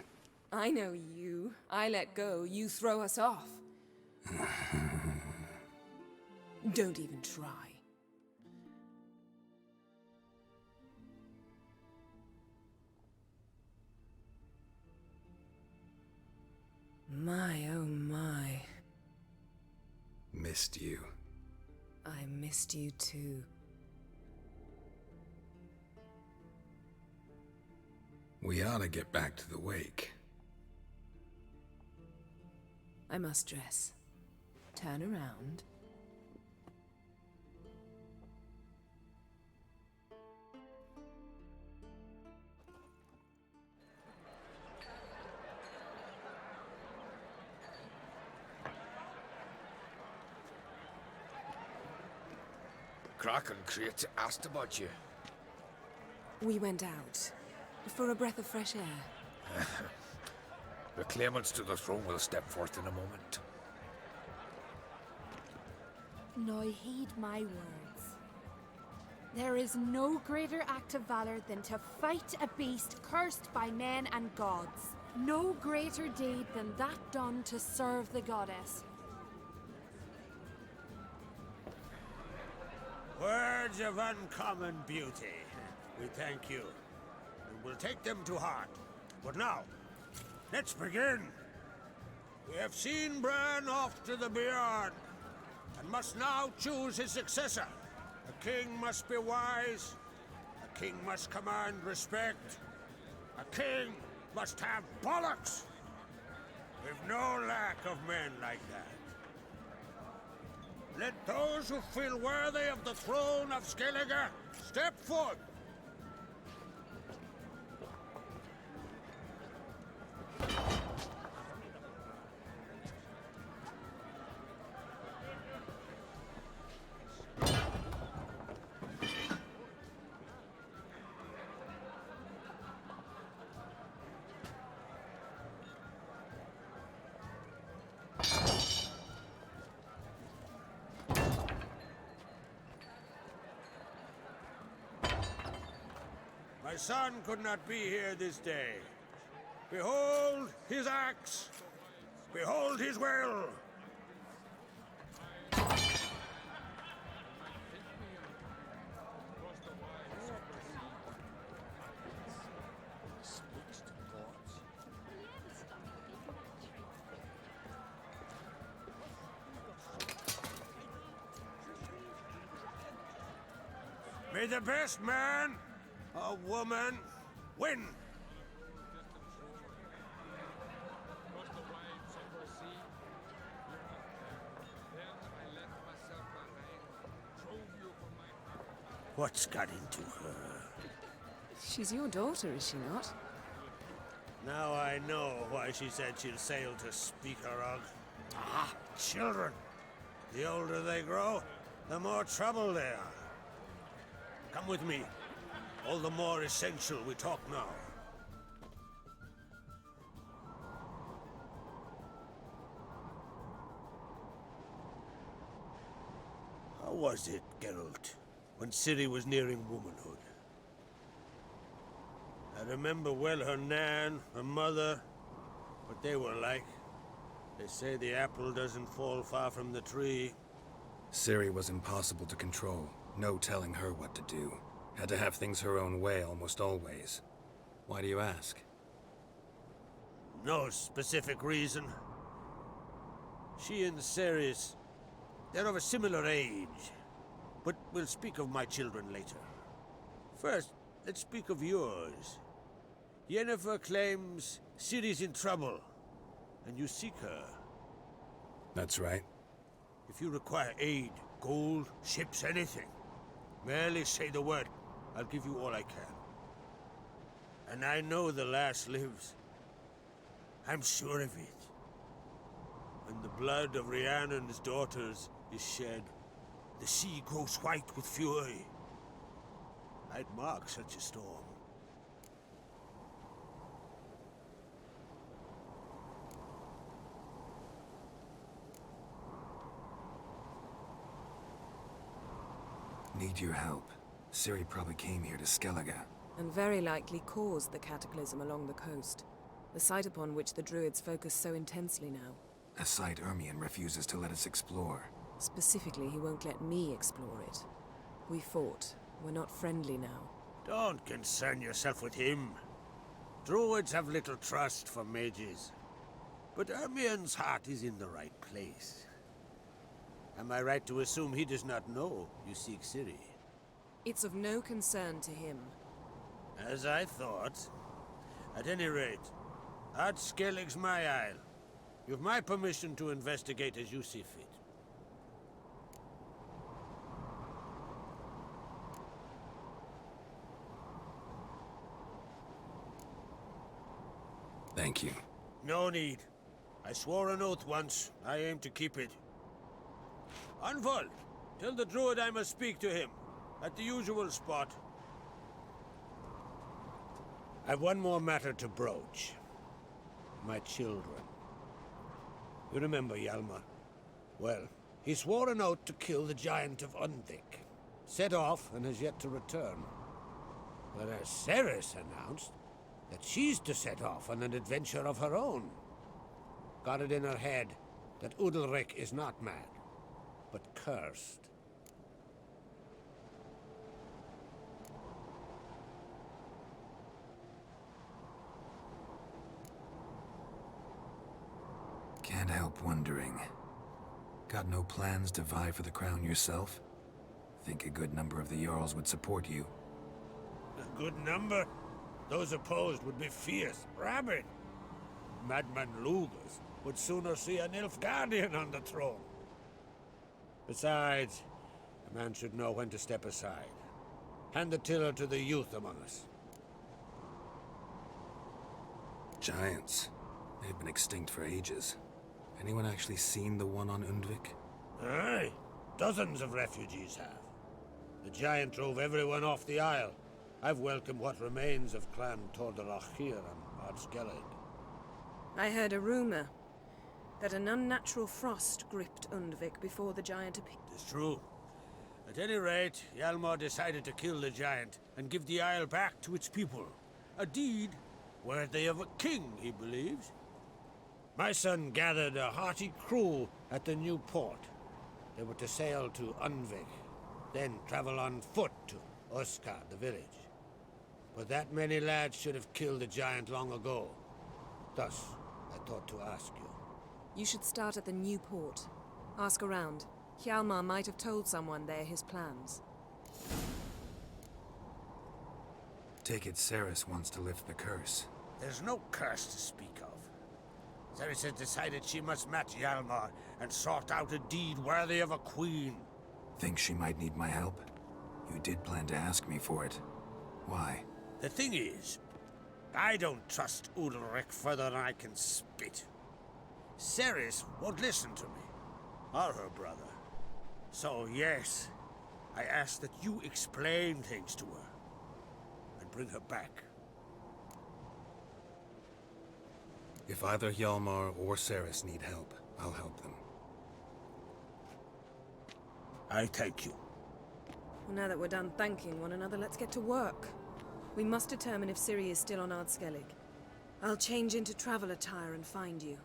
I know you. I let go, you throw us off. Don't even try. My, oh my. Missed you. I missed you too. We ought to get back to the wake. I must dress. Turn around. Kraken Crate asked about you. We went out. For a breath of fresh air. The claimants to the throne will step forth in a moment. Now heed my words. There is no greater act of valor than to fight a beast cursed by men and gods. No greater deed than that done to serve the goddess. Words of uncommon beauty. We thank you, and we'll take them to heart. But now, let's begin. We have seen Bran off to the beyond, and must now choose his successor. A king must be wise, a king must command respect, a king must have bollocks. We've no lack of men like that. Let those who feel worthy of the throne of Skellige step forth. My son could not be here this day. Behold his axe! Behold his will! May the best man or woman win! What's got into her? She's your daughter, is she not? Now I know why she said she'll sail to Speakerog. Ah, children. The older they grow, the more trouble they are. Come with me. All the more essential we talk now. How was it, Geralt, when Ciri was nearing womanhood? I remember well her nan, her mother, what they were like. They say the apple doesn't fall far from the tree. Ciri was impossible to control. No telling her what to do. Had to have things her own way almost always. Why do you ask? No specific reason. She and Ceres, they're of a similar age. But we'll speak of my children later. First, let's speak of yours. Yennefer claims Ciri's in trouble, and you seek her. That's right. If you require aid, gold, ships, anything, merely say the word. I'll give you all I can. And I know the lass lives. I'm sure of it. When the blood of Rhiannon's daughters is shed, the sea grows white with fury. I'd mark such a storm. Need your help. Ciri probably came here to Skellige. And very likely caused the cataclysm along the coast. The site upon which the Druids focus so intensely now. A site Ermion refuses to let us explore. Specifically, he won't let me explore it. We fought. We're not friendly now. Don't concern yourself with him. Druids have little trust for mages. But Ermion's heart is in the right place. Am I right to assume he does not know you seek Ciri? It's of no concern to him. As I thought. At any rate, Ard Skellig's my isle. You've my permission to investigate as you see fit. Thank you. No need. I swore an oath once. I aim to keep it. Unfold! Tell the druid I must speak to him. At the usual spot. I've one more matter to broach. My children. You remember Hjalmar? Well, he swore an oath to kill the giant of Undvik. set off and has yet to return. Whereas Ceres announced that she's to set off on an adventure of her own. Got it in her head that Udalric is not mad, but cursed. Can't help wondering. Got no plans to vie for the crown yourself? Think a good number of the Jarls would support you. A good number? Those opposed would be fierce, rabid. Madman Lugas would sooner see an Nilfgaardian on the throne. Besides, a man should know when to step aside. Hand the tiller to the youth among us. Giants. They've been extinct for ages. Anyone actually seen the one on Undvik? Aye. Dozens of refugees have. The giant drove everyone off the isle. I've welcomed what remains of Clan Tordorachir and Ardskellig. I heard a rumor that an unnatural frost gripped Undvik before the giant appeared. It's true. At any rate, Hjalmar decided to kill the giant and give the isle back to its people. A deed worthy of a king, he believes. My son gathered a hearty crew at the new port. They were to sail to Undvik, then travel on foot to Oskar, the village. But that many lads should have killed the giant long ago. Thus, I thought to ask you. You should start at the new port. Ask around. Hjalmar might have told someone there his plans. Take it Ceres wants to lift the curse. There's no curse to speak of. Ceres has decided she must match Hjalmar and sort out a deed worthy of a queen. Think she might need my help? You did plan to ask me for it. Why? The thing is, I don't trust Udalric further than I can spit. Ceres won't listen to me, or her brother. So yes, I ask that you explain things to her, and bring her back. If either Hjalmar or Ceres need help, I'll help them. I thank you. Well, now that we're done thanking one another, let's get to work. We must determine if Ciri is still on Ardskellig. I'll change into travel attire and find you.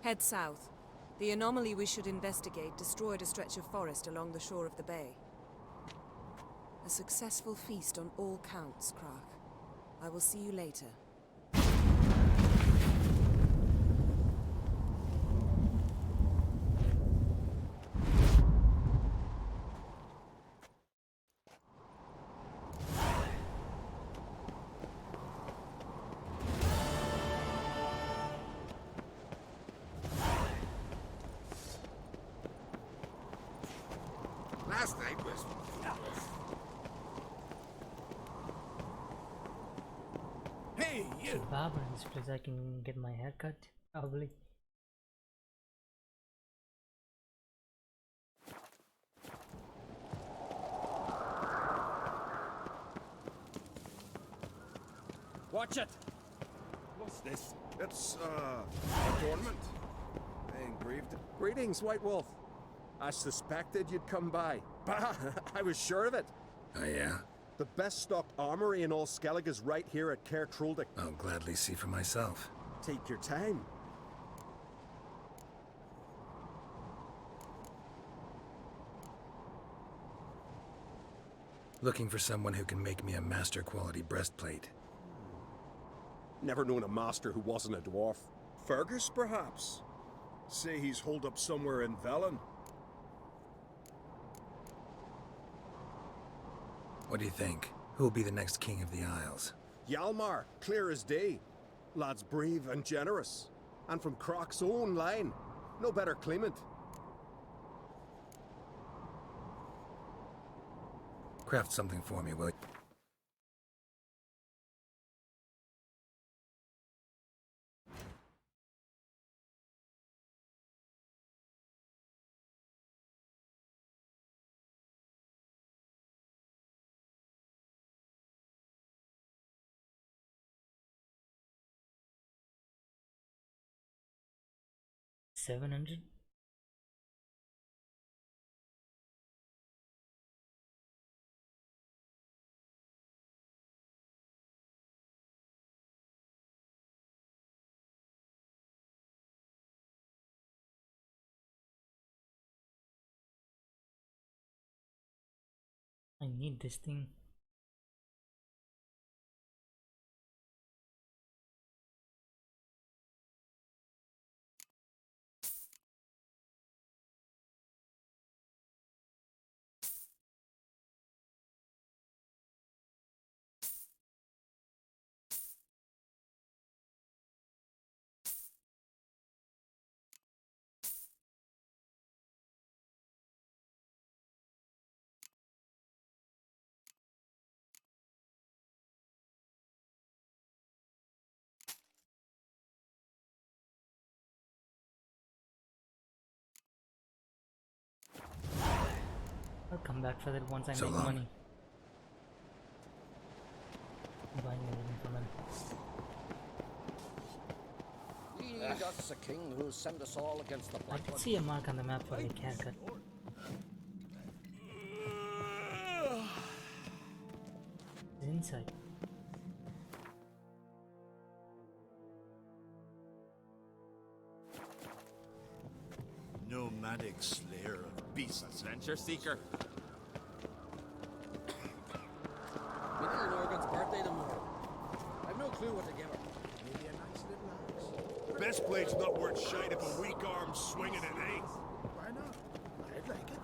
Head south. The anomaly we should investigate destroyed a stretch of forest along the shore of the bay. A successful feast on all counts, Krak. I will see you later. Last night was... Hey, you! Barber in this place, I can get my hair cut, probably. Watch it! What's this? It's, adornment. Engraved. Greetings, White Wolf. I suspected you'd come by. Bah! I was sure of it. Oh, yeah? The best stocked armory in all Skellig is right here at Caer Troldic. I'll gladly see for myself. Take your time. Looking for someone who can make me a master quality breastplate. Never known a master who wasn't a dwarf. Fergus, perhaps? Say he's holed up somewhere in Velen. What do you think? Who'll be the next king of the Isles? Hjalmar, clear as day. Lad's brave and generous. And from Croc's own line. No better claimant. Craft something for me, will you? $700? I need this thing. I'll come back for that once I So make long. money. Buying everything from him. We need us a king who'll send us all against the I Black did Ones. see a mark on the map for like haircut. It's inside. Nomadic slayer of beasts. Adventure seeker. We didn't know Organ's birthday tomorrow. I've no clue what to give her. Maybe a nice little axe. Best blade's not worth shite if a weak arm's swinging it, eh? Why not? I'd like it.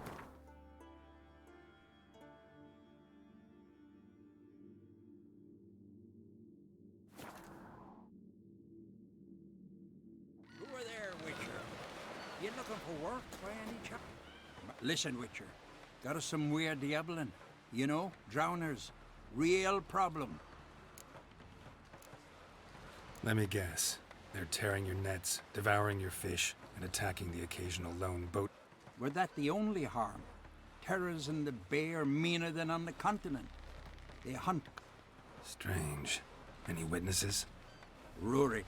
Who are there, Witcher? You looking for work by any chance? Listen, Witcher. Got us some weird diabling. You know, drowners. Real problem. Let me guess. They're tearing your nets, devouring your fish, and attacking the occasional lone boat. Were that the only harm? Terrors in the bay are meaner than on the continent. They hunt. Strange. Any witnesses? Rurik,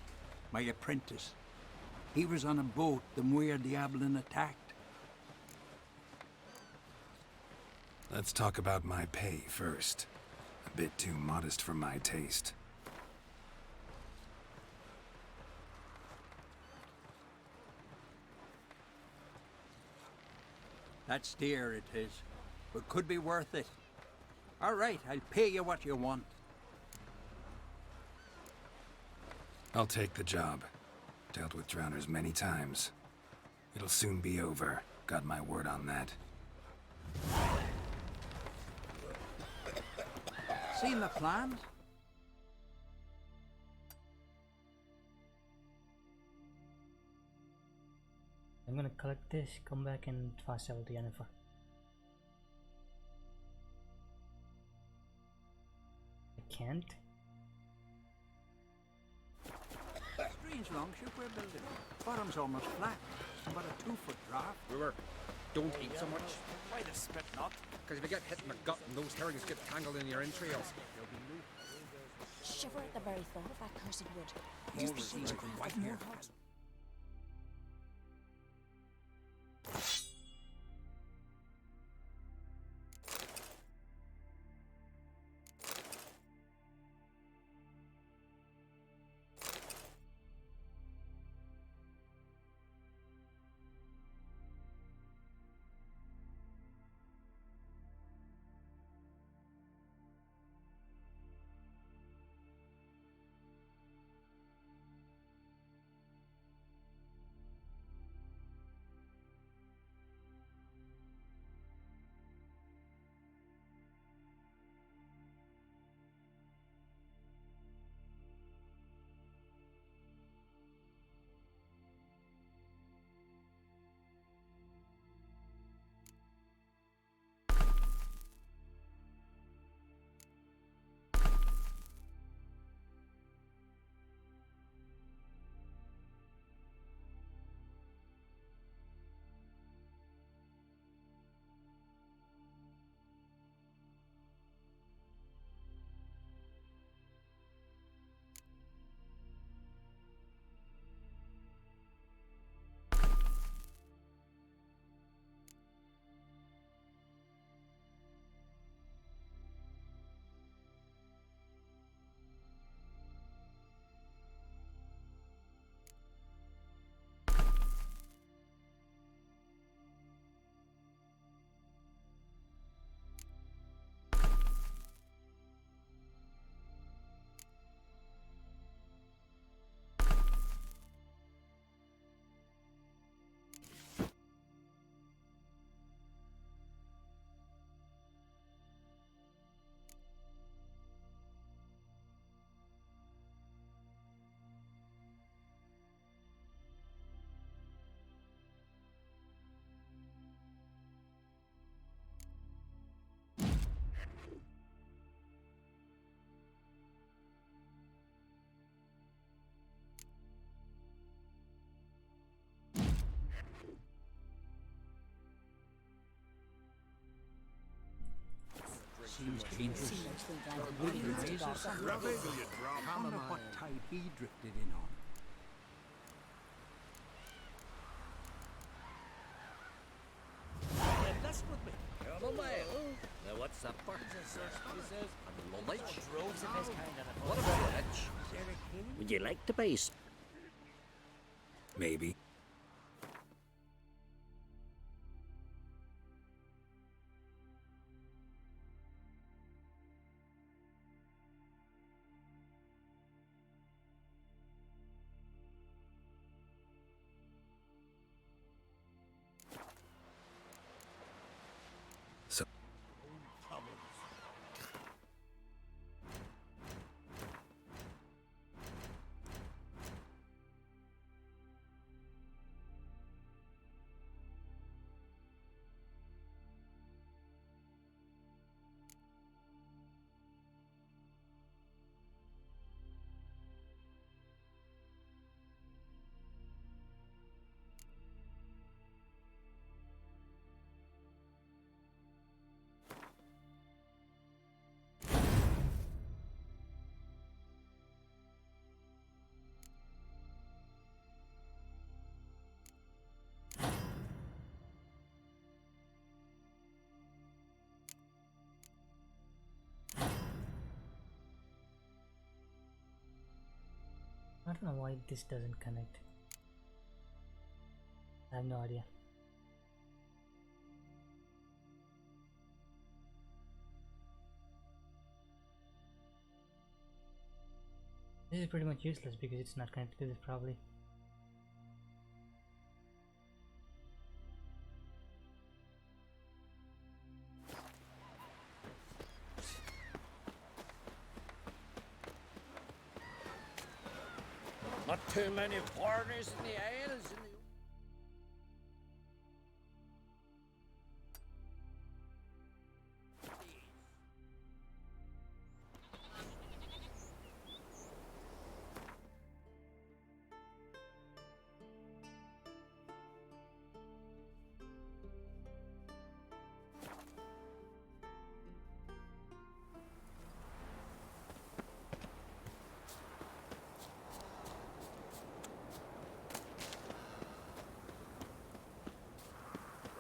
my apprentice. He was on a boat the Muir Diablin attacked. Let's talk about my pay first. A bit too modest for my taste. That's dear, it is. But could be worth it. All right, I'll pay you what you want. I'll take the job. Dealt with drowners many times. It'll soon be over. Got my word on that. Seen the plans? I'm gonna collect this, come back and fast travel to Yennefer. I can't. Strange longship we're building. Bottom's almost flat. About a 2-foot draft. Brewer, don't eat so much. Why the spit not? Because if you get hit in the gut and those herrings get tangled in your entrails. Shiver at the very thought of that cursed wood. He's Just the the season craft right of here. more hot. Seems dangerous. Woody Hayes or something. I wonder what tide he drifted in on. Yeah, that's with me. Colonel Mayo. Now what's that for? And lunch? What about lunch? Would you like to base? Maybe. So I don't know why this doesn't connect. I have no idea. This is pretty much useless because it's not connected to this probably. Not too many foreigners in the Isles.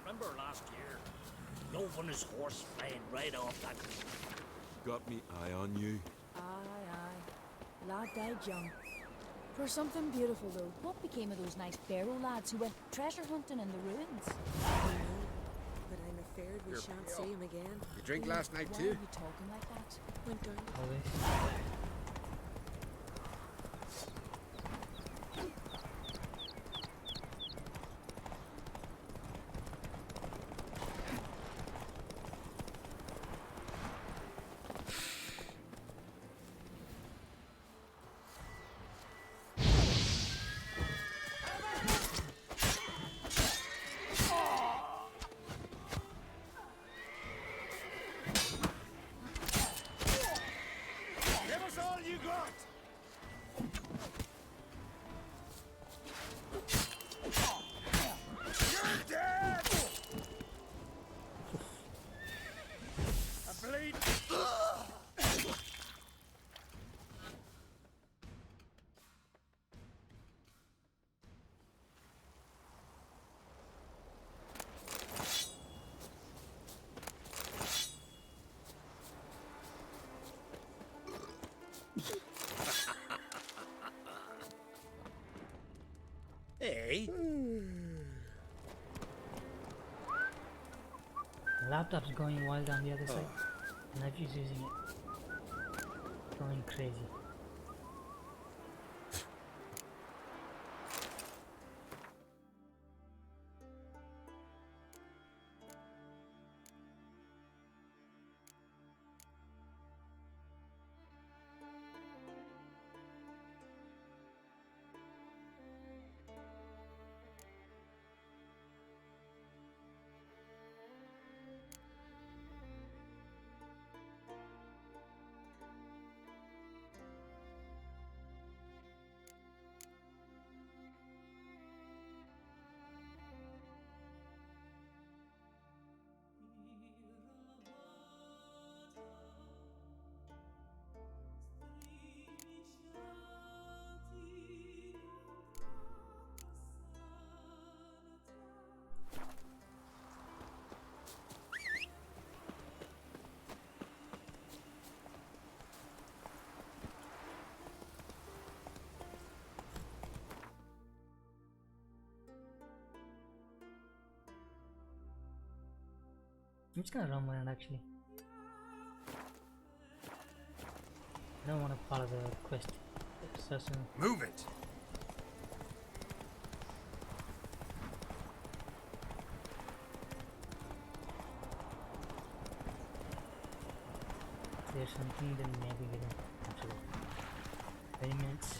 Remember last year? Dove on his horse flying right off that. Got me eye on you. Aye. Lad died young. For something beautiful, though. What became of those nice Barrow lads who went treasure hunting in the ruins? I know, but I'm afraid we shan't see him again. You drink last night Why too? are you talking like that? Went down to Always. Give us all you got! You're dead! I bleed. Hey? The laptop's going wild on the other side. Nephew's using it. Going crazy. I'm just gonna roam around actually. I don't want to follow the quest so soon. Move it! If there's something, then maybe we don't have to wait 20 minutes.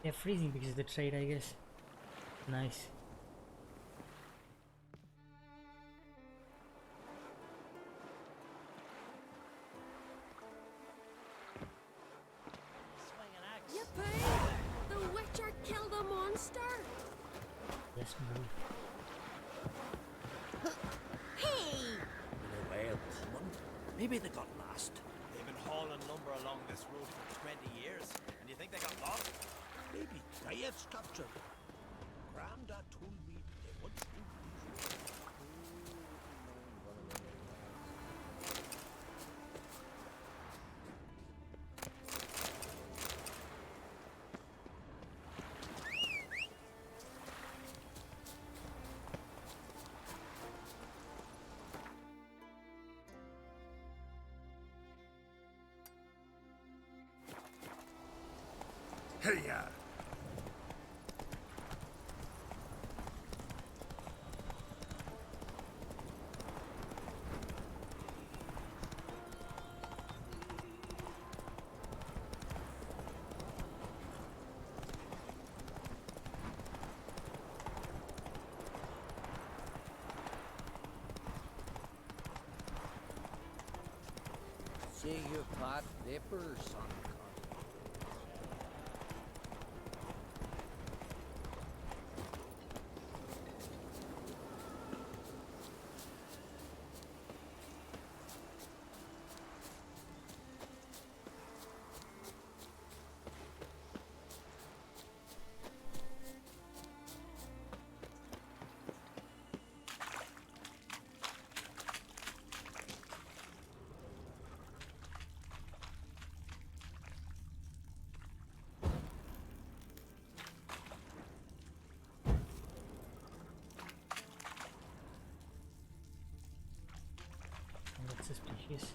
Yeah, freezing because of the trade, I guess. Nice. Yippee! The Witcher killed a monster! Yes, move. Hey! The whale coming? Maybe they got lost. They've been hauling lumber along this road for 20 years, and you think they got lost? Maybe Diet's captured. Grandad told me they once did. Hey-ya! See you pot dippers on That's suspicious.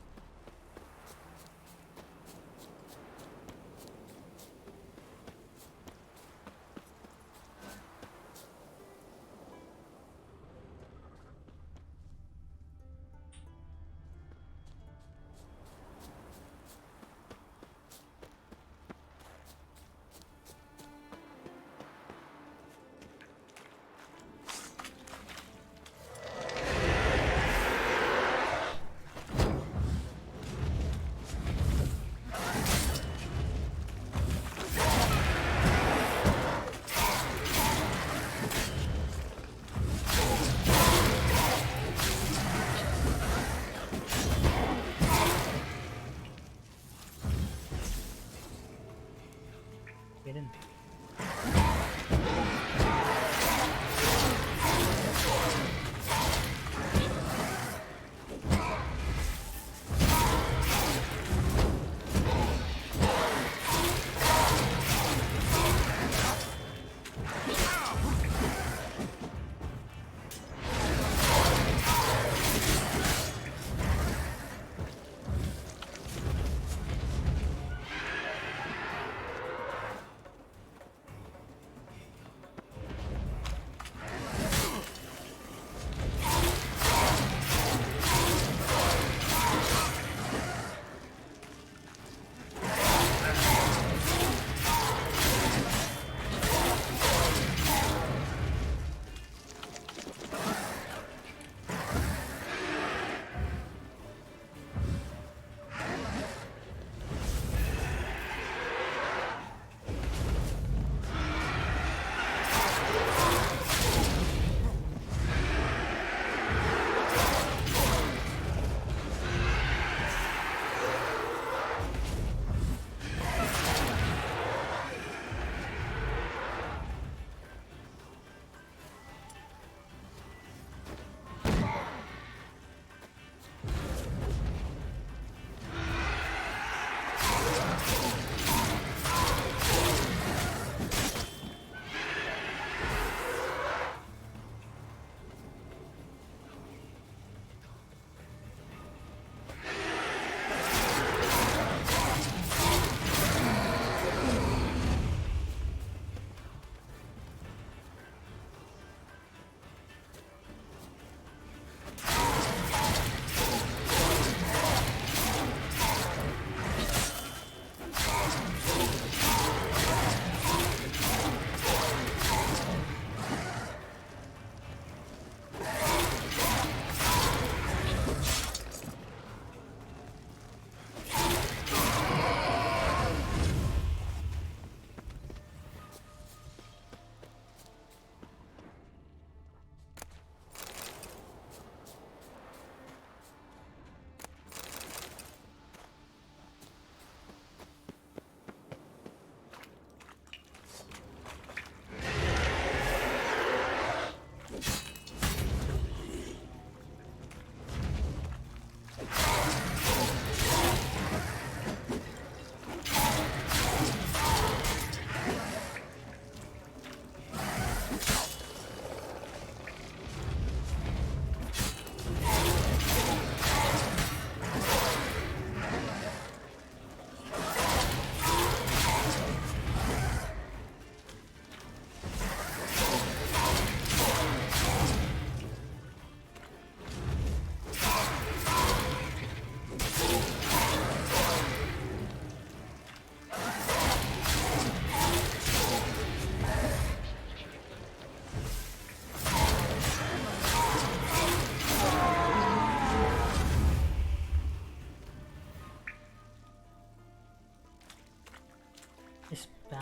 Get in.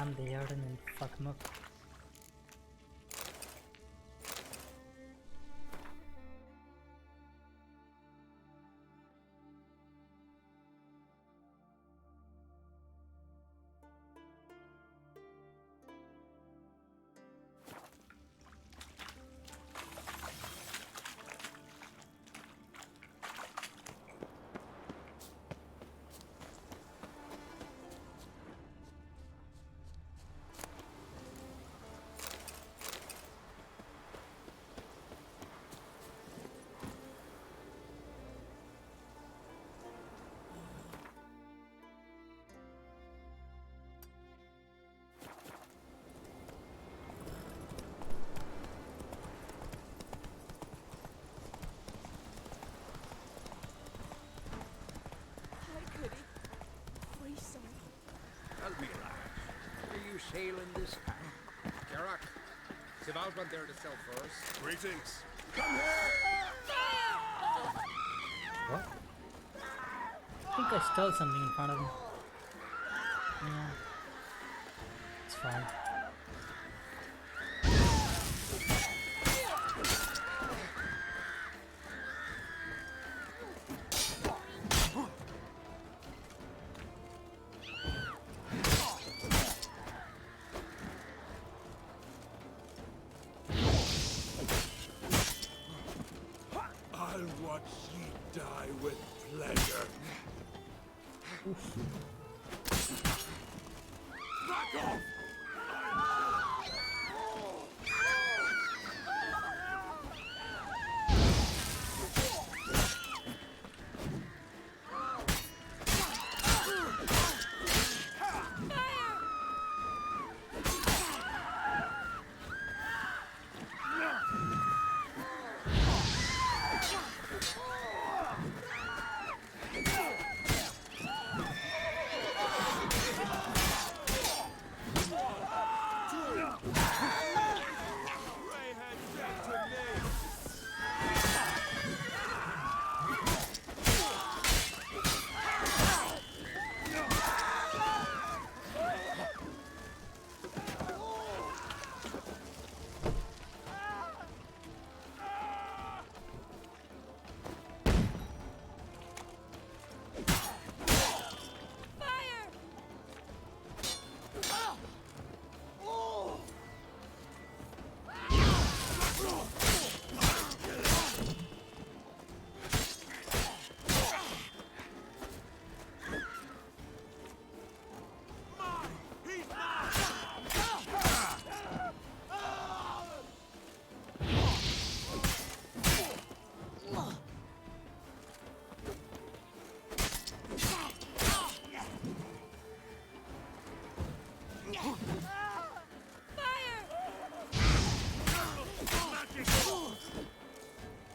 ram the Yarden and fuck him up. Tell me, lad, are you sailing this time? Garak, Sival's went there to sell first. Greetings. Come here! What? I think I stole something in front of him. Yeah. It's fine. I'll watch ye die with pleasure.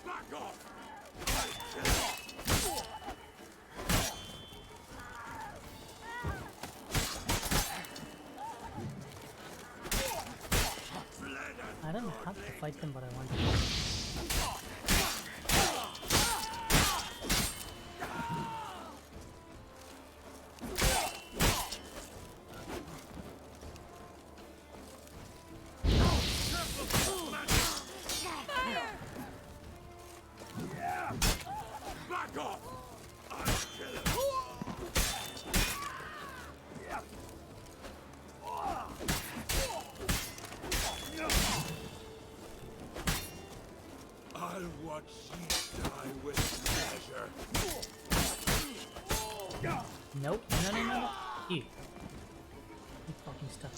Back off! I don't have to fight them, but I want to. Back off! I'll kill him! I'll watch ye die with pleasure. Nope. No. You. You fucking stuck.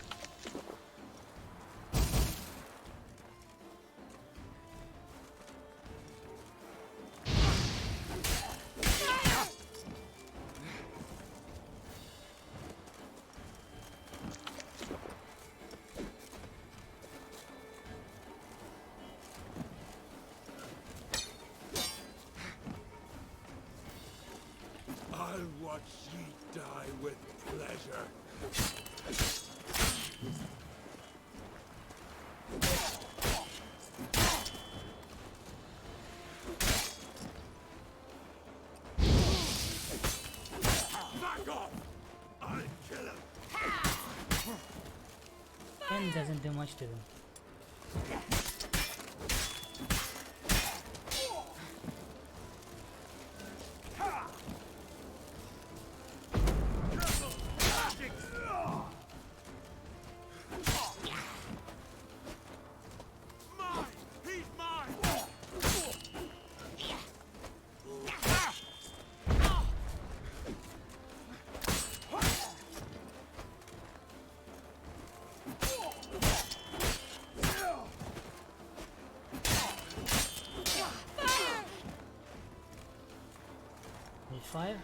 I'll watch ye die with pleasure. Back off! I'll kill him! 10 doesn't do much to them. Fire.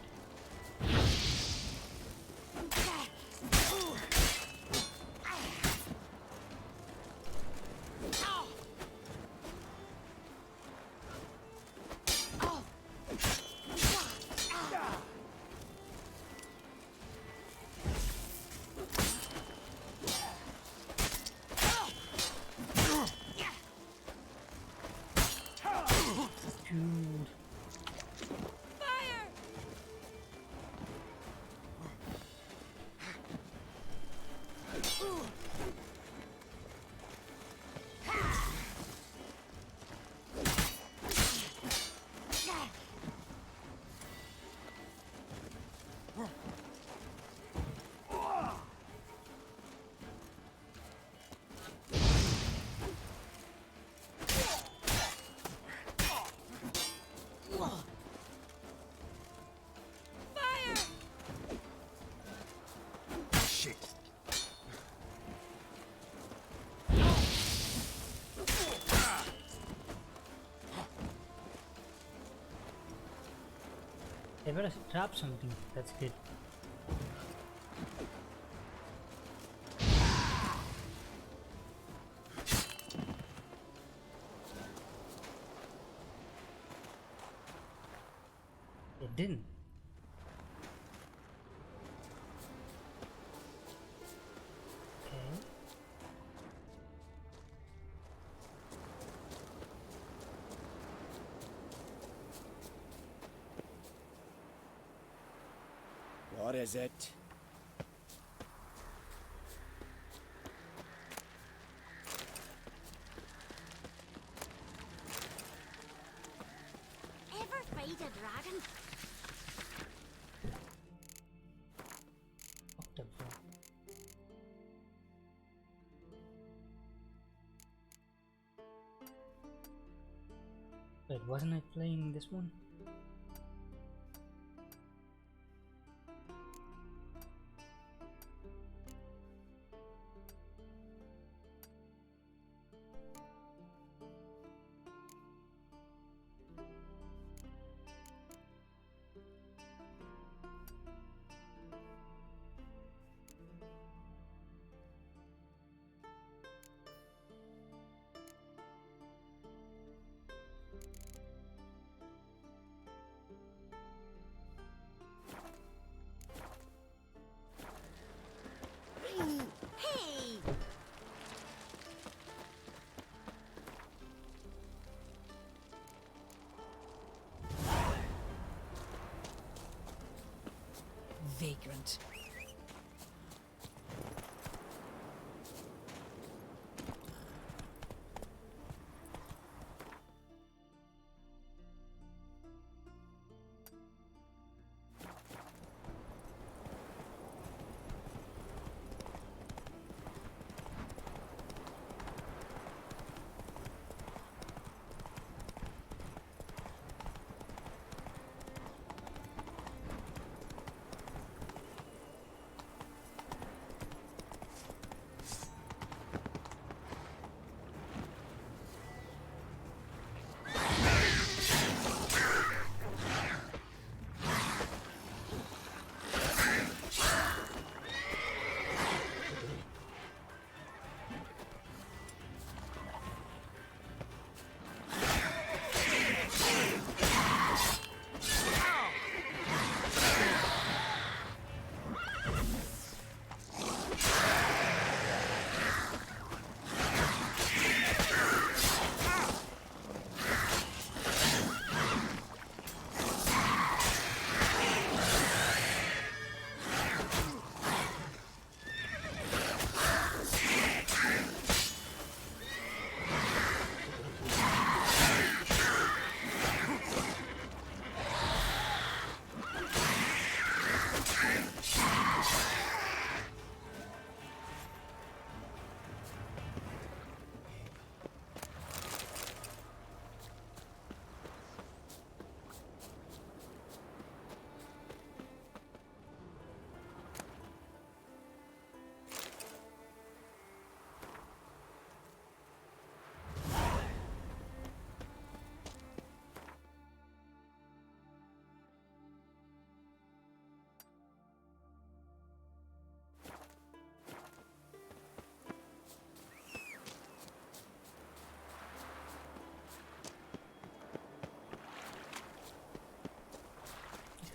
Dude. They better trap something. That's good. It didn't. Okay. What is it? Ever fight a dragon? What the fuck? Wait, wasn't I playing this one? Hey! Vagrant.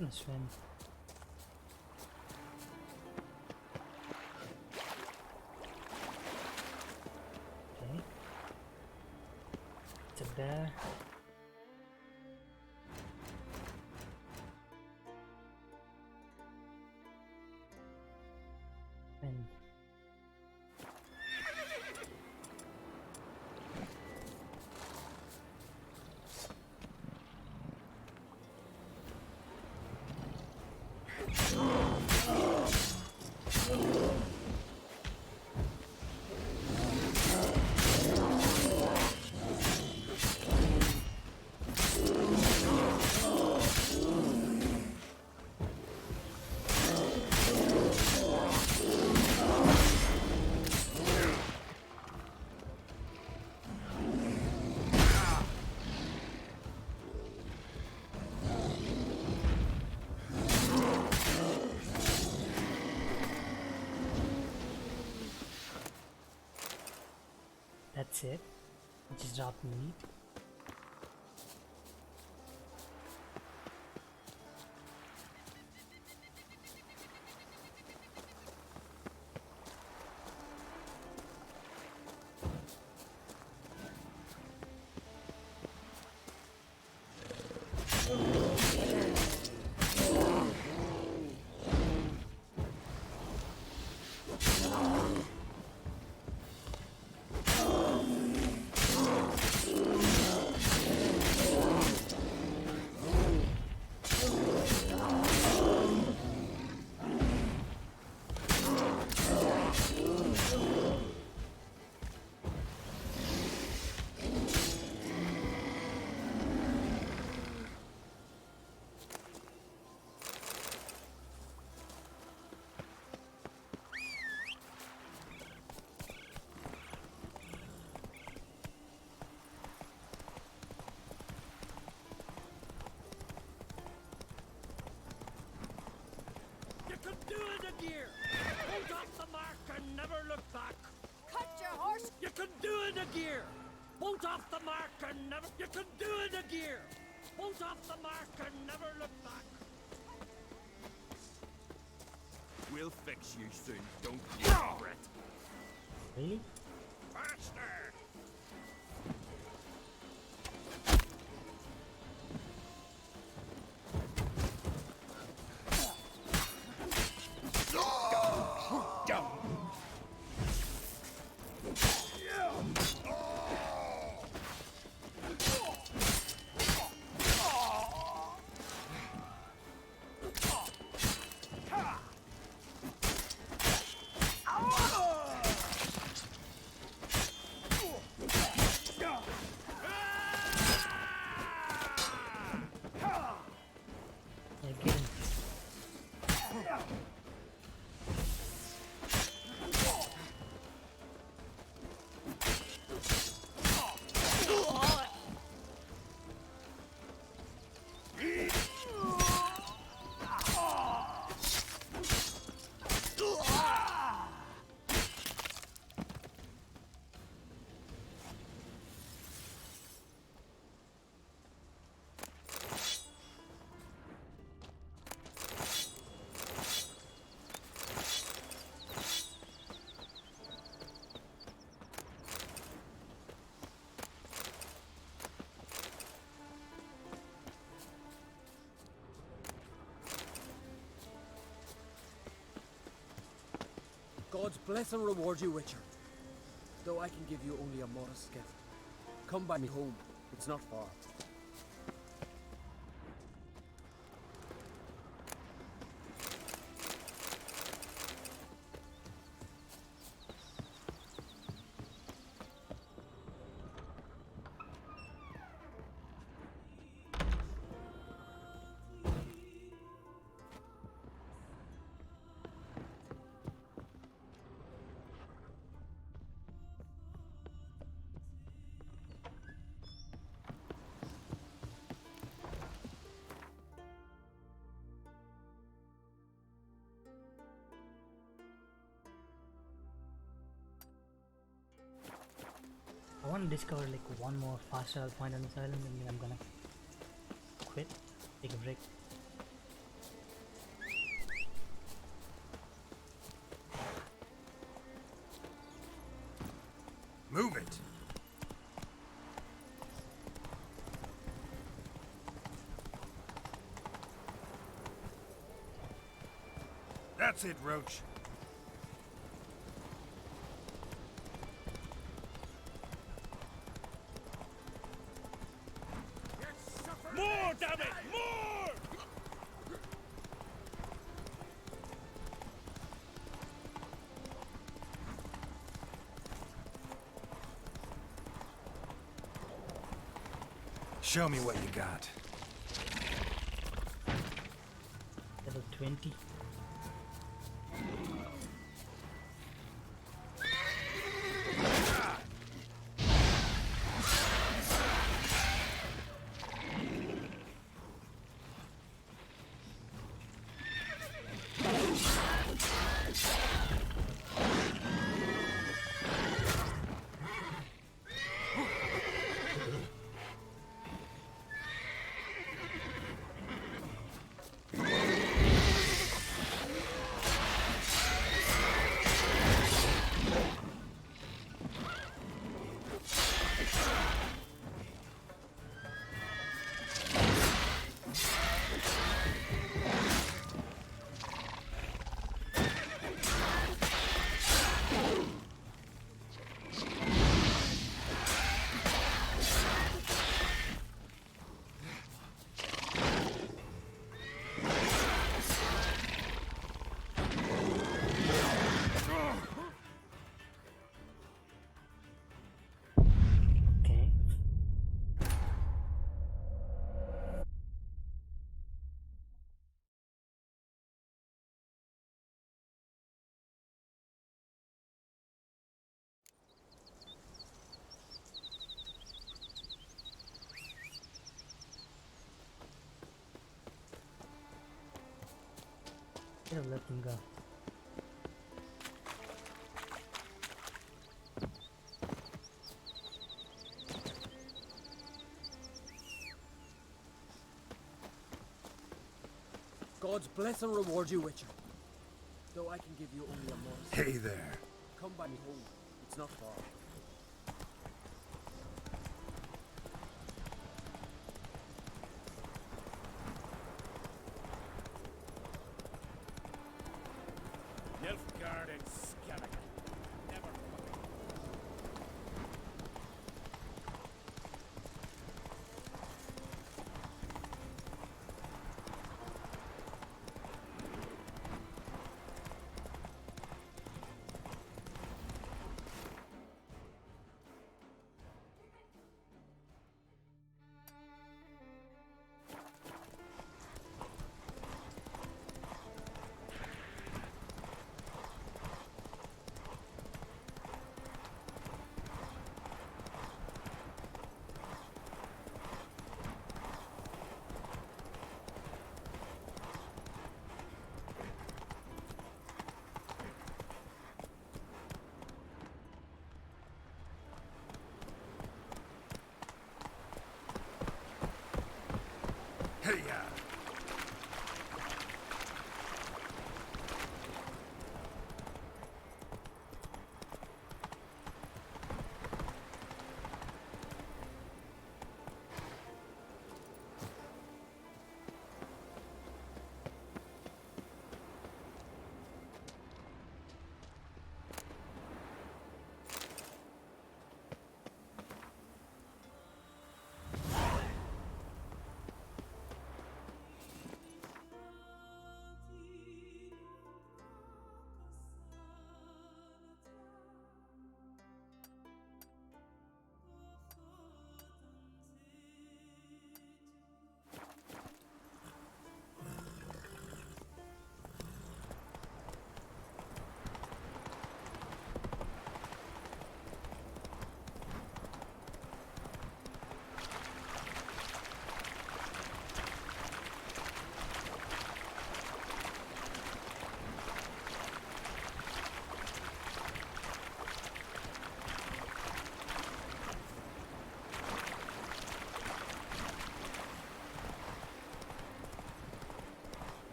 gonna swim. Okay. It's up there. And that's it. Just drop the meat. can do it again! Hold off the mark and never look back! Cut your horse! You can do it again! Hold off the mark and never... You can do it again! Hold off the mark and never look back! We'll fix you soon, don't you, Brett? Really? Faster! God's bless and reward you, Witcher. Though I can give you only a modest gift. Come by me home. It's not far. I want to discover like one more fast travel point on this island, and then I'm gonna quit, take a break. Move it. That's it, Roach. More, damn it! More! Show me what you got. Level 20. Should have let them go. God's bless and reward you, Witcher. Though I can give you only a modest... Hey there. Come by me home. It's not far. Nilfgaard and Skellige. Never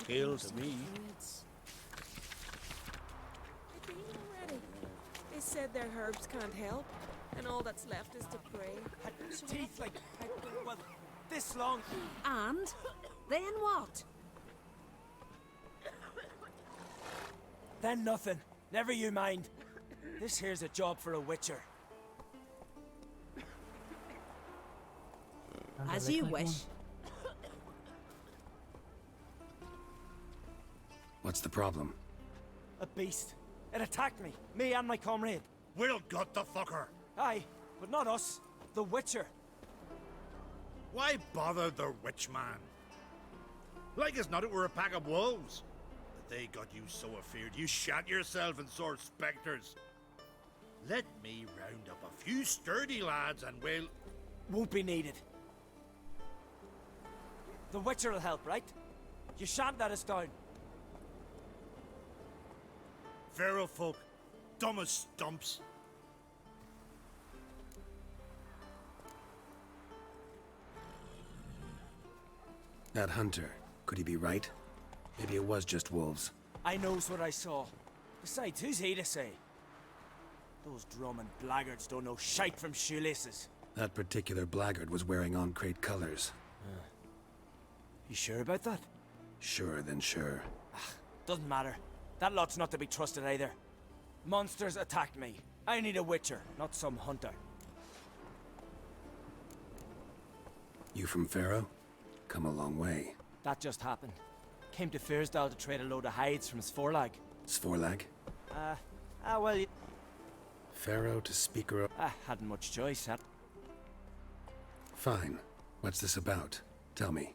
Kills me. I've been already. They said their herbs can't help, and all that's left is to pray. Teeth like, well, this long. And then what? Then nothing. Never you mind. This here's a job for a witcher. As you wish. What's the problem? A beast. It attacked me and my comrade. We'll gut the fucker. Aye, but not us. The witcher. Why bother the witch man? Like as not it were a pack of wolves. But they got you so afeard you shat yourself and saw spectres. Let me round up a few sturdy lads and we'll... Won't be needed. The witcher will help, right? You shan't let us down. Feral folk, dumb as stumps. That hunter, could he be right? Maybe it was just wolves. I knows what I saw. Besides, who's he to say? Those drumming blackguards don't know shite from shoelaces. That particular blackguard was wearing on-crate colors. You sure about that? Sure than sure. Doesn't matter. That lot's not to be trusted either. Monsters attacked me. I need a witcher, not some hunter. You from Pharaoh? Come a long way. That just happened. Came to Fyrsdal to trade a load of hides from Svorlag. Svorlag? Well, Pharaoh to Speaker of... hadn't much choice, huh? Fine. What's this about? Tell me.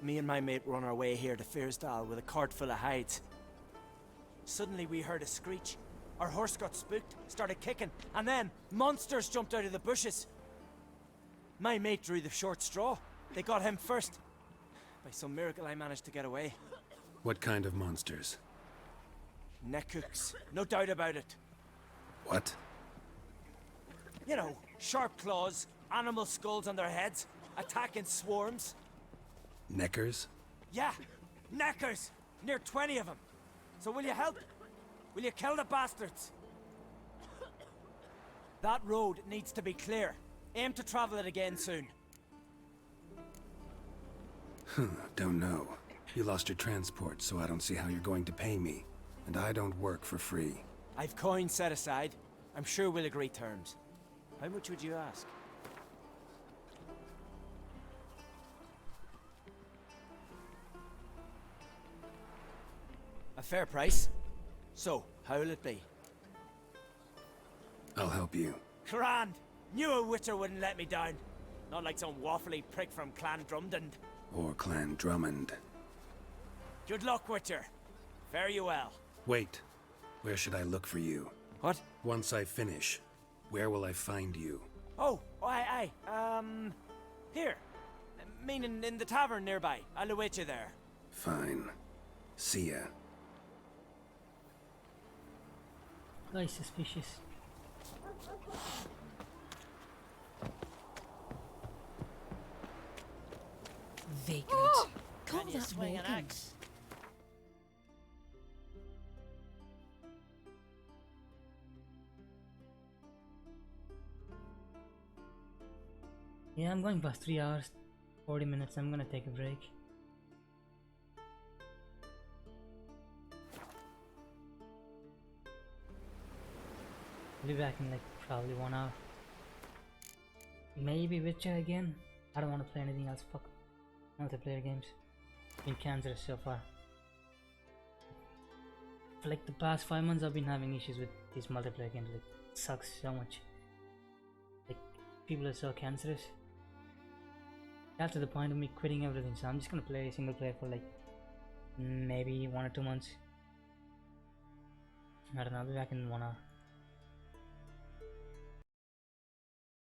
Me and my mate were on our way here to Fyrsdal with a cart full of hides. Suddenly we heard a screech. Our horse got spooked, started kicking, and then monsters jumped out of the bushes. My mate drew the short straw. They got him first. By some miracle I managed to get away. What kind of monsters? Necooks, no doubt about it. What? You know, sharp claws, animal skulls on their heads, attack in swarms. Neckers? Yeah, neckers! Near 20 of them. So will you help? Will you kill the bastards? That road needs to be clear. Aim to travel it again soon. Don't know. You lost your transport, so I don't see how you're going to pay me. And I don't work for free. I've coin set aside. I'm sure we'll agree terms. How much would you ask? A fair price. So, how'll it be? I'll help you. Grand! Knew a witcher wouldn't let me down. Not like some waffly prick from Clan Drumdon. Or Clan Drummond. Good luck, witcher. Fare you well. Wait. Where should I look for you? What? Once I finish, where will I find you? Oh, aye. Here. Meaning in the tavern nearby. I'll await you there. Fine. See ya. Guy suspicious. Vagrant. Call Can you that swing an walking. axe? Yeah, I'm going past 3 hours, 40 minutes. I'm gonna take a break. I'll be back in like probably 1 hour. Maybe Witcher again. I don't want to play anything else. Fuck multiplayer games. Been cancerous so far. For like the past 5 months, I've been having issues with these multiplayer games. Like, it sucks so much. Like, people are so cancerous. That's to the point of me quitting everything. So I'm just gonna play single player for like maybe 1 or 2 months. I don't know. I'll be back in 1 hour.